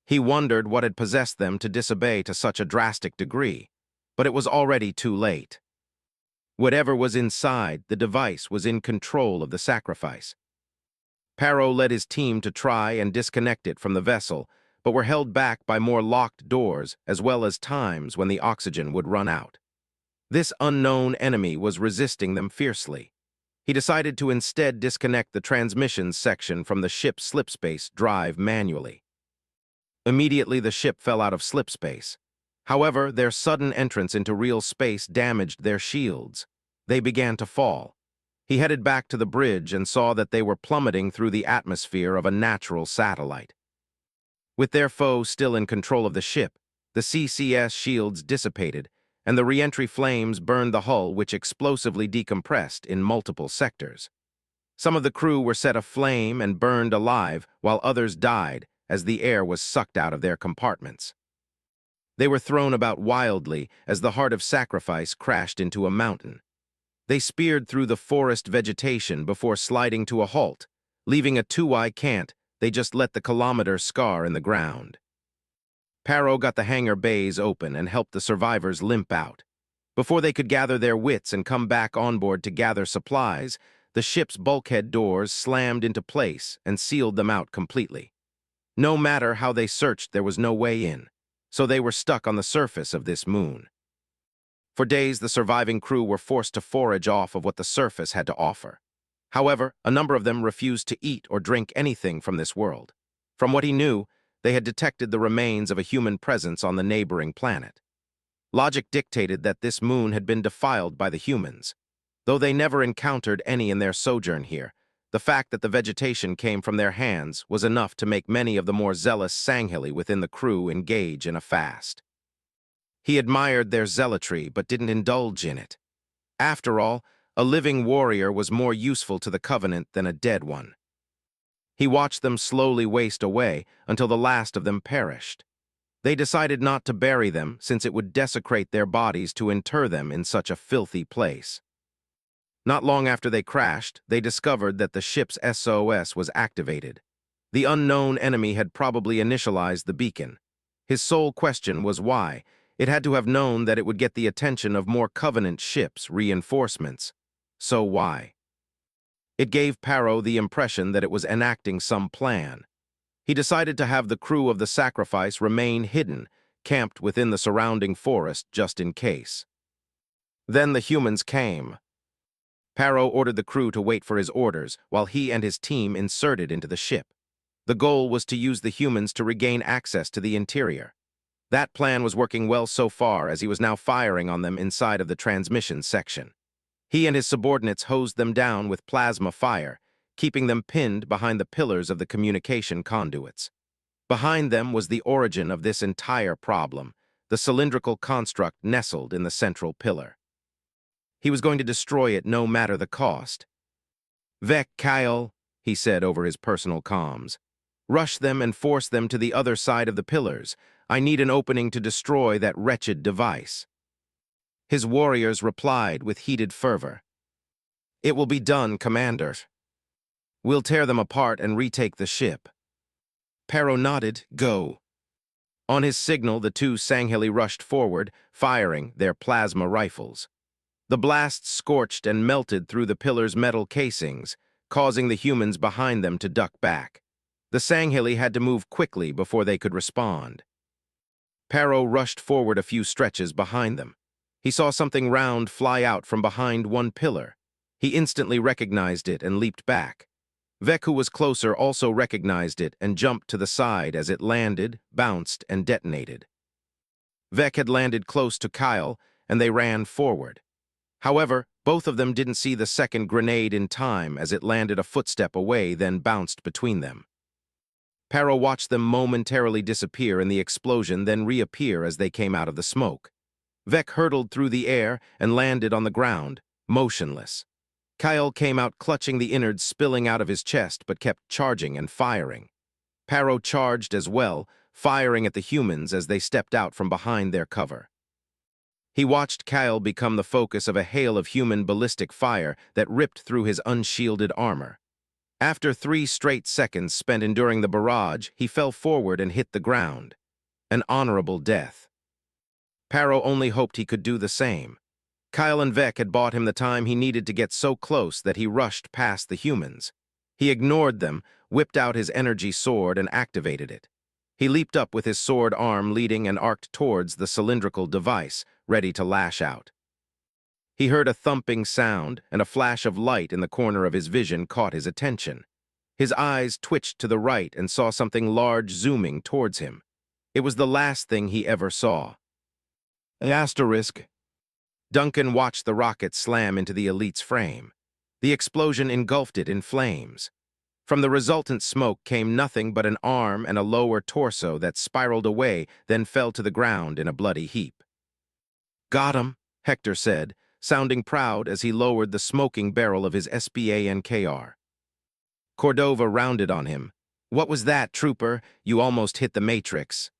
He wondered what had possessed them to disobey to such a drastic degree, but it was already too late. Whatever was inside, the device was in control of the sacrifice. Perro led his team to try and disconnect it from the vessel, but were held back by more locked doors as well as times when the oxygen would run out. This unknown enemy was resisting them fiercely. He decided to instead disconnect the transmissions section from the ship's slipspace drive manually. Immediately the ship fell out of slipspace. However, their sudden entrance into real space damaged their shields. They began to fall. He headed back to the bridge and saw that they were plummeting through the atmosphere of a natural satellite. With their foe still in control of the ship, the CCS shields dissipated, and the reentry flames burned the hull, which explosively decompressed in multiple sectors. Some of the crew were set aflame and burned alive, while others died as the air was sucked out of their compartments. They were thrown about wildly as the heart of sacrifice crashed into a mountain. They speared through the forest vegetation before sliding to a halt. Leaving a 2-eye cant, they just let the kilometer scar in the ground. Perro got the hangar bays open and helped the survivors limp out. Before they could gather their wits and come back on board to gather supplies, the ship's bulkhead doors slammed into place and sealed them out completely. No matter how they searched, there was no way in, so they were stuck on the surface of this moon. For days, the surviving crew were forced to forage off of what the surface had to offer. However, a number of them refused to eat or drink anything from this world. From what he knew, they had detected the remains of a human presence on the neighboring planet. Logic dictated that this moon had been defiled by the humans. Though they never encountered any in their sojourn here, the fact that the vegetation came from their hands was enough to make many of the more zealous Sangheli within the crew engage in a fast. He admired their zealotry but didn't indulge in it. After all, a living warrior was more useful to the Covenant than a dead one. He watched them slowly waste away until the last of them perished. They decided not to bury them since it would desecrate their bodies to inter them in such a filthy place. Not long after they crashed, they discovered that the ship's SOS was activated. The unknown enemy had probably initialized the beacon. His sole question was why. It had to have known that it would get the attention of more Covenant ships, reinforcements. So why? It gave Perro the impression that it was enacting some plan. He decided to have the crew of the sacrifice remain hidden, camped within the surrounding forest just in case. Then the humans came. Perro ordered the crew to wait for his orders while he and his team inserted into the ship. The goal was to use the humans to regain access to the interior. That plan was working well so far as he was now firing on them inside of the transmission section. He and his subordinates hosed them down with plasma fire, keeping them pinned behind the pillars of the communication conduits. Behind them was the origin of this entire problem, the cylindrical construct nestled in the central pillar. He was going to destroy it no matter the cost. Vek Kyle, he said over his personal comms. "Rush them and force them to the other side of the pillars. I need an opening to destroy that wretched device." His warriors replied with heated fervor. "It will be done, Commander. We'll tear them apart and retake the ship." Pero nodded. "Go." On his signal, the two Sangheli rushed forward, firing their plasma rifles. The blasts scorched and melted through the pillars' metal casings, causing the humans behind them to duck back. The Sangheli had to move quickly before they could respond. Pero rushed forward a few stretches behind them. He saw something round fly out from behind one pillar. He instantly recognized it and leaped back. Vec, who was closer, also recognized it and jumped to the side as it landed, bounced, and detonated. Vec had landed close to Kyle, and they ran forward. However, both of them didn't see the second grenade in time as it landed a footstep away, then bounced between them. Pero watched them momentarily disappear in the explosion, then reappear as they came out of the smoke. Vec hurtled through the air and landed on the ground, motionless. Kyle came out clutching the innards spilling out of his chest, but kept charging and firing. Pero charged as well, firing at the humans as they stepped out from behind their cover. He watched Kyle become the focus of a hail of human ballistic fire that ripped through his unshielded armor. After 3 straight seconds spent enduring the barrage, he fell forward and hit the ground. An honorable death. Pero only hoped he could do the same. Kyle and Vec had bought him the time he needed to get so close that he rushed past the humans. He ignored them, whipped out his energy sword, and activated it. He leaped up with his sword arm leading and arced towards the cylindrical device, ready to lash out. He heard a thumping sound, and a flash of light in the corner of his vision caught his attention. His eyes twitched to the right and saw something large zooming towards him. It was the last thing he ever saw. Asterisk. Duncan watched the rocket slam into the elite's frame. The explosion engulfed it in flames. From the resultant smoke came nothing but an arm and a lower torso that spiraled away, then fell to the ground in a bloody heap. "Got him," Hector said, sounding proud as he lowered the smoking barrel of his SBANKR. Cordova rounded on him. "What was that, trooper? You almost hit the Matrix."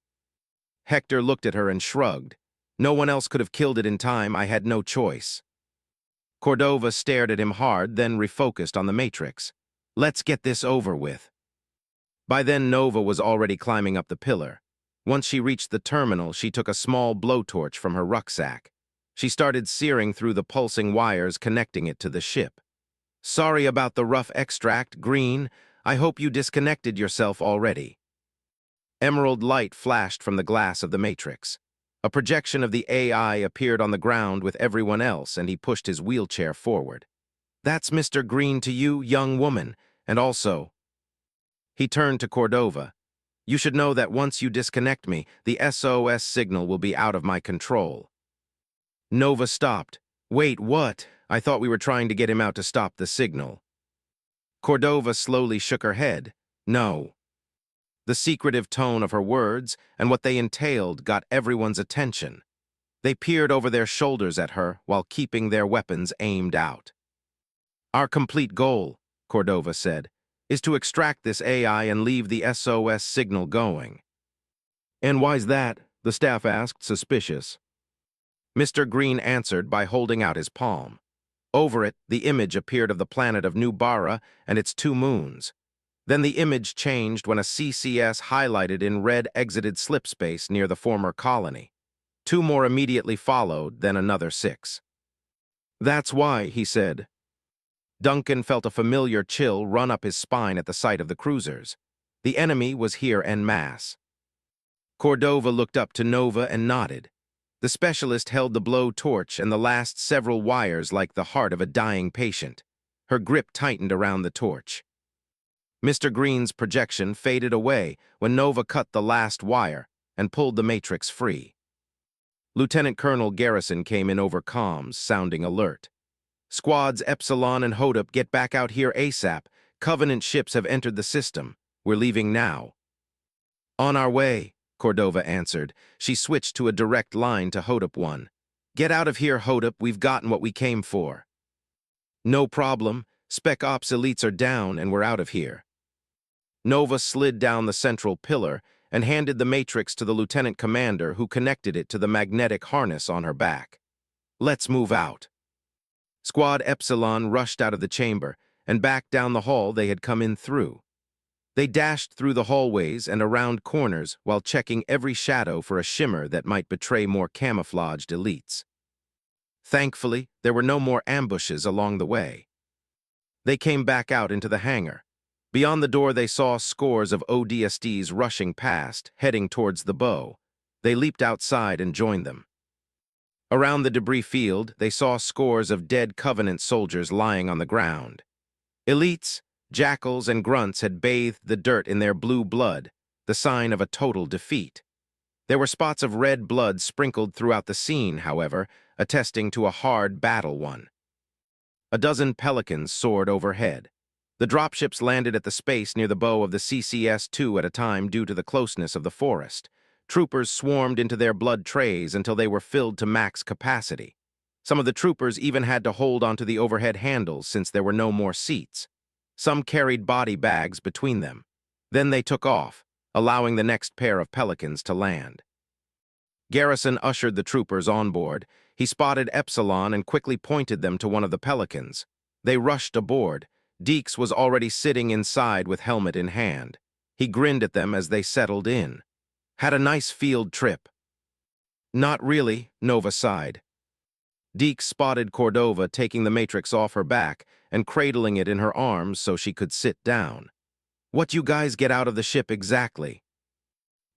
Hector looked at her and shrugged. "No one else could have killed it in time. I had no choice." Cordova stared at him hard, then refocused on the Matrix. "Let's get this over with." By then, Nova was already climbing up the pillar. Once she reached the terminal, she took a small blowtorch from her rucksack. She started searing through the pulsing wires connecting it to the ship. "Sorry about the rough extract, Green. I hope you disconnected yourself already." Emerald light flashed from the glass of the Matrix. A projection of the AI appeared on the ground with everyone else, and he pushed his wheelchair forward. "That's Mr. Green to you, young woman, and also—" He turned to Cordova. "You should know that once you disconnect me, the SOS signal will be out of my control." Nova stopped. "Wait, what? I thought we were trying to get him out to stop the signal." Cordova slowly shook her head. "No." The secretive tone of her words and what they entailed got everyone's attention. They peered over their shoulders at her while keeping their weapons aimed out. "Our complete goal," Cordova said, "is to extract this AI and leave the SOS signal going." "And why's that?" the staff asked, suspicious. Mr. Green answered by holding out his palm. Over it, the image appeared of the planet of New Bara and its 2 moons. Then the image changed when a CCS highlighted in red exited slipspace near the former colony. 2 more immediately followed, then another 6. "That's why," he said. Duncan felt a familiar chill run up his spine at the sight of the cruisers. The enemy was here en masse. Cordova looked up to Nova and nodded. The specialist held the blow torch and the last several wires like the heart of a dying patient. Her grip tightened around the torch. Mr. Green's projection faded away when Nova cut the last wire and pulled the Matrix free. Lieutenant Colonel Garrison came in over comms, sounding alert. "Squads Epsilon and Hodop, get back out here ASAP. Covenant ships have entered the system. We're leaving now." "On our way," Cordova answered. She switched to a direct line to Hodop 1. "Get out of here, Hodop. We've gotten what we came for." "No problem. Spec Ops elites are down and we're out of here. Nova slid down the central pillar and handed the matrix to the lieutenant commander, who connected it to the magnetic harness on her back. Let's move out. Squad Epsilon rushed out of the chamber and back down the hall they had come in through. They dashed through the hallways and around corners while checking every shadow for a shimmer that might betray more camouflaged elites. Thankfully, there were no more ambushes along the way. They came back out into the hangar. Beyond the door they saw scores of ODSTs rushing past, heading towards the bow. They leaped outside and joined them. Around the debris field, they saw scores of dead Covenant soldiers lying on the ground. Elites, jackals, and grunts had bathed the dirt in their blue blood, the sign of a total defeat. There were spots of red blood sprinkled throughout the scene, however, attesting to a hard battle won. A dozen Pelicans soared overhead. The dropships landed at the space near the bow of the CCS-2 at a time due to the closeness of the forest. Troopers swarmed into their blood trays until they were filled to max capacity. Some of the troopers even had to hold onto the overhead handles since there were no more seats. Some carried body bags between them. Then they took off, allowing the next pair of Pelicans to land. Garrison ushered the troopers on board. He spotted Epsilon and quickly pointed them to one of the Pelicans. They rushed aboard. Deeks was already sitting inside with helmet in hand. He grinned at them as they settled in. Had a nice field trip. Not really, Nova sighed. Deeks spotted Cordova taking the matrix off her back and cradling it in her arms so she could sit down. What you guys get out of the ship exactly?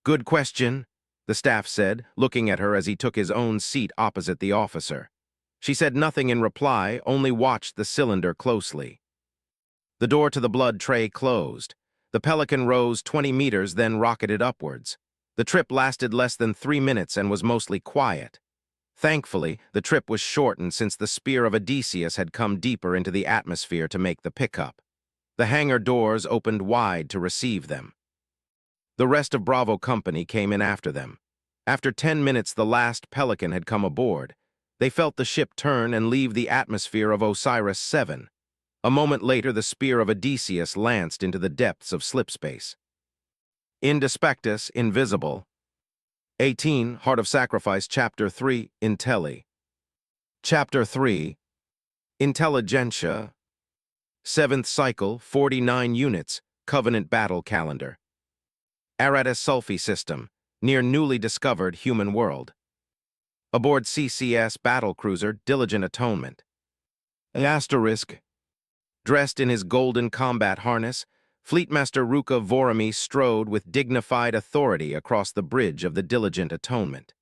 Good question, the staff said, looking at her as he took his own seat opposite the officer. She said nothing in reply, only watched the cylinder closely. The door to the blood tray closed. The Pelican rose 20 meters, then rocketed upwards. The trip lasted less than 3 minutes and was mostly quiet. Thankfully, the trip was shortened since the spear of Odysseus had come deeper into the atmosphere to make the pickup. The hangar doors opened wide to receive them. The rest of Bravo Company came in after them. After 10 minutes, the last Pelican had come aboard. They felt the ship turn and leave the atmosphere of Osiris-7. A moment later, the spear of Odysseus lanced into the depths of slipspace. Indaspectus, invisible. 18, Heart of Sacrifice, Chapter 3, Intelli. Chapter 3, Intelligentsia. 7th Cycle, 49 units, Covenant Battle Calendar. Aratus Sulphi System, near newly discovered human world. Aboard CCS battlecruiser Diligent Atonement. Asterisk. Dressed in his golden combat harness, Fleetmaster Ruka Vorami strode with dignified authority across the bridge of the Diligent Atonement.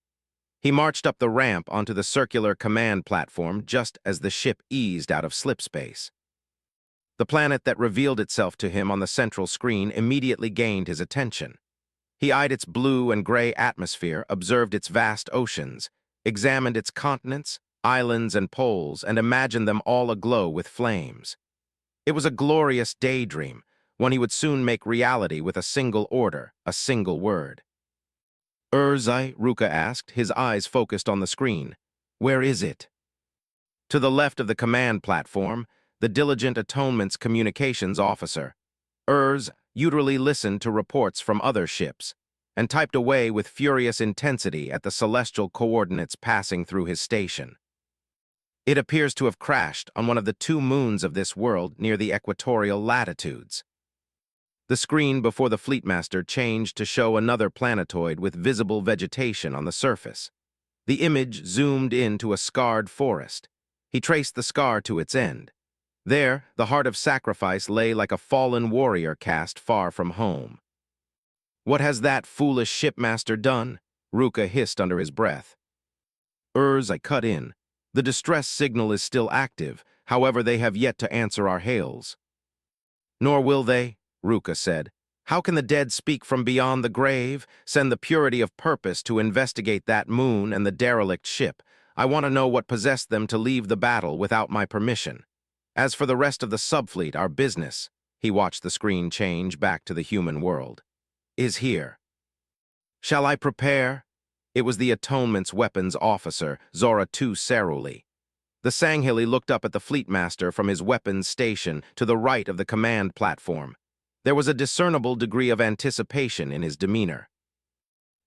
He marched up the ramp onto the circular command platform just as the ship eased out of slipspace. The planet that revealed itself to him on the central screen immediately gained his attention. He eyed its blue and gray atmosphere, observed its vast oceans, examined its continents, islands, and poles, and imagined them all aglow with flames. It was a glorious daydream, one he would soon make reality with a single order, a single word. Urzai, Ruka asked, his eyes focused on the screen. Where is it? To the left of the command platform, the Diligent Atonement's communications officer. Usually listened to reports from other ships, and typed away with furious intensity at the celestial coordinates passing through his station. It appears to have crashed on one of the 2 moons of this world near the equatorial latitudes. The screen before the Fleetmaster changed to show another planetoid with visible vegetation on the surface. The image zoomed into a scarred forest. He traced the scar to its end. There, the Heart of Sacrifice lay like a fallen warrior cast far from home. What has that foolish shipmaster done? Ruka hissed under his breath. I cut in. The distress signal is still active, however they have yet to answer our hails. Nor will they, Ruka said. How can the dead speak from beyond the grave? Send the purity of purpose to investigate that moon and the derelict ship. I want to know what possessed them to leave the battle without my permission. As for the rest of the subfleet, our business, he watched the screen change back to the human world, is here. Shall I prepare? It was the Atonement's weapons officer, Zora II Ceruli. The Sanghili looked up at the fleet master from his weapons station to the right of the command platform. There was a discernible degree of anticipation in his demeanor.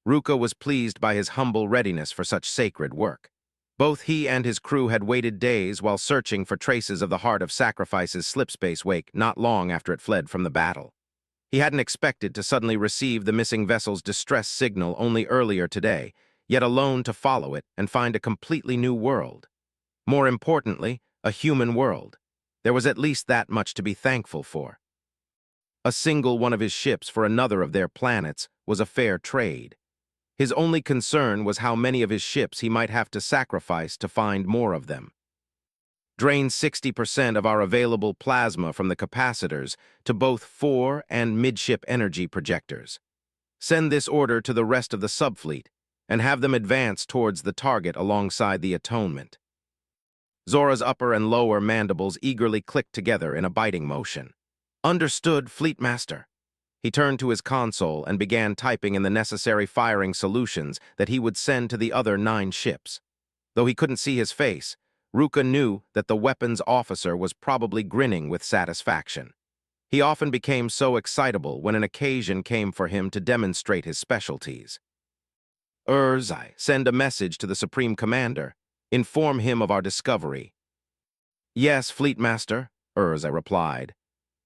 Ruka was pleased by his humble readiness for such sacred work. Both he and his crew had waited days while searching for traces of the Heart of Sacrifice's slipspace wake not long after it fled from the battle. He hadn't expected to suddenly receive the missing vessel's distress signal only earlier today, yet alone to follow it and find a completely new world. More importantly, a human world. There was at least that much to be thankful for. A single one of his ships for another of their planets was a fair trade. His only concern was how many of his ships he might have to sacrifice to find more of them. Drain 60% of our available plasma from the capacitors to both fore- and midship energy projectors. Send this order to the rest of the subfleet and have them advance towards the target alongside the Atonement. Zora's upper and lower mandibles eagerly clicked together in a biting motion. Understood, Fleet Master. He turned to his console and began typing in the necessary firing solutions that he would send to the other 9 ships. Though he couldn't see his face, Ruka knew that the weapons officer was probably grinning with satisfaction. He often became so excitable when an occasion came for him to demonstrate his specialties. I send a message to the Supreme Commander. Inform him of our discovery. Yes, Fleet Master, I replied.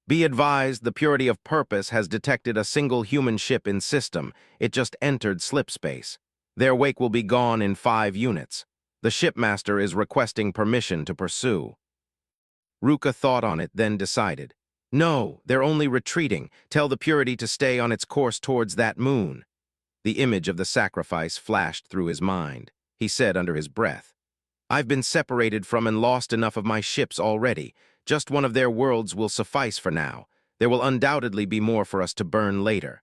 Be advised, the Purity of Purpose has detected a single human ship in system. It just entered slipspace. Their wake will be gone in 5 units. The shipmaster is requesting permission to pursue. Ruka thought on it, then decided. No, they're only retreating. Tell the Purity to stay on its course towards that moon. The image of the sacrifice flashed through his mind. He said under his breath, I've been separated from and lost enough of my ships already. Just one of their worlds will suffice for now. There will undoubtedly be more for us to burn later.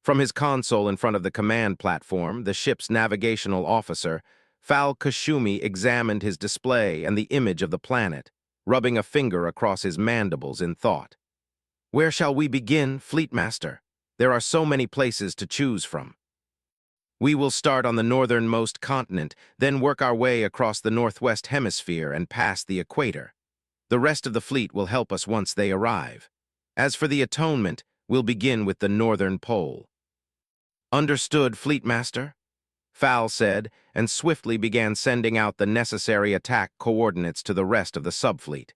From his console in front of the command platform, the ship's navigational officer, Fal Kashumi, examined his display and the image of the planet, rubbing a finger across his mandibles in thought. Where shall we begin, Fleet Master? There are so many places to choose from. We will start on the northernmost continent, then work our way across the northwest hemisphere and past the equator. The rest of the fleet will help us once they arrive. As for the Atonement, we'll begin with the northern pole. Understood, Fleet Master? Fal said, and swiftly began sending out the necessary attack coordinates to the rest of the subfleet.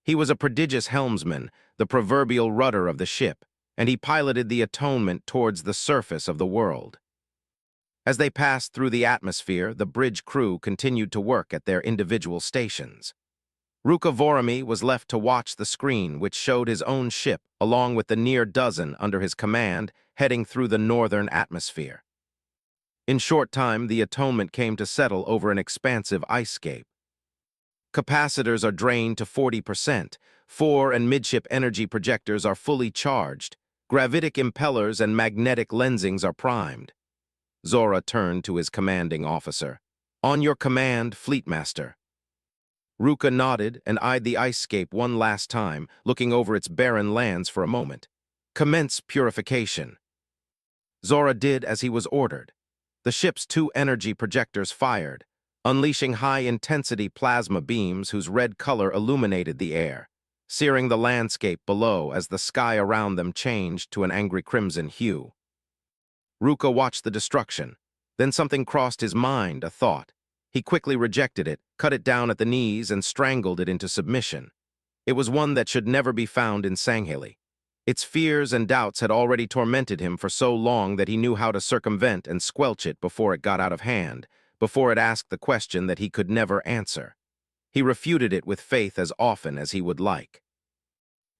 He was a prodigious helmsman, the proverbial rudder of the ship, and he piloted the Atonement towards the surface of the world. As they passed through the atmosphere, the bridge crew continued to work at their individual stations. Ruka Vorami was left to watch the screen, which showed his own ship, along with the near dozen under his command, heading through the northern atmosphere. In short time, the Atonement came to settle over an expansive ice-scape. Capacitors are drained to 40%, fore- and midship energy projectors are fully charged, gravitic impellers and magnetic lensings are primed. Zora turned to his commanding officer. On your command, Fleet Master. Ruka nodded and eyed the ice-scape one last time, looking over its barren lands for a moment. Commence purification. Zora did as he was ordered. The ship's 2 energy projectors fired, unleashing high-intensity plasma beams whose red color illuminated the air, searing the landscape below as the sky around them changed to an angry crimson hue. Ruka watched the destruction. Then something crossed his mind, a thought. He quickly rejected it, cut it down at the knees, and strangled it into submission. It was one that should never be found in Sanghili. Its fears and doubts had already tormented him for so long that he knew how to circumvent and squelch it before it got out of hand, before it asked the question that he could never answer. He refuted it with faith as often as he would like.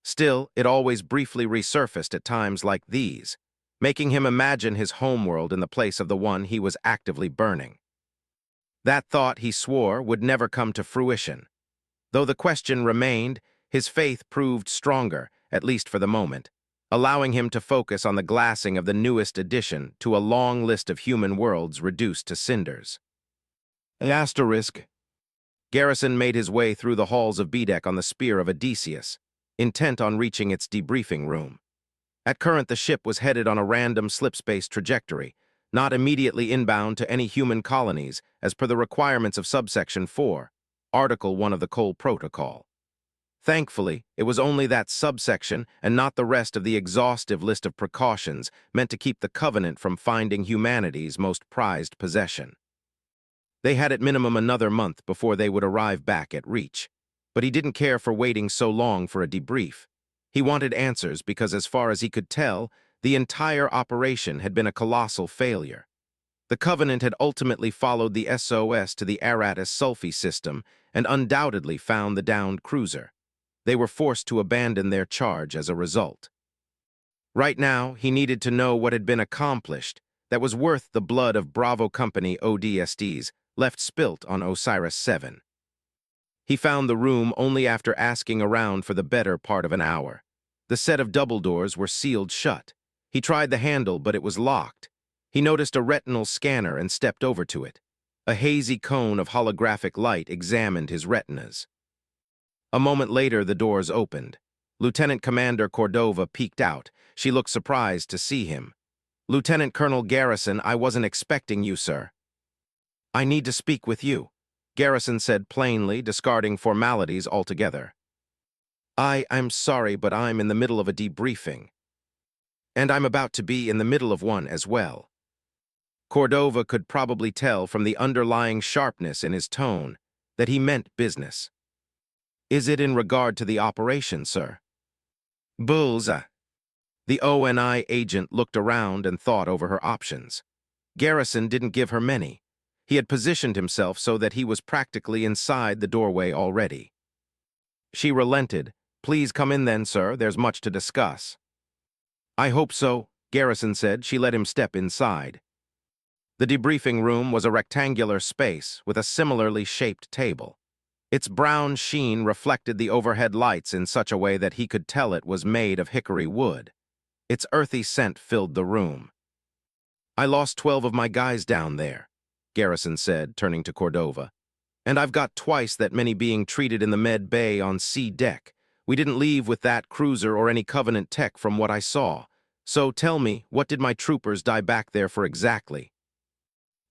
Still, it always briefly resurfaced at times like these, making him imagine his homeworld in the place of the one he was actively burning. That thought, he swore, would never come to fruition. Though the question remained, his faith proved stronger, at least for the moment, allowing him to focus on the glassing of the newest addition to a long list of human worlds reduced to cinders. Asterisk. Garrison made his way through the halls of Bedeck on the spear of Odysseus, intent on reaching its debriefing room. At current, the ship was headed on a random slipspace trajectory, not immediately inbound to any human colonies, as per the requirements of subsection 4. Article 1 of the Cole Protocol. Thankfully, it was only that subsection and not the rest of the exhaustive list of precautions meant to keep the Covenant from finding humanity's most prized possession. They had at minimum another month before they would arrive back at Reach, but he didn't care for waiting so long for a debrief. He wanted answers because, as far as he could tell, the entire operation had been a colossal failure. The Covenant had ultimately followed the SOS to the Aratus Sulphy system and undoubtedly found the downed cruiser. They were forced to abandon their charge as a result. Right now, he needed to know what had been accomplished that was worth the blood of Bravo Company ODSTs left spilt on Osiris-7. He found the room only after asking around for the better part of an hour. The set of double doors were sealed shut. He tried the handle, but it was locked. He noticed a retinal scanner and stepped over to it. A hazy cone of holographic light examined his retinas. A moment later, the doors opened. Lieutenant Commander Cordova peeked out. She looked surprised to see him. "Lieutenant Colonel Garrison, I wasn't expecting you, sir." "I need to speak with you," Garrison said plainly, discarding formalities altogether. I'm sorry, but I'm in the middle of a debriefing. And I'm about to be in the middle of one as well." Cordova could probably tell from the underlying sharpness in his tone that he meant business. "Is it in regard to the operation, sir?" "Bullseye." The ONI agent looked around and thought over her options. Garrison didn't give her many. He had positioned himself so that he was practically inside the doorway already. She relented. "Please come in then, sir. There's much to discuss." "I hope so," Garrison said. She let him step inside. The debriefing room was a rectangular space with a similarly shaped table. Its brown sheen reflected the overhead lights in such a way that he could tell it was made of hickory wood. Its earthy scent filled the room. "I lost 12 of my guys down there," Garrison said, turning to Cordova. "And I've got twice that many being treated in the med bay on C deck. We didn't leave with that cruiser or any Covenant tech from what I saw. So tell me, what did my troopers die back there for exactly?"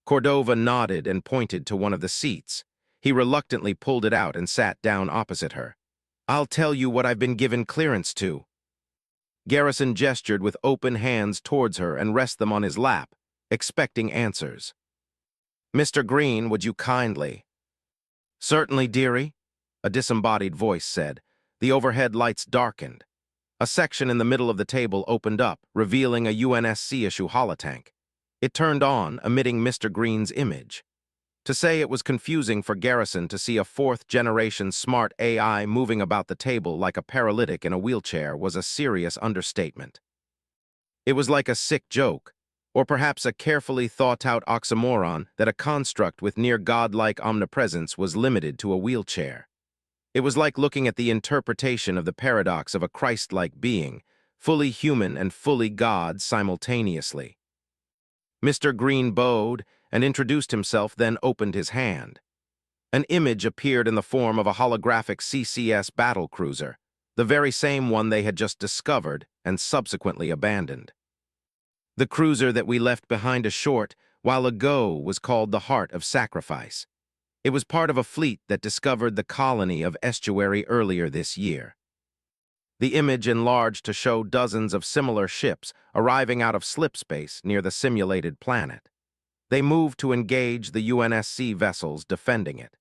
Cordova nodded and pointed to one of the seats. He reluctantly pulled it out and sat down opposite her. "I'll tell you what I've been given clearance to." Garrison gestured with open hands towards her and rested them on his lap, expecting answers. "Mr. Green, would you kindly?" "Certainly, dearie," a disembodied voice said. The overhead lights darkened. A section in the middle of the table opened up, revealing a UNSC-issue holotank. It turned on, emitting Mr. Green's image. To say it was confusing for Garrison to see a fourth-generation smart AI moving about the table like a paralytic in a wheelchair was a serious understatement. It was like a sick joke, or perhaps a carefully thought-out oxymoron that a construct with near-godlike omnipresence was limited to a wheelchair. It was like looking at the interpretation of the paradox of a Christ-like being, fully human and fully God simultaneously. Mr. Green bowed and introduced himself, then opened his hand. An image appeared in the form of a holographic CCS battlecruiser, the very same one they had just discovered and subsequently abandoned. "The cruiser that we left behind a short while ago was called the Heart of Sacrifice. It was part of a fleet that discovered the colony of Estuary earlier this year." The image enlarged to show dozens of similar ships arriving out of slipspace near the simulated planet. They moved to engage the UNSC vessels defending it.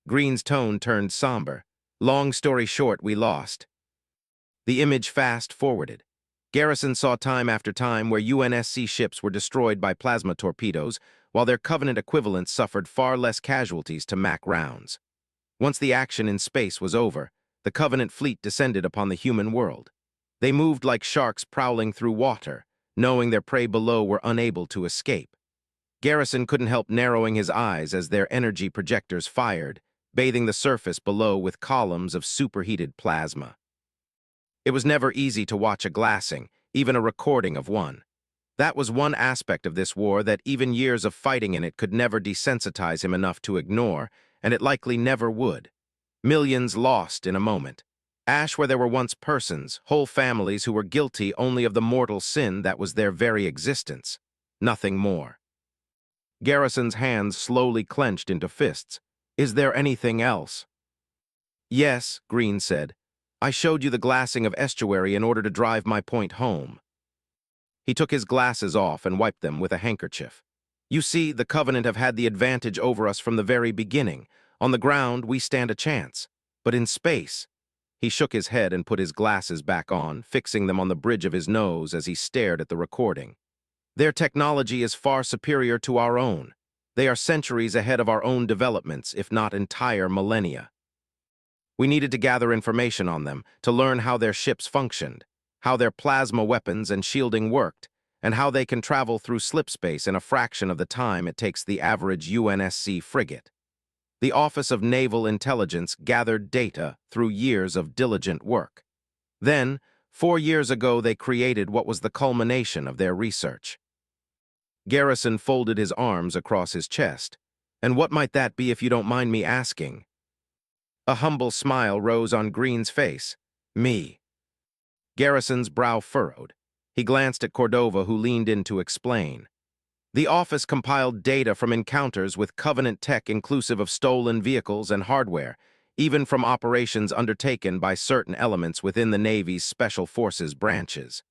Green's tone turned somber. "Long story short, we lost." The image fast-forwarded. Garrison saw time after time where UNSC ships were destroyed by plasma torpedoes, while their Covenant equivalents suffered far less casualties to MAC rounds. Once the action in space was over, the Covenant fleet descended upon the human world. They moved like sharks prowling through water, knowing their prey below were unable to escape. Garrison couldn't help narrowing his eyes as their energy projectors fired, bathing the surface below with columns of superheated plasma. It was never easy to watch a glassing, even a recording of one. That was one aspect of this war that even years of fighting in it could never desensitize him enough to ignore, and it likely never would. Millions lost in a moment. Ash where there were once persons, whole families who were guilty only of the mortal sin that was their very existence. Nothing more. Garrison's hands slowly clenched into fists. Is there anything else? Yes, Green said. I showed you the glassing of estuary in order to drive my point home. He took his glasses off and wiped them with a handkerchief. You see, the Covenant have had the advantage over us from the very beginning. On the ground, we stand a chance. But in space, he shook his head and put his glasses back on, fixing them on the bridge of his nose as he stared at the recording. Their technology is far superior to our own. They are centuries ahead of our own developments, if not entire millennia. We needed to gather information on them, to learn how their ships functioned, how their plasma weapons and shielding worked, and how they can travel through slipspace in a fraction of the time it takes the average UNSC frigate. The Office of Naval Intelligence gathered data through years of diligent work. Then, 4 years ago, they created what was the culmination of their research. Garrison folded his arms across his chest. And what might that be, if you don't mind me asking? A humble smile rose on Green's face. Me. Garrison's brow furrowed. He glanced at Cordova, who leaned in to explain. The office compiled data from encounters with Covenant tech inclusive of stolen vehicles and hardware, even from operations undertaken by certain elements within the Navy's Special Forces branches.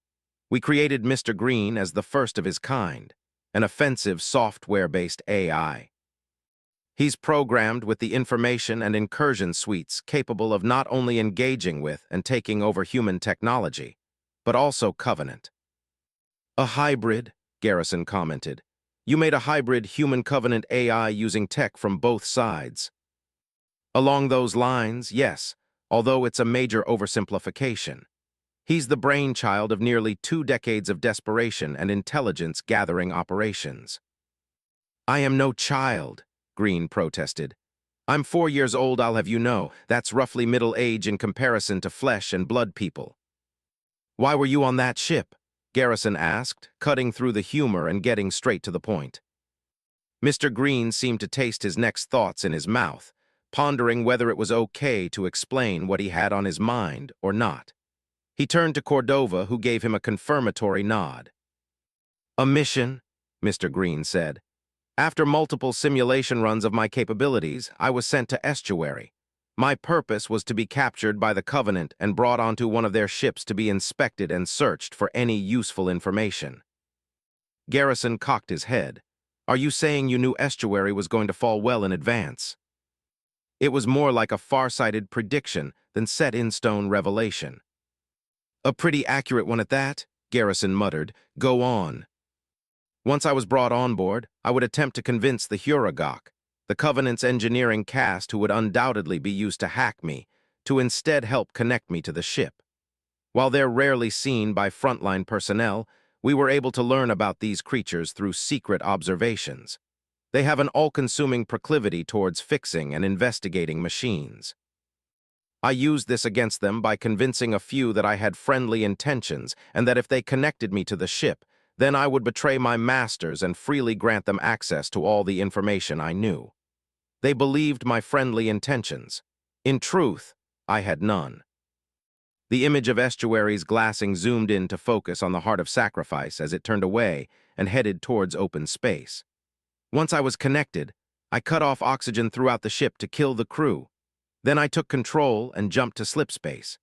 We created Mr. Green as the first of his kind, an offensive software-based AI. He's programmed with the information and incursion suites capable of not only engaging with and taking over human technology, but also Covenant. A hybrid, Garrison commented. You made a hybrid human-Covenant AI using tech from both sides. Along those lines, yes, although it's a major oversimplification. He's the brainchild of nearly 2 decades of desperation and intelligence-gathering operations. I am no child, Green protested. I'm 4 years old, I'll have you know. That's roughly middle age in comparison to flesh and blood people. Why were you on that ship? Garrison asked, cutting through the humor and getting straight to the point. Mr. Green seemed to taste his next thoughts in his mouth, pondering whether it was okay to explain what he had on his mind or not. He turned to Cordova, who gave him a confirmatory nod. A mission, Mr. Green said. After multiple simulation runs of my capabilities, I was sent to estuary. My purpose was to be captured by the Covenant and brought onto one of their ships to be inspected and searched for any useful information. Garrison cocked his head. Are you saying you knew estuary was going to fall well in advance? It was more like a far-sighted prediction than set-in-stone revelation. A pretty accurate one at that, Garrison muttered. Go on. Once I was brought on board, I would attempt to convince the Huragok, the Covenant's engineering caste who would undoubtedly be used to hack me, to instead help connect me to the ship. While they're rarely seen by frontline personnel, we were able to learn about these creatures through secret observations. They have an all-consuming proclivity towards fixing and investigating machines. I used this against them by convincing a few that I had friendly intentions and that if they connected me to the ship, then I would betray my masters and freely grant them access to all the information I knew. They believed my friendly intentions. In truth, I had none. The image of estuary's glassing zoomed in to focus on the Heart of Sacrifice as it turned away and headed towards open space. Once I was connected, I cut off oxygen throughout the ship to kill the crew. Then I took control and jumped to slipspace.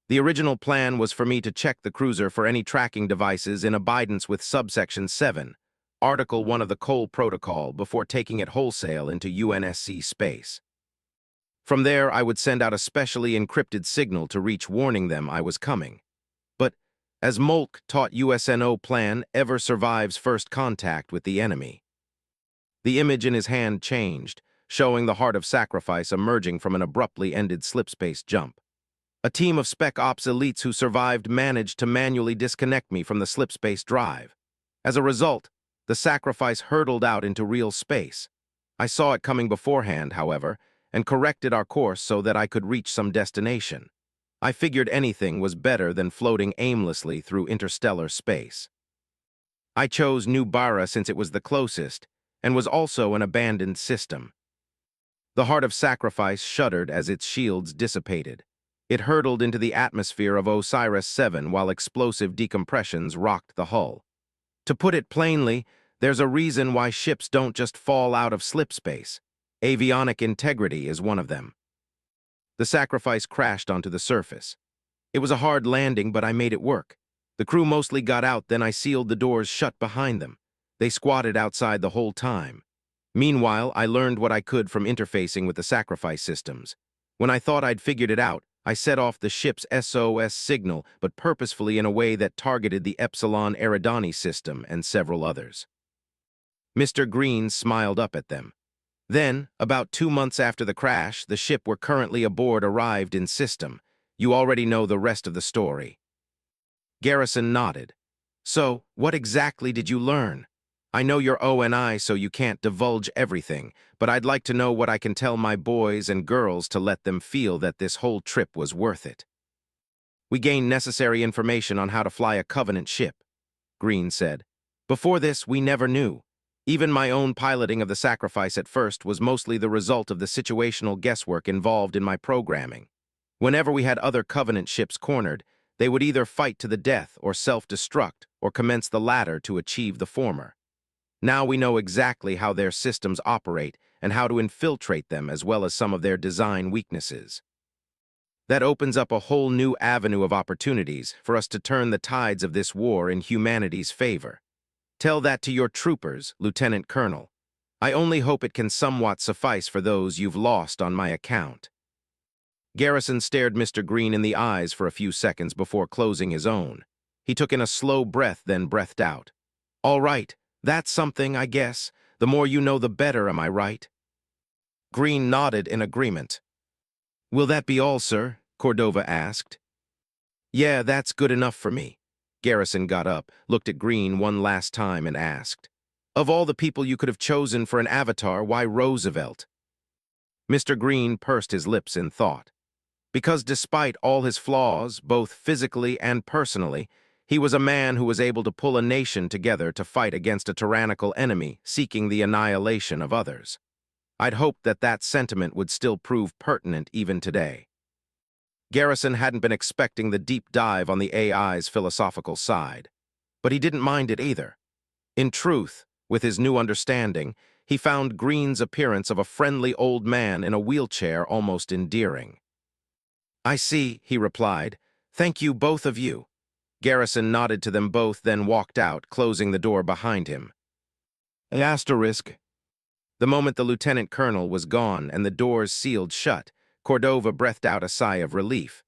The original plan was for me to check the cruiser for any tracking devices in abidance with subsection 7, Article 1 of the Cole Protocol, before taking it wholesale into UNSC space. From there, I would send out a specially encrypted signal to reach, warning them I was coming. But, as Molk taught USNO plan, ever survives first contact with the enemy. The image in his hand changed, showing the Heart of Sacrifice emerging from an abruptly ended slipspace jump. A team of Spec Ops elites who survived managed to manually disconnect me from the slipspace drive. As a result, the Sacrifice hurtled out into real space. I saw it coming beforehand, however, and corrected our course so that I could reach some destination. I figured anything was better than floating aimlessly through interstellar space. I chose New Bara since it was the closest, and was also an abandoned system. The Heart of Sacrifice shuddered as its shields dissipated. It hurtled into the atmosphere of Osiris-7 while explosive decompressions rocked the hull. To put it plainly, there's a reason why ships don't just fall out of slipspace. Avionic integrity is one of them. The sacrifice crashed onto the surface. It was a hard landing, but I made it work. The crew mostly got out, then I sealed the doors shut behind them. They squatted outside the whole time. Meanwhile, I learned what I could from interfacing with the sacrifice systems. When I thought I'd figured it out, I set off the ship's SOS signal, but purposefully in a way that targeted the Epsilon Eridani system and several others. Mr. Green smiled up at them. Then, about 2 months after the crash, the ship we're currently aboard arrived in system. You already know the rest of the story. Garrison nodded. So, what exactly did you learn? I know you're ONI, so you can't divulge everything, but I'd like to know what I can tell my boys and girls to let them feel that this whole trip was worth it. We gained necessary information on how to fly a Covenant ship, Green said. Before this, we never knew. Even my own piloting of the sacrifice at first was mostly the result of the situational guesswork involved in my programming. Whenever we had other Covenant ships cornered, they would either fight to the death or self-destruct or commence the latter to achieve the former. Now we know exactly how their systems operate and how to infiltrate them, as well as some of their design weaknesses. That opens up a whole new avenue of opportunities for us to turn the tides of this war in humanity's favor. Tell that to your troopers, Lieutenant Colonel. I only hope it can somewhat suffice for those you've lost on my account. Garrison stared Mr. Green in the eyes for a few seconds before closing his own. He took in a slow breath, then breathed out. All right. That's something, I guess. The more you know, the better, am I right? Green nodded in agreement. Will that be all, sir? Cordova asked. Yeah, that's good enough for me. Garrison got up, looked at Green one last time, and asked, of all the people you could have chosen for an avatar, why Roosevelt? Mr. Green pursed his lips in thought. Because despite all his flaws, both physically and personally, he was a man who was able to pull a nation together to fight against a tyrannical enemy seeking the annihilation of others. I'd hoped that that sentiment would still prove pertinent even today. Garrison hadn't been expecting the deep dive on the AI's philosophical side, but he didn't mind it either. In truth, with his new understanding, he found Green's appearance of a friendly old man in a wheelchair almost endearing. I see, he replied. Thank you, both of you. Garrison nodded to them both, then walked out, closing the door behind him. Asterisk. The moment the lieutenant colonel was gone and the doors sealed shut, Cordova breathed out a sigh of relief.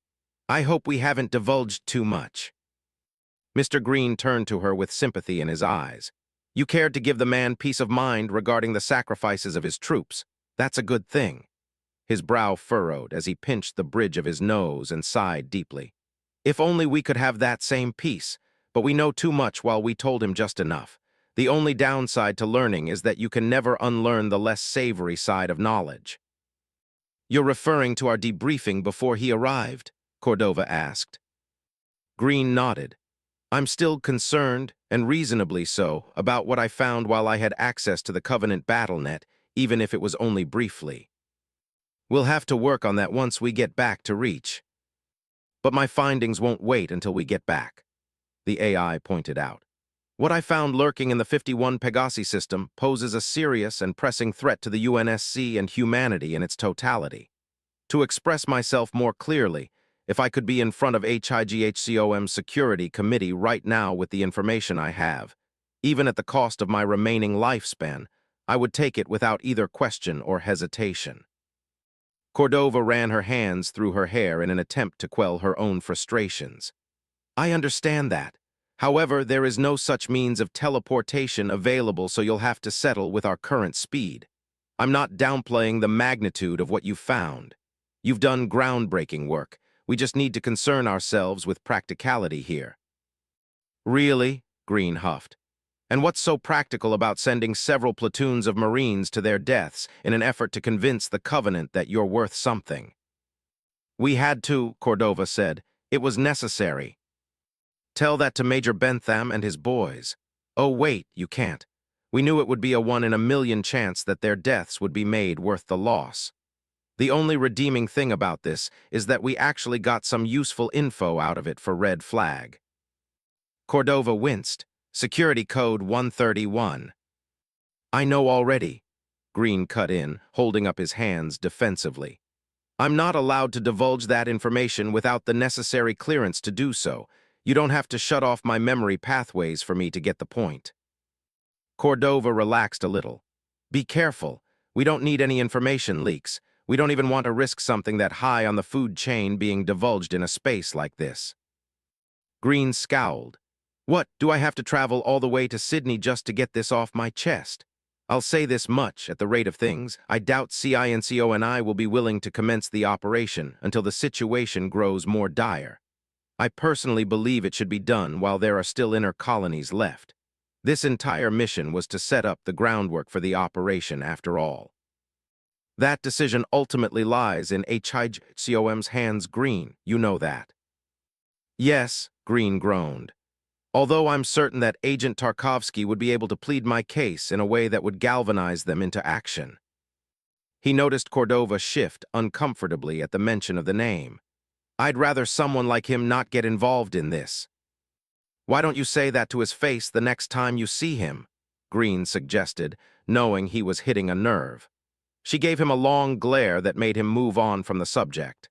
I hope we haven't divulged too much. Mr. Green turned to her with sympathy in his eyes. You cared to give the man peace of mind regarding the sacrifices of his troops. That's a good thing. His brow furrowed as he pinched the bridge of his nose and sighed deeply. If only we could have that same peace, but we know too much while we told him just enough. The only downside to learning is that you can never unlearn the less savory side of knowledge. You're referring to our debriefing before he arrived? Cordova asked. Green nodded. I'm still concerned, and reasonably so, about what I found while I had access to the Covenant BattleNet, even if it was only briefly. We'll have to work on that once we get back to Reach. But my findings won't wait until we get back, the AI pointed out. What I found lurking in the 51 Pegasi system poses a serious and pressing threat to the UNSC and humanity in its totality. To express myself more clearly, if I could be in front of HIGHCOM's Security Committee right now with the information I have, even at the cost of my remaining lifespan, I would take it without either question or hesitation. Cordova ran her hands through her hair in an attempt to quell her own frustrations. I understand that. However, there is no such means of teleportation available, so you'll have to settle with our current speed. I'm not downplaying the magnitude of what you found. You've done groundbreaking work. We just need to concern ourselves with practicality here. Really? Green huffed. And what's so practical about sending several platoons of Marines to their deaths in an effort to convince the Covenant that you're worth something? We had to, Cordova said. It was necessary. Tell that to Major Bentham and his boys. Oh, wait, you can't. We knew it would be a 1 in a million chance that their deaths would be made worth the loss. The only redeeming thing about this is that we actually got some useful info out of it for Red Flag. Cordova winced. Security code 131. I know already. Green cut in, holding up his hands defensively. I'm not allowed to divulge that information without the necessary clearance to do so. You don't have to shut off my memory pathways for me to get the point. Cordova relaxed a little. Be careful. We don't need any information leaks. We don't even want to risk something that high on the food chain being divulged in a space like this. Green scowled. What, do I have to travel all the way to Sydney just to get this off my chest? I'll say this much, at the rate of things, I doubt CINCO and I will be willing to commence the operation until the situation grows more dire. I personally believe it should be done while there are still inner colonies left. This entire mission was to set up the groundwork for the operation after all. That decision ultimately lies in HIGCOM's hands. Green, you know that. Yes, Green groaned. Although I'm certain that Agent Tarkovsky would be able to plead my case in a way that would galvanize them into action. He noticed Cordova shift uncomfortably at the mention of the name. I'd rather someone like him not get involved in this. Why don't you say that to his face the next time you see him? Green suggested, knowing he was hitting a nerve. She gave him a long glare that made him move on from the subject.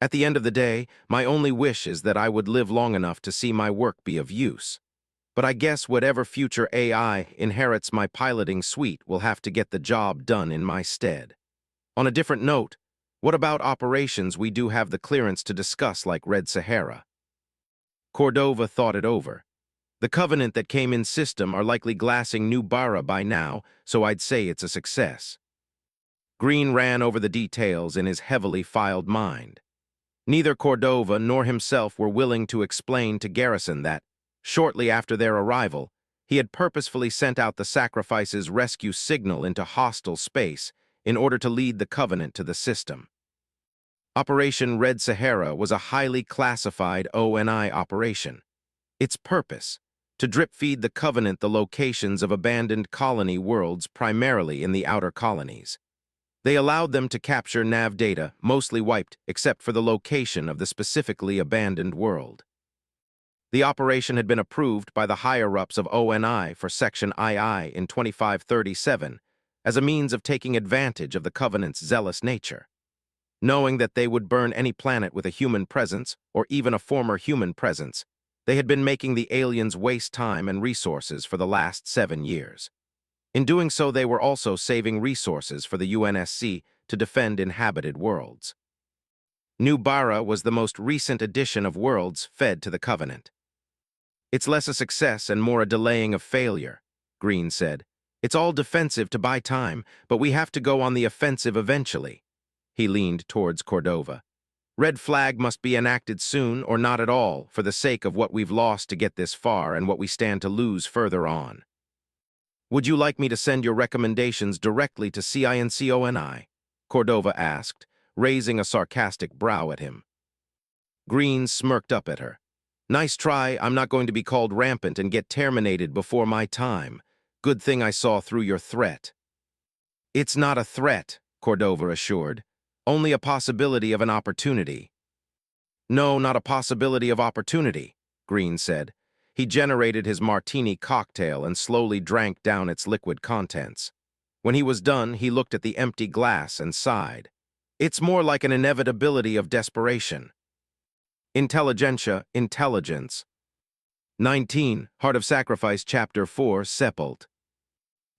At the end of the day, my only wish is that I would live long enough to see my work be of use. But I guess whatever future AI inherits my piloting suite will have to get the job done in my stead. On a different note, what about operations we do have the clearance to discuss, like Red Sahara? Cordova thought it over. The Covenant that came in system are likely glassing New Bara by now, so I'd say it's a success. Green ran over the details in his heavily filed mind. Neither Cordova nor himself were willing to explain to Garrison that, shortly after their arrival, he had purposefully sent out the Sacrifice's rescue signal into hostile space in order to lead the Covenant to the system. Operation Red Sahara was a highly classified ONI operation. Its purpose, to drip-feed the Covenant the locations of abandoned colony worlds primarily in the outer colonies. They allowed them to capture nav data, mostly wiped except for the location of the specifically abandoned world. The operation had been approved by the higher-ups of ONI for Section II in 2537 as a means of taking advantage of the Covenant's zealous nature. Knowing that they would burn any planet with a human presence, or even a former human presence, they had been making the aliens waste time and resources for the last 7 years. In doing so, they were also saving resources for the UNSC to defend inhabited worlds. New Bara was the most recent addition of worlds fed to the Covenant. It's less a success and more a delaying of failure, Green said. It's all defensive to buy time, but we have to go on the offensive eventually. He leaned towards Cordova. Red flag must be enacted soon or not at all for the sake of what we've lost to get this far and what we stand to lose further on. Would you like me to send your recommendations directly to CINCONI? Cordova asked, raising a sarcastic brow at him. Green smirked up at her. Nice try. I'm not going to be called rampant and get terminated before my time. Good thing I saw through your threat. It's not a threat, Cordova assured. Only a possibility of an opportunity. No, not a possibility of opportunity, Green said. He generated his martini cocktail and slowly drank down its liquid contents. When he was done, he looked at the empty glass and sighed. It's more like an inevitability of desperation. Intelligentsia, intelligence. 19. Heart of Sacrifice, Chapter 4, Sepult.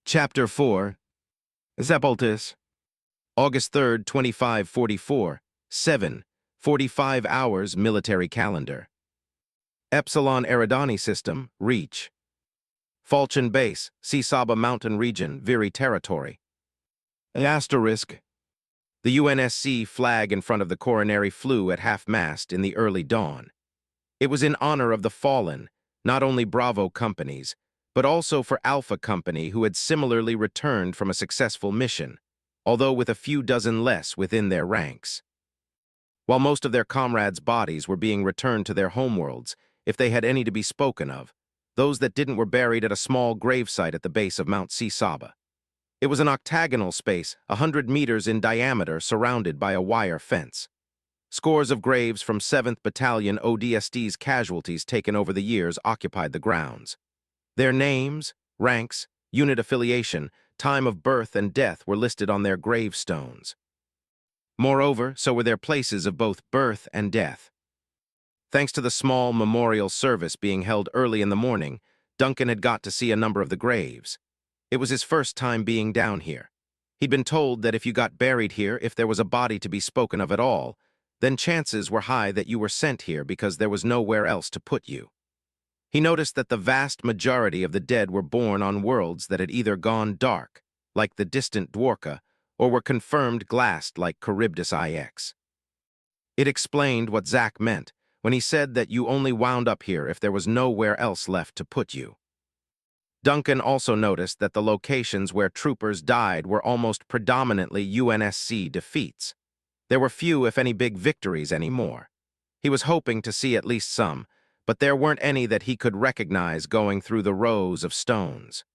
Chapter 4. Sepultus. August 3rd, 2544. 7:45 hours military calendar. Epsilon Eridani System, Reach. Falchion Base, Sisaba Mountain Region, Viri Territory. Asterisk. The UNSC flag in front of the coronary flew at half-mast in the early dawn. It was in honor of the fallen, not only Bravo companies, but also for Alpha Company, who had similarly returned from a successful mission, although with a few dozen less within their ranks. While most of their comrades' bodies were being returned to their homeworlds, if they had any to be spoken of, those that didn't were buried at a small gravesite at the base of Mount Sisaba. It was an octagonal space, 100 meters in diameter, surrounded by a wire fence. Scores of graves from 7th Battalion ODST's casualties taken over the years occupied the grounds. Their names, ranks, unit affiliation, time of birth and death were listed on their gravestones. Moreover, so were their places of both birth and death. Thanks to the small memorial service being held early in the morning, Duncan had got to see a number of the graves. It was his first time being down here. He'd been told that if you got buried here, if there was a body to be spoken of at all, then chances were high that you were sent here because there was nowhere else to put you. He noticed that the vast majority of the dead were born on worlds that had either gone dark, like the distant Dwarka, or were confirmed glassed like Charybdis IX. It explained what Zack meant when he said that you only wound up here if there was nowhere else left to put you. Duncan also noticed that the locations where troopers died were almost predominantly UNSC defeats. There were few, if any, big victories anymore. He was hoping to see at least some, but there weren't any that he could recognize going through the rows of stones.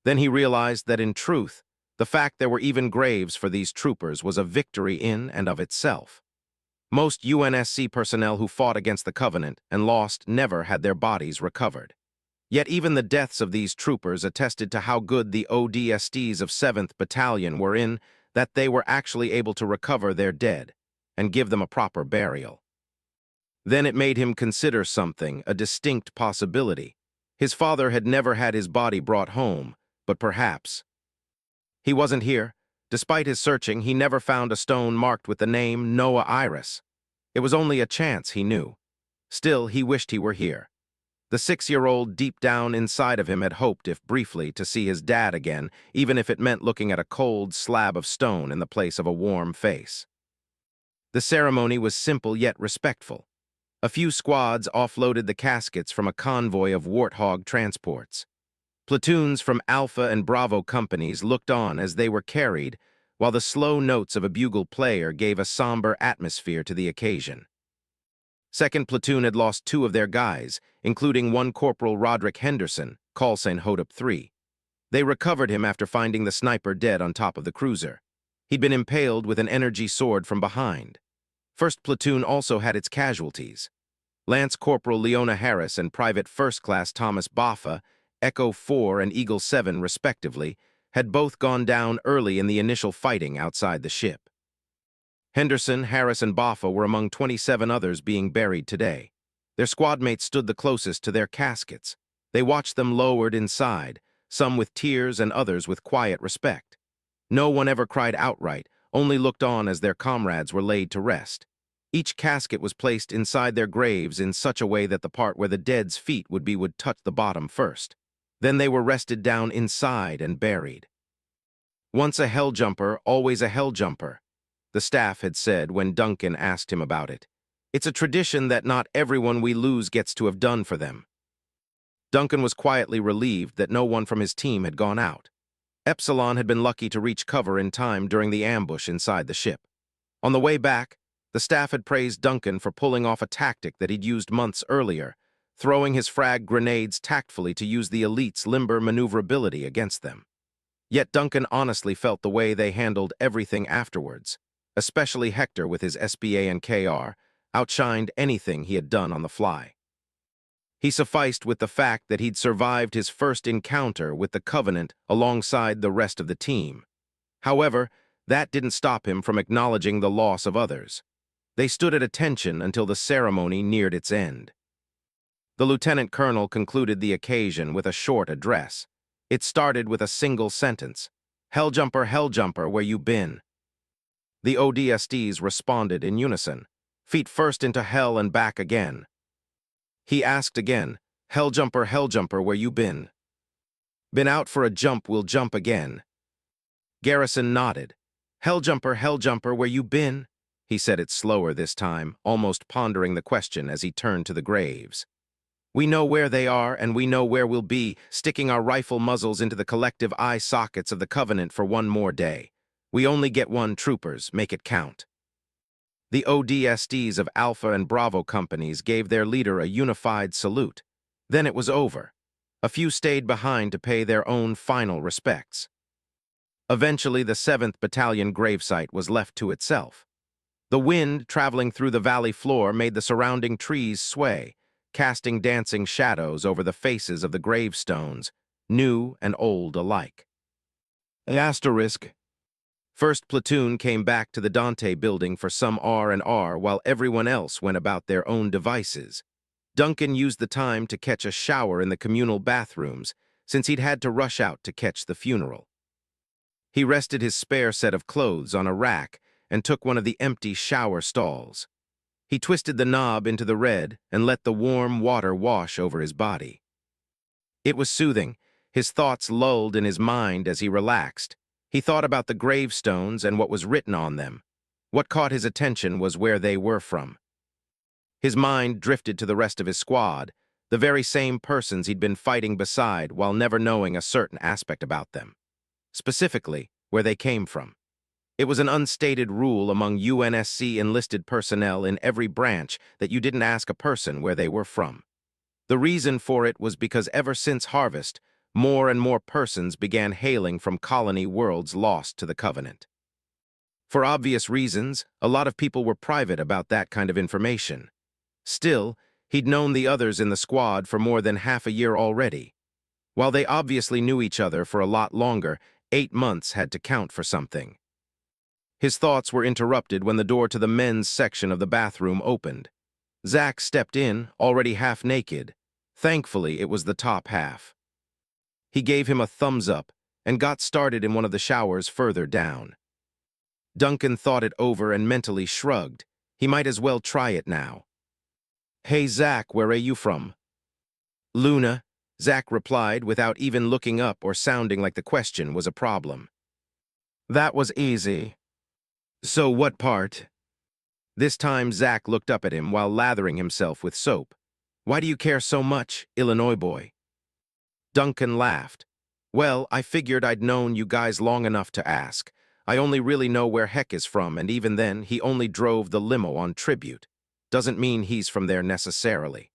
Then he realized that in truth, the fact there were even graves for these troopers was a victory in and of itself. Most UNSC personnel who fought against the Covenant and lost never had their bodies recovered. Yet even the deaths of these troopers attested to how good the ODSTs of 7th Battalion were in that they were actually able to recover their dead and give them a proper burial. Then it made him consider something, a distinct possibility. His father had never had his body brought home, but perhaps. He wasn't here. Despite his searching, he never found a stone marked with the name Noah Iris. It was only a chance, he knew. Still, he wished he were here. The 6-year-old deep down inside of him had hoped, if briefly, to see his dad again, even if it meant looking at a cold slab of stone in the place of a warm face. The ceremony was simple yet respectful. A few squads offloaded the caskets from a convoy of Warthog transports. Platoons from Alpha and Bravo companies looked on as they were carried, while the slow notes of a bugle player gave a somber atmosphere to the occasion. 2nd Platoon had lost 2 of their guys, including 1 Corporal Roderick Henderson, Callsign Hodop 3. They recovered him after finding the sniper dead on top of the cruiser. He'd been impaled with an energy sword from behind. 1st Platoon also had its casualties. Lance Corporal Leona Harris and Private First Class Thomas Baffa, Echo 4 and Eagle 7 respectively, had both gone down early in the initial fighting outside the ship. Henderson, Harris, and Baffa were among 27 others being buried today. Their squadmates stood the closest to their caskets. They watched them lowered inside, some with tears and others with quiet respect. No one ever cried outright, only looked on as their comrades were laid to rest. Each casket was placed inside their graves in such a way that the part where the dead's feet would touch the bottom first. Then they were rested down inside and buried. Once a hell jumper, always a hell jumper, the staff had said when Duncan asked him about it. It's a tradition that not everyone we lose gets to have done for them. Duncan was quietly relieved that no one from his team had gone out. Epsilon had been lucky to reach cover in time during the ambush inside the ship. On the way back, the staff had praised Duncan for pulling off a tactic that he'd used months earlier, throwing his frag grenades tactfully to use the elite's limber maneuverability against them. Yet Duncan honestly felt the way they handled everything afterwards, especially Hector with his SBA and KR, outshined anything he had done on the fly. He sufficed with the fact that he'd survived his first encounter with the Covenant alongside the rest of the team. However, that didn't stop him from acknowledging the loss of others. They stood at attention until the ceremony neared its end. The lieutenant colonel concluded the occasion with a short address. It started with a single sentence: hell jumper, where you been?" The ODSTs responded in unison: "Feet first into hell and back again." He asked again: hell jumper, where you been?" "Been out for a jump, will jump again." Garrison nodded. Hell jumper, where you been?" He said it slower this time, almost pondering the question as he turned to the graves. "We know where they are, and we know where we'll be, sticking our rifle muzzles into the collective eye sockets of the Covenant for one more day. We only get one, troopers, make it count." The ODSTs of Alpha and Bravo companies gave their leader a unified salute. Then it was over. A few stayed behind to pay their own final respects. Eventually, the 7th Battalion gravesite was left to itself. The wind, traveling through the valley floor, made the surrounding trees sway, casting dancing shadows over the faces of the gravestones, new and old alike. Asterisk. First platoon came back to the Dante building for some R&R while everyone else went about their own devices. Duncan used the time to catch a shower in the communal bathrooms, since he'd had to rush out to catch the funeral. He rested his spare set of clothes on a rack and took one of the empty shower stalls. He twisted the knob into the red and let the warm water wash over his body. It was soothing. His thoughts lulled in his mind as he relaxed. He thought about the gravestones and what was written on them. What caught his attention was where they were from. His mind drifted to the rest of his squad, the very same persons he'd been fighting beside while never knowing a certain aspect about them. Specifically, where they came from. It was an unstated rule among UNSC enlisted personnel in every branch that you didn't ask a person where they were from. The reason for it was because ever since Harvest, more and more persons began hailing from colony worlds lost to the Covenant. For obvious reasons, a lot of people were private about that kind of information. Still, he'd known the others in the squad for more than half a year already. While they obviously knew each other for a lot longer, 8 months had to count for something. His thoughts were interrupted when the door to the men's section of the bathroom opened. Zach stepped in, already half naked. Thankfully, it was the top half. He gave him a thumbs up and got started in one of the showers further down. Duncan thought it over and mentally shrugged. He might as well try it now. "Hey, Zach, where are you from?" "Luna," Zach replied without even looking up or sounding like the question was a problem. "That was easy. So what part?" This time Zach looked up at him while lathering himself with soap. "Why do you care so much, Illinois boy?" Duncan laughed. "Well, I figured I'd known you guys long enough to ask. I only really know where Heck is from, and even then, he only drove the limo on tribute. Doesn't mean he's from there necessarily."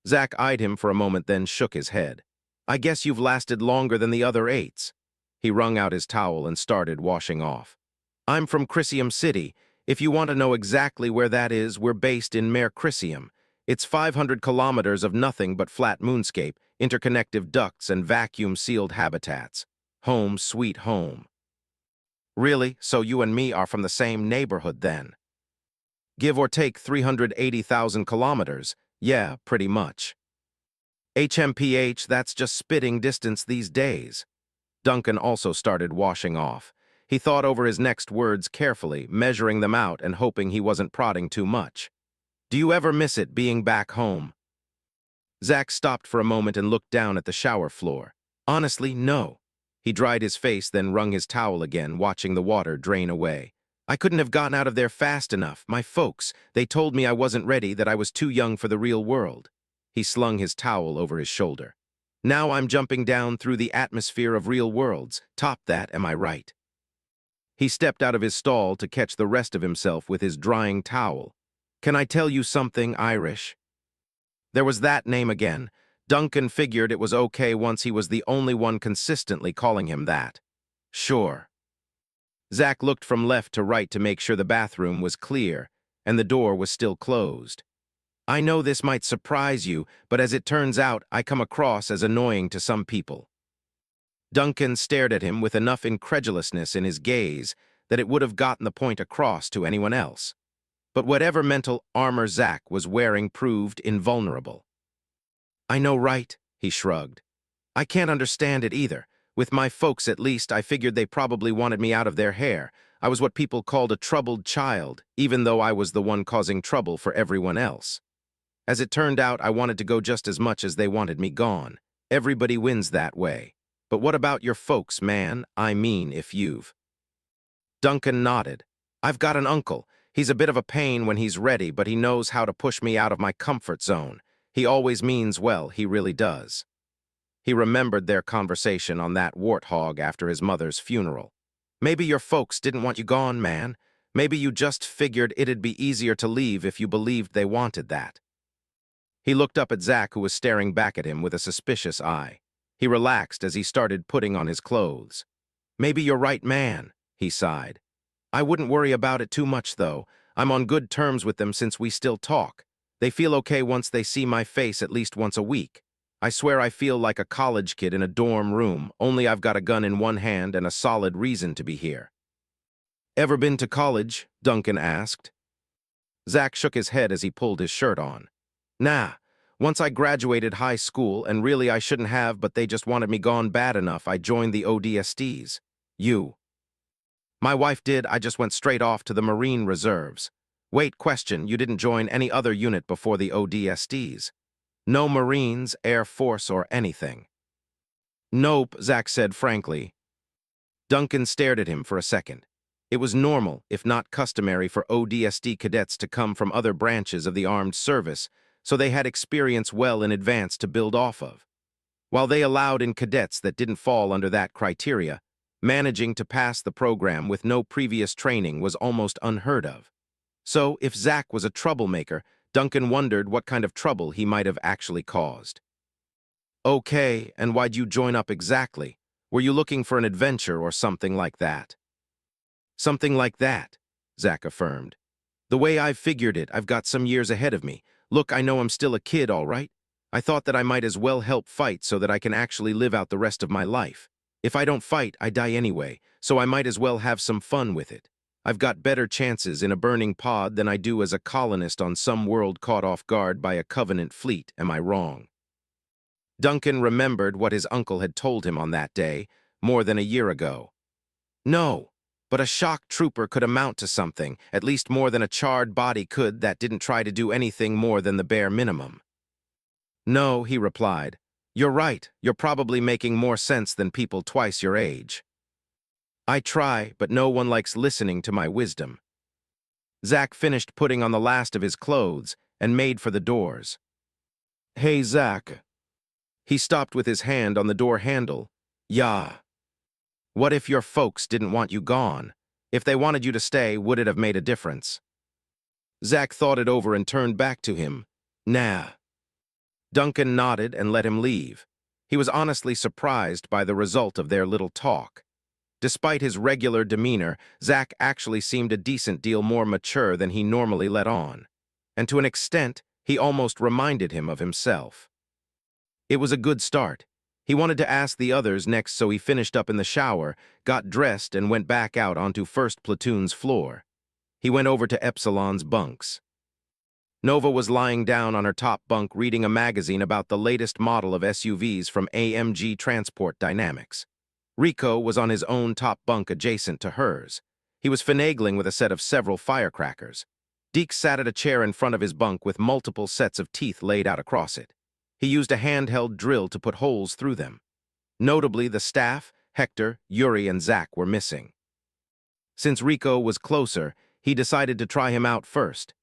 Zach eyed him for a moment, then shook his head. "I guess you've lasted longer than the other 8s. He wrung out his towel and started washing off. "I'm from Chrysium City. If you want to know exactly where that is, we're based in Mare Chrysium. It's 500 kilometers of nothing but flat moonscape, interconnective ducts, and vacuum-sealed habitats. Home sweet home." "Really? So you and me are from the same neighborhood then?" "Give or take 380,000 kilometers. Yeah, pretty much." "HMPH, that's just spitting distance these days." Duncan also started washing off. He thought over his next words carefully, measuring them out and hoping he wasn't prodding too much. "Do you ever miss it being back home?" Zach stopped for a moment and looked down at the shower floor. "Honestly, no." He dried his face, then wrung his towel again, watching the water drain away. "I couldn't have gotten out of there fast enough. My folks, they told me I wasn't ready, that I was too young for the real world." He slung his towel over his shoulder. "Now I'm jumping down through the atmosphere of real worlds. Top that, am I right?" He stepped out of his stall to catch the rest of himself with his drying towel. "Can I tell you something, Irish?" There was that name again. Duncan figured it was okay once he was the only one consistently calling him that. "Sure." Zach looked from left to right to make sure the bathroom was clear, and the door was still closed. "I know this might surprise you, but as it turns out, I come across as annoying to some people." Duncan stared at him with enough incredulousness in his gaze that it would have gotten the point across to anyone else. But whatever mental armor Zach was wearing proved invulnerable. "I know, right?" he shrugged. "I can't understand it either. With my folks, at least, I figured they probably wanted me out of their hair. I was what people called a troubled child, even though I was the one causing trouble for everyone else. As it turned out, I wanted to go just as much as they wanted me gone. Everybody wins that way. But what about your folks, man? I mean, if you've..." Duncan nodded. "I've got an uncle. He's a bit of a pain when he's ready, but he knows how to push me out of my comfort zone. He always means well, he really does." He remembered their conversation on that warthog after his mother's funeral. "Maybe your folks didn't want you gone, man. Maybe you just figured it'd be easier to leave if you believed they wanted that." He looked up at Zach, who was staring back at him with a suspicious eye. He relaxed as he started putting on his clothes. "Maybe you're right, man," he sighed. "I wouldn't worry about it too much, though. I'm on good terms with them since we still talk. They feel okay once they see my face at least once a week. I swear I feel like a college kid in a dorm room, only I've got a gun in one hand and a solid reason to be here. Ever been to college? Duncan asked. Zach shook his head as he pulled his shirt on. Nah, once I graduated high school, and really I shouldn't have, but they just wanted me gone bad enough, I joined the ODSTs. You. My wife did, I just went straight off to the Marine Reserves. Wait, question, you didn't join any other unit before the ODSTs? No Marines, Air Force, or anything? Nope, Zach said frankly. Duncan stared at him for a second. It was normal, if not customary, for ODST cadets to come from other branches of the armed service, so they had experience well in advance to build off of. While they allowed in cadets that didn't fall under that criteria, managing to pass the program with no previous training was almost unheard of. So, if Zach was a troublemaker, Duncan wondered what kind of trouble he might have actually caused. Okay, and why'd you join up exactly? Were you looking for an adventure or something like that? Something like that, Zach affirmed. The way I've figured it, I've got some years ahead of me. Look, I know I'm still a kid, all right? I thought that I might as well help fight so that I can actually live out the rest of my life. If I don't fight, I die anyway, so I might as well have some fun with it. I've got better chances in a burning pod than I do as a colonist on some world caught off guard by a Covenant fleet, am I wrong? Duncan remembered what his uncle had told him on that day, more than a year ago. No, but a shock trooper could amount to something, at least more than a charred body could that didn't try to do anything more than the bare minimum. No, he replied. You're right, you're probably making more sense than people twice your age. I try, but no one likes listening to my wisdom. Zach finished putting on the last of his clothes and made for the doors. Hey, Zach. He stopped with his hand on the door handle. Yeah. What if your folks didn't want you gone? If they wanted you to stay, would it have made a difference? Zach thought it over and turned back to him. Nah. Duncan nodded and let him leave. He was honestly surprised by the result of their little talk. Despite his regular demeanor, Zach actually seemed a decent deal more mature than he normally let on. And to an extent, he almost reminded him of himself. It was a good start. He wanted to ask the others next, so he finished up in the shower, got dressed, and went back out onto 1st Platoon's floor. He went over to Epsilon's bunks. Nova was lying down on her top bunk reading a magazine about the latest model of SUVs from AMG Transport Dynamics. Rico was on his own top bunk adjacent to hers. He was finagling with a set of several firecrackers. Deke sat at a chair in front of his bunk with multiple sets of teeth laid out across it. He used a handheld drill to put holes through them. Notably, the staff, Hector, Yuri, and Zach were missing. Since Rico was closer, he decided to try him out first.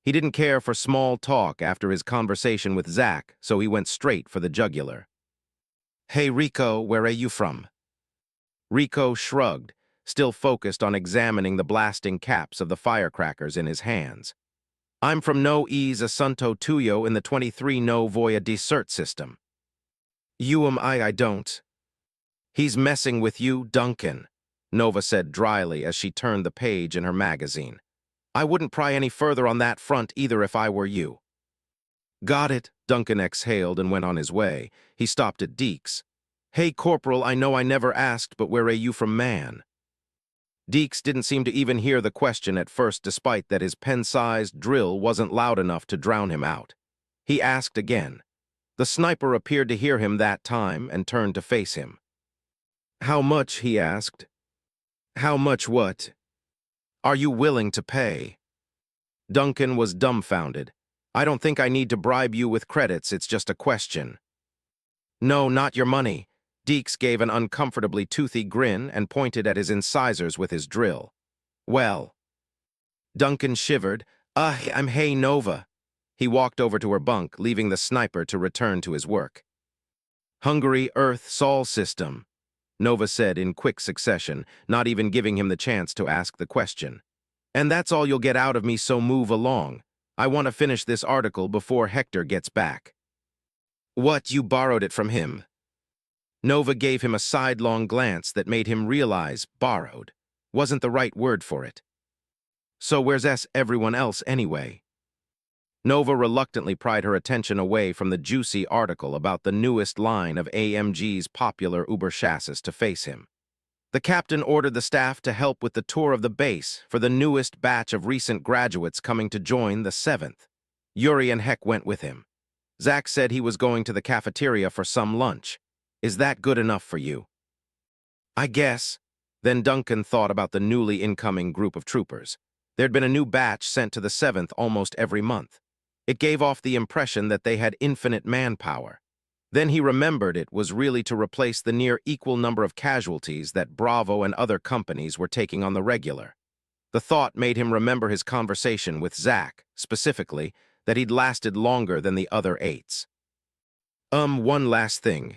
He didn't care for small talk after his conversation with Zach, so he went straight for the jugular. Hey Rico, where are you from? Rico shrugged, still focused on examining the blasting caps of the firecrackers in his hands. I'm from No Ease Asunto Tuyo in the 23 No Voya Desert system. I don't. He's messing with you, Duncan, Nova said dryly as she turned the page in her magazine. I wouldn't pry any further on that front either if I were you. Got it, Duncan exhaled and went on his way. He stopped at Deeks. Hey, Corporal, I know I never asked, but where are you from, man? Deeks didn't seem to even hear the question at first, despite that his pen-sized drill wasn't loud enough to drown him out. He asked again. The sniper appeared to hear him that time and turned to face him. How much, he asked. How much what? Are you willing to pay? Duncan was dumbfounded. I don't think I need to bribe you with credits, it's just a question. No, not your money. Deeks gave an uncomfortably toothy grin and pointed at his incisors with his drill. Well. Duncan shivered. I'm Hey Nova. He walked over to her bunk, leaving the sniper to return to his work. Hungary Earth Sol System, Nova said in quick succession, not even giving him the chance to ask the question. And that's all you'll get out of me, so move along. I want to finish this article before Hector gets back. What, you borrowed it from him? Nova gave him a sidelong glance that made him realize borrowed wasn't the right word for it. So where's everyone else anyway? Nova reluctantly pried her attention away from the juicy article about the newest line of AMG's popular Uber chassis to face him. The captain ordered the staff to help with the tour of the base for the newest batch of recent graduates coming to join the 7th. Yuri and Heck went with him. Zach said he was going to the cafeteria for some lunch. Is that good enough for you? I guess. Then Duncan thought about the newly incoming group of troopers. There'd been a new batch sent to the 7th almost every month. It gave off the impression that they had infinite manpower. Then he remembered it was really to replace the near equal number of casualties that Bravo and other companies were taking on the regular. The thought made him remember his conversation with Zach, specifically, that he'd lasted longer than the other 8s. One last thing.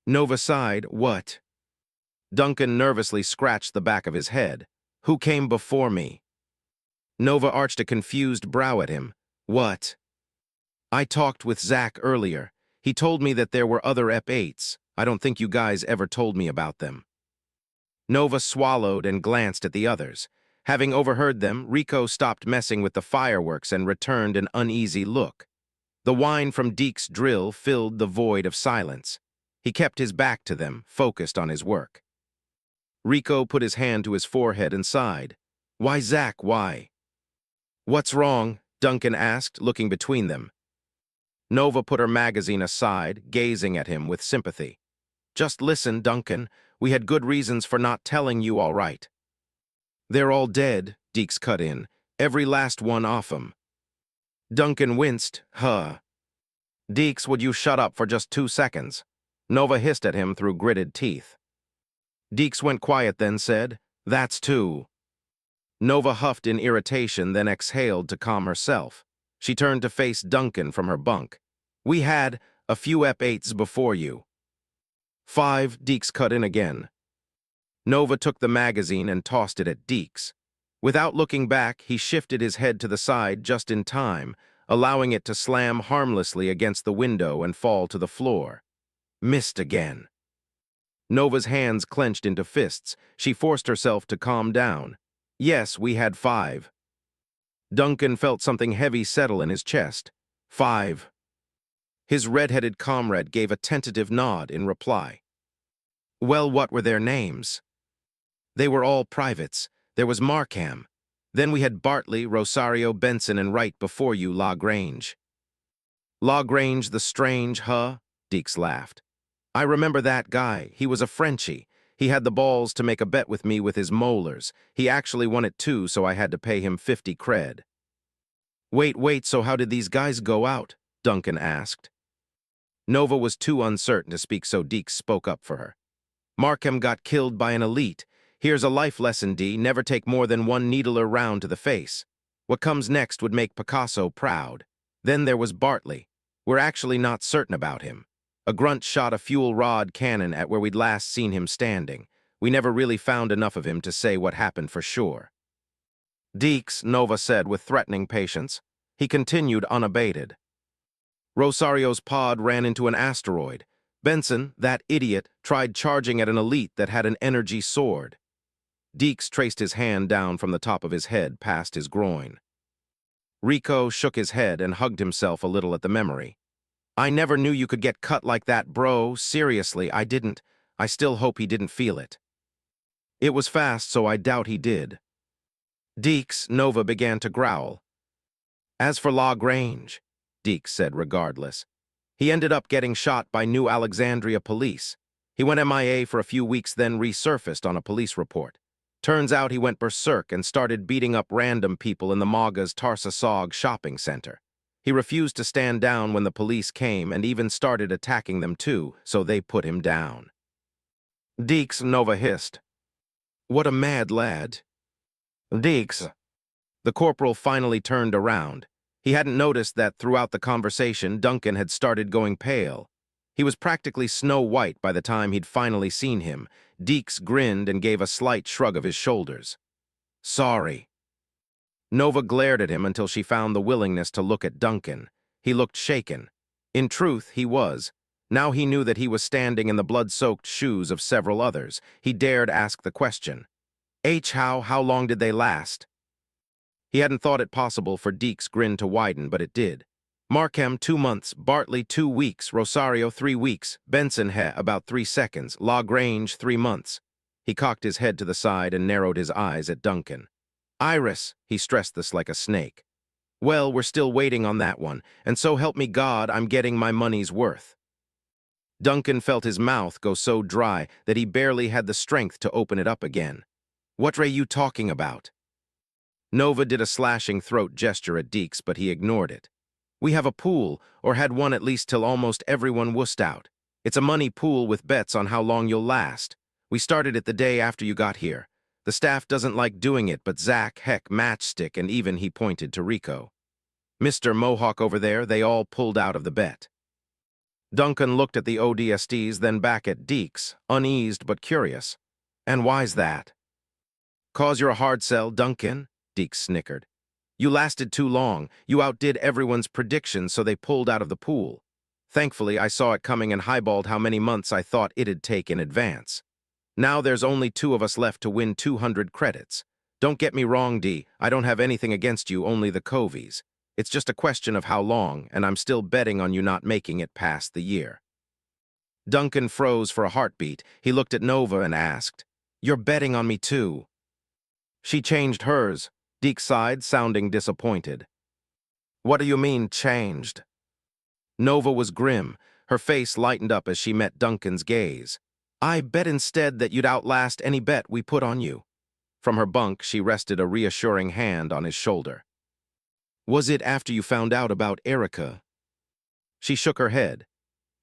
Nova sighed, what? Duncan nervously scratched the back of his head. Who came before me? Nova arched a confused brow at him. What? I talked with Zach earlier. He told me that there were other EP8s. I don't think you guys ever told me about them. Nova swallowed and glanced at the others. Having overheard them, Rico stopped messing with the fireworks and returned an uneasy look. The whine from Deke's drill filled the void of silence. He kept his back to them, focused on his work. Rico put his hand to his forehead and sighed. Why, Zach, why? What's wrong? Duncan asked, looking between them. Nova put her magazine aside, gazing at him with sympathy. Just listen, Duncan. We had good reasons for not telling you, all right. They're all dead, Deeks cut in. Every last one off 'em. Duncan winced. Huh. Deeks, would you shut up for just 2 seconds? Nova hissed at him through gritted teeth. Deeks went quiet then said, That's 2. Nova huffed in irritation, then exhaled to calm herself. She turned to face Duncan from her bunk. We had a few EP8s before you. 5, Deeks cut in again. Nova took the magazine and tossed it at Deeks. Without looking back, he shifted his head to the side just in time, allowing it to slam harmlessly against the window and fall to the floor. Missed again. Nova's hands clenched into fists. She forced herself to calm down. Yes, we had 5. Duncan felt something heavy settle in his chest. 5. His red-headed comrade gave a tentative nod in reply. Well, what were their names? They were all privates. There was Markham. Then we had Bartley, Rosario, Benson, and right before you, LaGrange. LaGrange the Strange, huh? Deeks laughed. I remember that guy. He was a Frenchie. He had the balls to make a bet with me with his molars. He actually won it too, so I had to pay him 50 cred. Wait, so how did these guys go out? Duncan asked. Nova was too uncertain to speak, so Deeks spoke up for her. Markham got killed by an elite. Here's a life lesson, D. Never take more than one needler round to the face. What comes next would make Picasso proud. Then there was Bartley. We're actually not certain about him. A grunt shot a fuel rod cannon at where we'd last seen him standing. We never really found enough of him to say what happened for sure. Deeks, Nova said with threatening patience. He continued unabated. Rosario's pod ran into an asteroid. Benson, that idiot, tried charging at an elite that had an energy sword. Deeks traced his hand down from the top of his head past his groin. Rico shook his head and hugged himself a little at the memory. I never knew you could get cut like that, bro. Seriously, I didn't. I still hope he didn't feel it. It was fast, so I doubt he did. Deeks, Nova began to growl. As for LaGrange, Deeks said regardless. He ended up getting shot by New Alexandria police. He went MIA for a few weeks, then resurfaced on a police report. Turns out he went berserk and started beating up random people in the Maga's Tarsasog shopping center. He refused to stand down when the police came and even started attacking them too, so they put him down. Deeks, Nova hissed. What a mad lad. Deeks. The corporal finally turned around. He hadn't noticed that throughout the conversation, Duncan had started going pale. He was practically Snow White by the time he'd finally seen him. Deeks grinned and gave a slight shrug of his shoulders. Sorry. Nova glared at him until she found the willingness to look at Duncan. He looked shaken. In truth, he was. Now he knew that he was standing in the blood-soaked shoes of several others. He dared ask the question. How long did they last? He hadn't thought it possible for Deke's grin to widen, but it did. Markham, 2 months. Bartley, 2 weeks. Rosario, 3 weeks. Benson, about 3 seconds. La Grange, 3 months. He cocked his head to the side and narrowed his eyes at Duncan. Iris, he stressed this like a snake. Well, we're still waiting on that one, and so help me God, I'm getting my money's worth. Duncan felt his mouth go so dry that he barely had the strength to open it up again. What are you talking about? Nova did a slashing throat gesture at Deeks, but he ignored it. We have a pool, or had one at least till almost everyone wussed out. It's a money pool with bets on how long you'll last. We started it the day after you got here. The staff doesn't like doing it, but Zach, Matchstick, and even he pointed to Rico. Mr. Mohawk over there, they all pulled out of the bet. Duncan looked at the ODSTs, then back at Deeks, uneased but curious. And why's that? "'Cause you're a hard sell, Duncan," Deeks snickered. "You lasted too long. You outdid everyone's predictions, so they pulled out of the pool. Thankfully, I saw it coming and highballed how many months I thought it'd take in advance. Now there's only 2 of us left to win 200 credits. Don't get me wrong, D. I don't have anything against you, only the Covies. It's just a question of how long, and I'm still betting on you not making it past the year." Duncan froze for a heartbeat. He looked at Nova and asked, "You're betting on me too?" "She changed hers," Deke sighed, sounding disappointed. "What do you mean, changed?" Nova was grim. Her face lightened up as she met Duncan's gaze. "I bet instead that you'd outlast any bet we put on you." From her bunk, she rested a reassuring hand on his shoulder. "Was it after you found out about Erica?" She shook her head.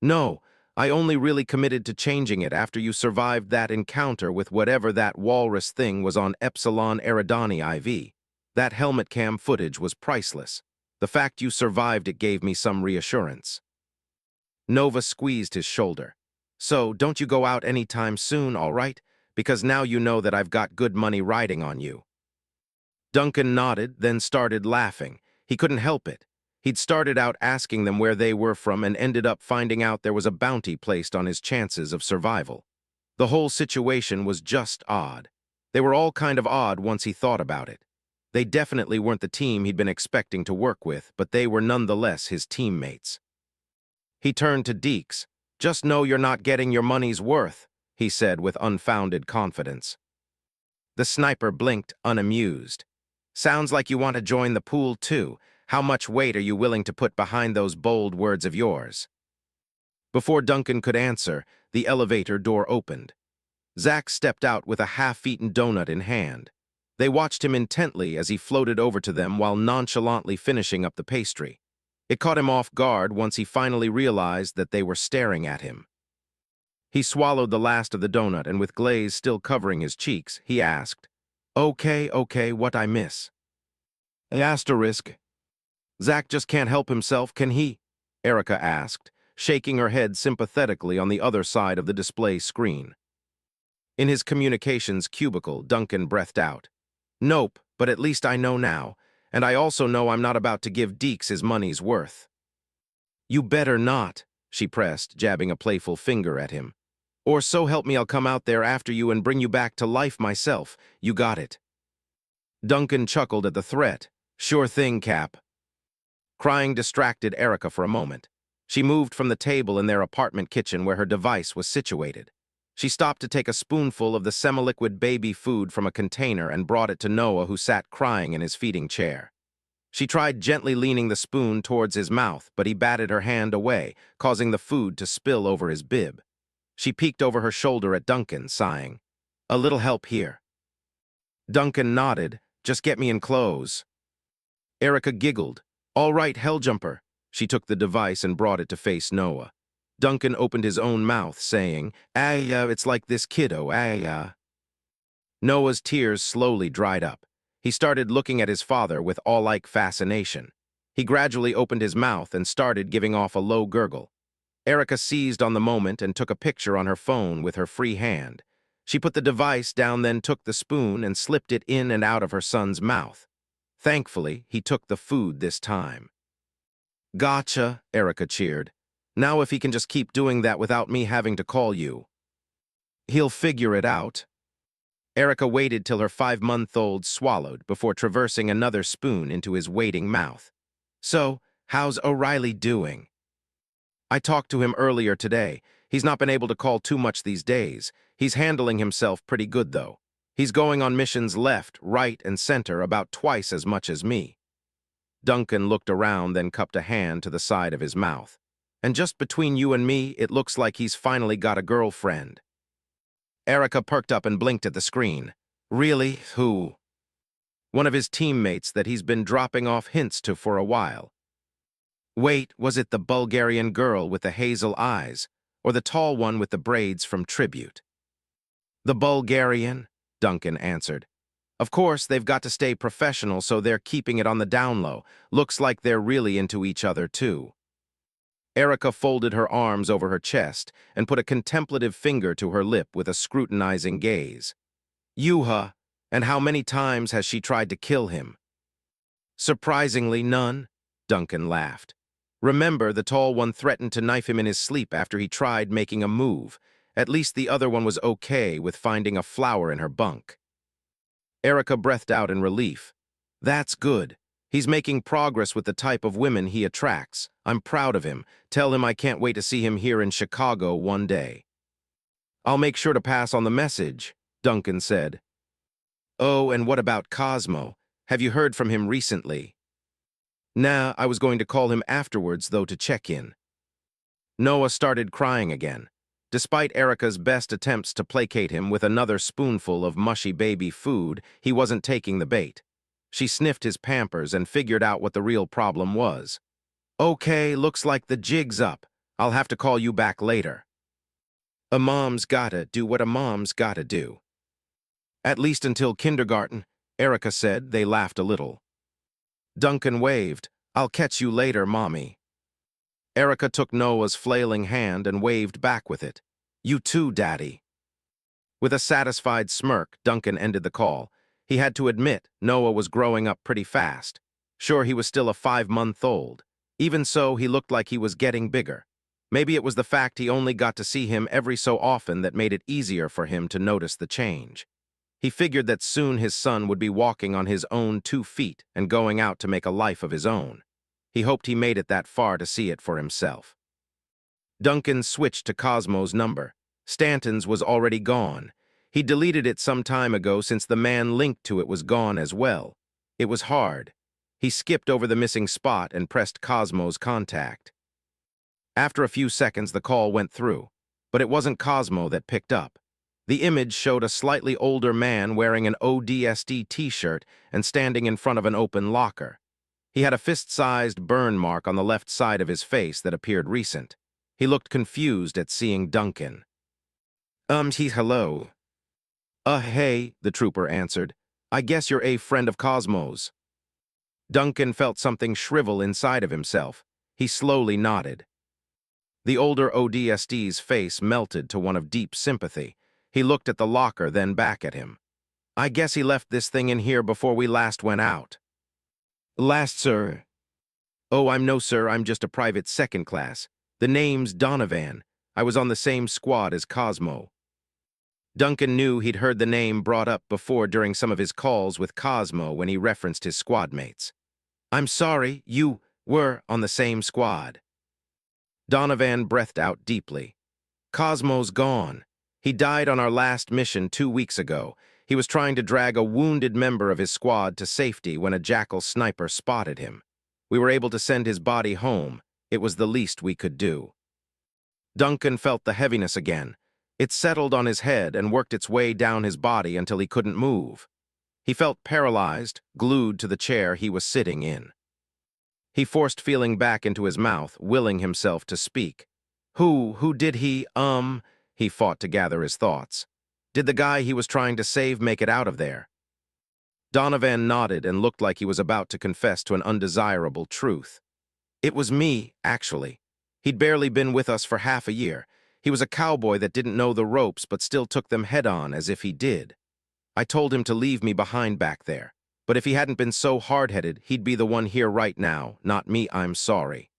"No, I only really committed to changing it after you survived that encounter with whatever that walrus thing was on Epsilon Eridani IV. That helmet cam footage was priceless. The fact you survived it gave me some reassurance." Nova squeezed his shoulder. "So, don't you go out anytime soon, all right? Because now you know that I've got good money riding on you." Duncan nodded, then started laughing. He couldn't help it. He'd started out asking them where they were from and ended up finding out there was a bounty placed on his chances of survival. The whole situation was just odd. They were all kind of odd once he thought about it. They definitely weren't the team he'd been expecting to work with, but they were nonetheless his teammates. He turned to Deeks. "Just know you're not getting your money's worth," he said with unfounded confidence. The sniper blinked, unamused. "Sounds like you want to join the pool, too. How much weight are you willing to put behind those bold words of yours?" Before Duncan could answer, the elevator door opened. Zach stepped out with a half-eaten donut in hand. They watched him intently as he floated over to them while nonchalantly finishing up the pastry. It caught him off guard once he finally realized that they were staring at him. He swallowed the last of the donut, and with glaze still covering his cheeks, he asked, Okay, what I miss?" "Asterisk." "Zach just can't help himself, can he?" Erica asked, shaking her head sympathetically on the other side of the display screen. In his communications cubicle, Duncan breathed out. "Nope, but at least I know now, and I also know I'm not about to give Deeks his money's worth." "You better not," she pressed, jabbing a playful finger at him. "Or so help me I'll come out there after you and bring you back to life myself. You got it." Duncan chuckled at the threat. "Sure thing, Cap." Crying distracted Erica for a moment. She moved from the table in their apartment kitchen where her device was situated. She stopped to take a spoonful of the semi-liquid baby food from a container and brought it to Noah, who sat crying in his feeding chair. She tried gently leaning the spoon towards his mouth, but he batted her hand away, causing the food to spill over his bib. She peeked over her shoulder at Duncan, sighing, "A little help here." Duncan nodded. "Just get me in clothes." Erica giggled. "All right, Helljumper." She took the device and brought it to face Noah. Duncan opened his own mouth, saying, It's like this kiddo, Noah's tears slowly dried up. He started looking at his father with awe-like fascination. He gradually opened his mouth and started giving off a low gurgle. Erica seized on the moment and took a picture on her phone with her free hand. She put the device down, then took the spoon and slipped it in and out of her son's mouth. Thankfully, he took the food this time. "Gotcha," Erica cheered. "Now if he can just keep doing that without me having to call you." "He'll figure it out." Erica waited till her 5-month-old swallowed before traversing another spoon into his waiting mouth. "So, how's O'Reilly doing?" "I talked to him earlier today. He's not been able to call too much these days. He's handling himself pretty good, though. He's going on missions left, right, and center about twice as much as me." Duncan looked around, then cupped a hand to the side of his mouth. "And just between you and me, it looks like he's finally got a girlfriend." Erica perked up and blinked at the screen. "Really? Who?" "One of his teammates that he's been dropping off hints to for a while." "Wait, was it the Bulgarian girl with the hazel eyes, or the tall one with the braids from Tribute?" "The Bulgarian," Duncan answered. "Of course, they've got to stay professional, so they're keeping it on the down low. Looks like they're really into each other, too." Erica folded her arms over her chest and put a contemplative finger to her lip with a scrutinizing gaze. "Yuha, and how many times has she tried to kill him?" "Surprisingly, none," Duncan laughed. "Remember, the tall one threatened to knife him in his sleep after he tried making a move. At least the other one was okay with finding a flower in her bunk." Erica breathed out in relief. "That's good. He's making progress with the type of women he attracts. I'm proud of him. Tell him I can't wait to see him here in Chicago one day." "I'll make sure to pass on the message," Duncan said. "Oh, and what about Cosmo? Have you heard from him recently?" "Nah, I was going to call him afterwards, though, to check in." Noah started crying again. Despite Erica's best attempts to placate him with another spoonful of mushy baby food, he wasn't taking the bait. She sniffed his Pampers and figured out what the real problem was. "Okay, looks like the jig's up. I'll have to call you back later." A mom's gotta do what a mom's gotta do. "At least until kindergarten," Erica said. They laughed a little. Duncan waved. "I'll catch you later, Mommy." Erica took Noah's flailing hand and waved back with it. "You too, Daddy." With a satisfied smirk, Duncan ended the call. He had to admit Noah was growing up pretty fast. Sure, he was still a 5-month-old. Even so, he looked like he was getting bigger. Maybe it was the fact he only got to see him every so often that made it easier for him to notice the change. He figured that soon his son would be walking on his own 2 feet and going out to make a life of his own. He hoped he made it that far to see it for himself. Duncan switched to Cosmo's number. Stanton's was already gone. He deleted it some time ago since the man linked to it was gone as well. It was hard. He skipped over the missing spot and pressed Cosmo's contact. After a few seconds, the call went through, but it wasn't Cosmo that picked up. The image showed a slightly older man wearing an ODST t-shirt and standing in front of an open locker. He had a fist-sized burn mark on the left side of his face that appeared recent. He looked confused at seeing Duncan. Hello." Hey," the trooper answered. "I guess you're a friend of Cosmo's." Duncan felt something shrivel inside of himself. He slowly nodded. The older ODST's face melted to one of deep sympathy. He looked at the locker, then back at him. "I guess he left this thing in here before we last went out." "Last, sir?" "Oh, no, sir. I'm just a private second class. The name's Donovan. I was on the same squad as Cosmo." Duncan knew he'd heard the name brought up before during some of his calls with Cosmo when he referenced his squad mates. "I'm sorry, you were on the same squad." Donovan breathed out deeply. "Cosmo's gone. He died on our last mission 2 weeks ago. He was trying to drag a wounded member of his squad to safety when a Jackal sniper spotted him. We were able to send his body home. It was the least we could do." Duncan felt the heaviness again. It settled on his head and worked its way down his body until he couldn't move. He felt paralyzed, glued to the chair he was sitting in. He forced feeling back into his mouth, willing himself to speak. Who did he fought to gather his thoughts. Did the guy he was trying to save make it out of there? Donovan nodded and looked like he was about to confess to an undesirable truth. "It was me, actually. He'd barely been with us for half a year. He was a cowboy that didn't know the ropes but still took them head-on as if he did. I told him to leave me behind back there. But if he hadn't been so hard-headed, he'd be the one here right now, not me. I'm sorry."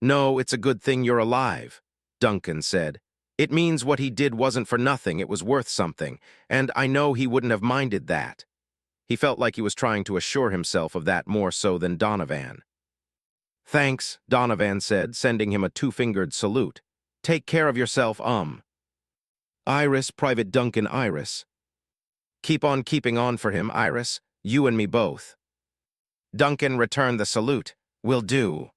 "No, it's a good thing you're alive," Duncan said. It means what he did wasn't for nothing, it was worth something, and I know he wouldn't have minded that. He felt like he was trying to assure himself of that more so than Donovan. Thanks, Donovan said, sending him a two-fingered salute. Take care of yourself, Iris, Private Duncan Iris. Keep on keeping on for him, Iris. You and me both. Duncan returned the salute. Will do.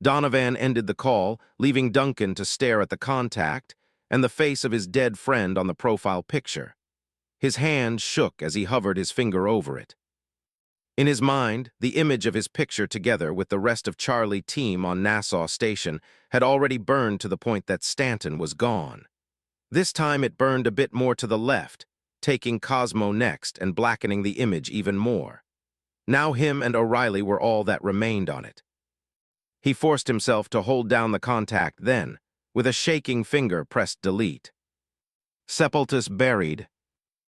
Donovan ended the call, leaving Duncan to stare at the contact and the face of his dead friend on the profile picture. His hand shook as he hovered his finger over it. In his mind, the image of his picture together with the rest of Charlie team on Nassau Station had already burned to the point that Stanton was gone. This time it burned a bit more to the left, taking Cosmo next and blackening the image even more. Now him and O'Reilly were all that remained on it. He forced himself to hold down the contact then, with a shaking finger pressed delete. Sepultus buried,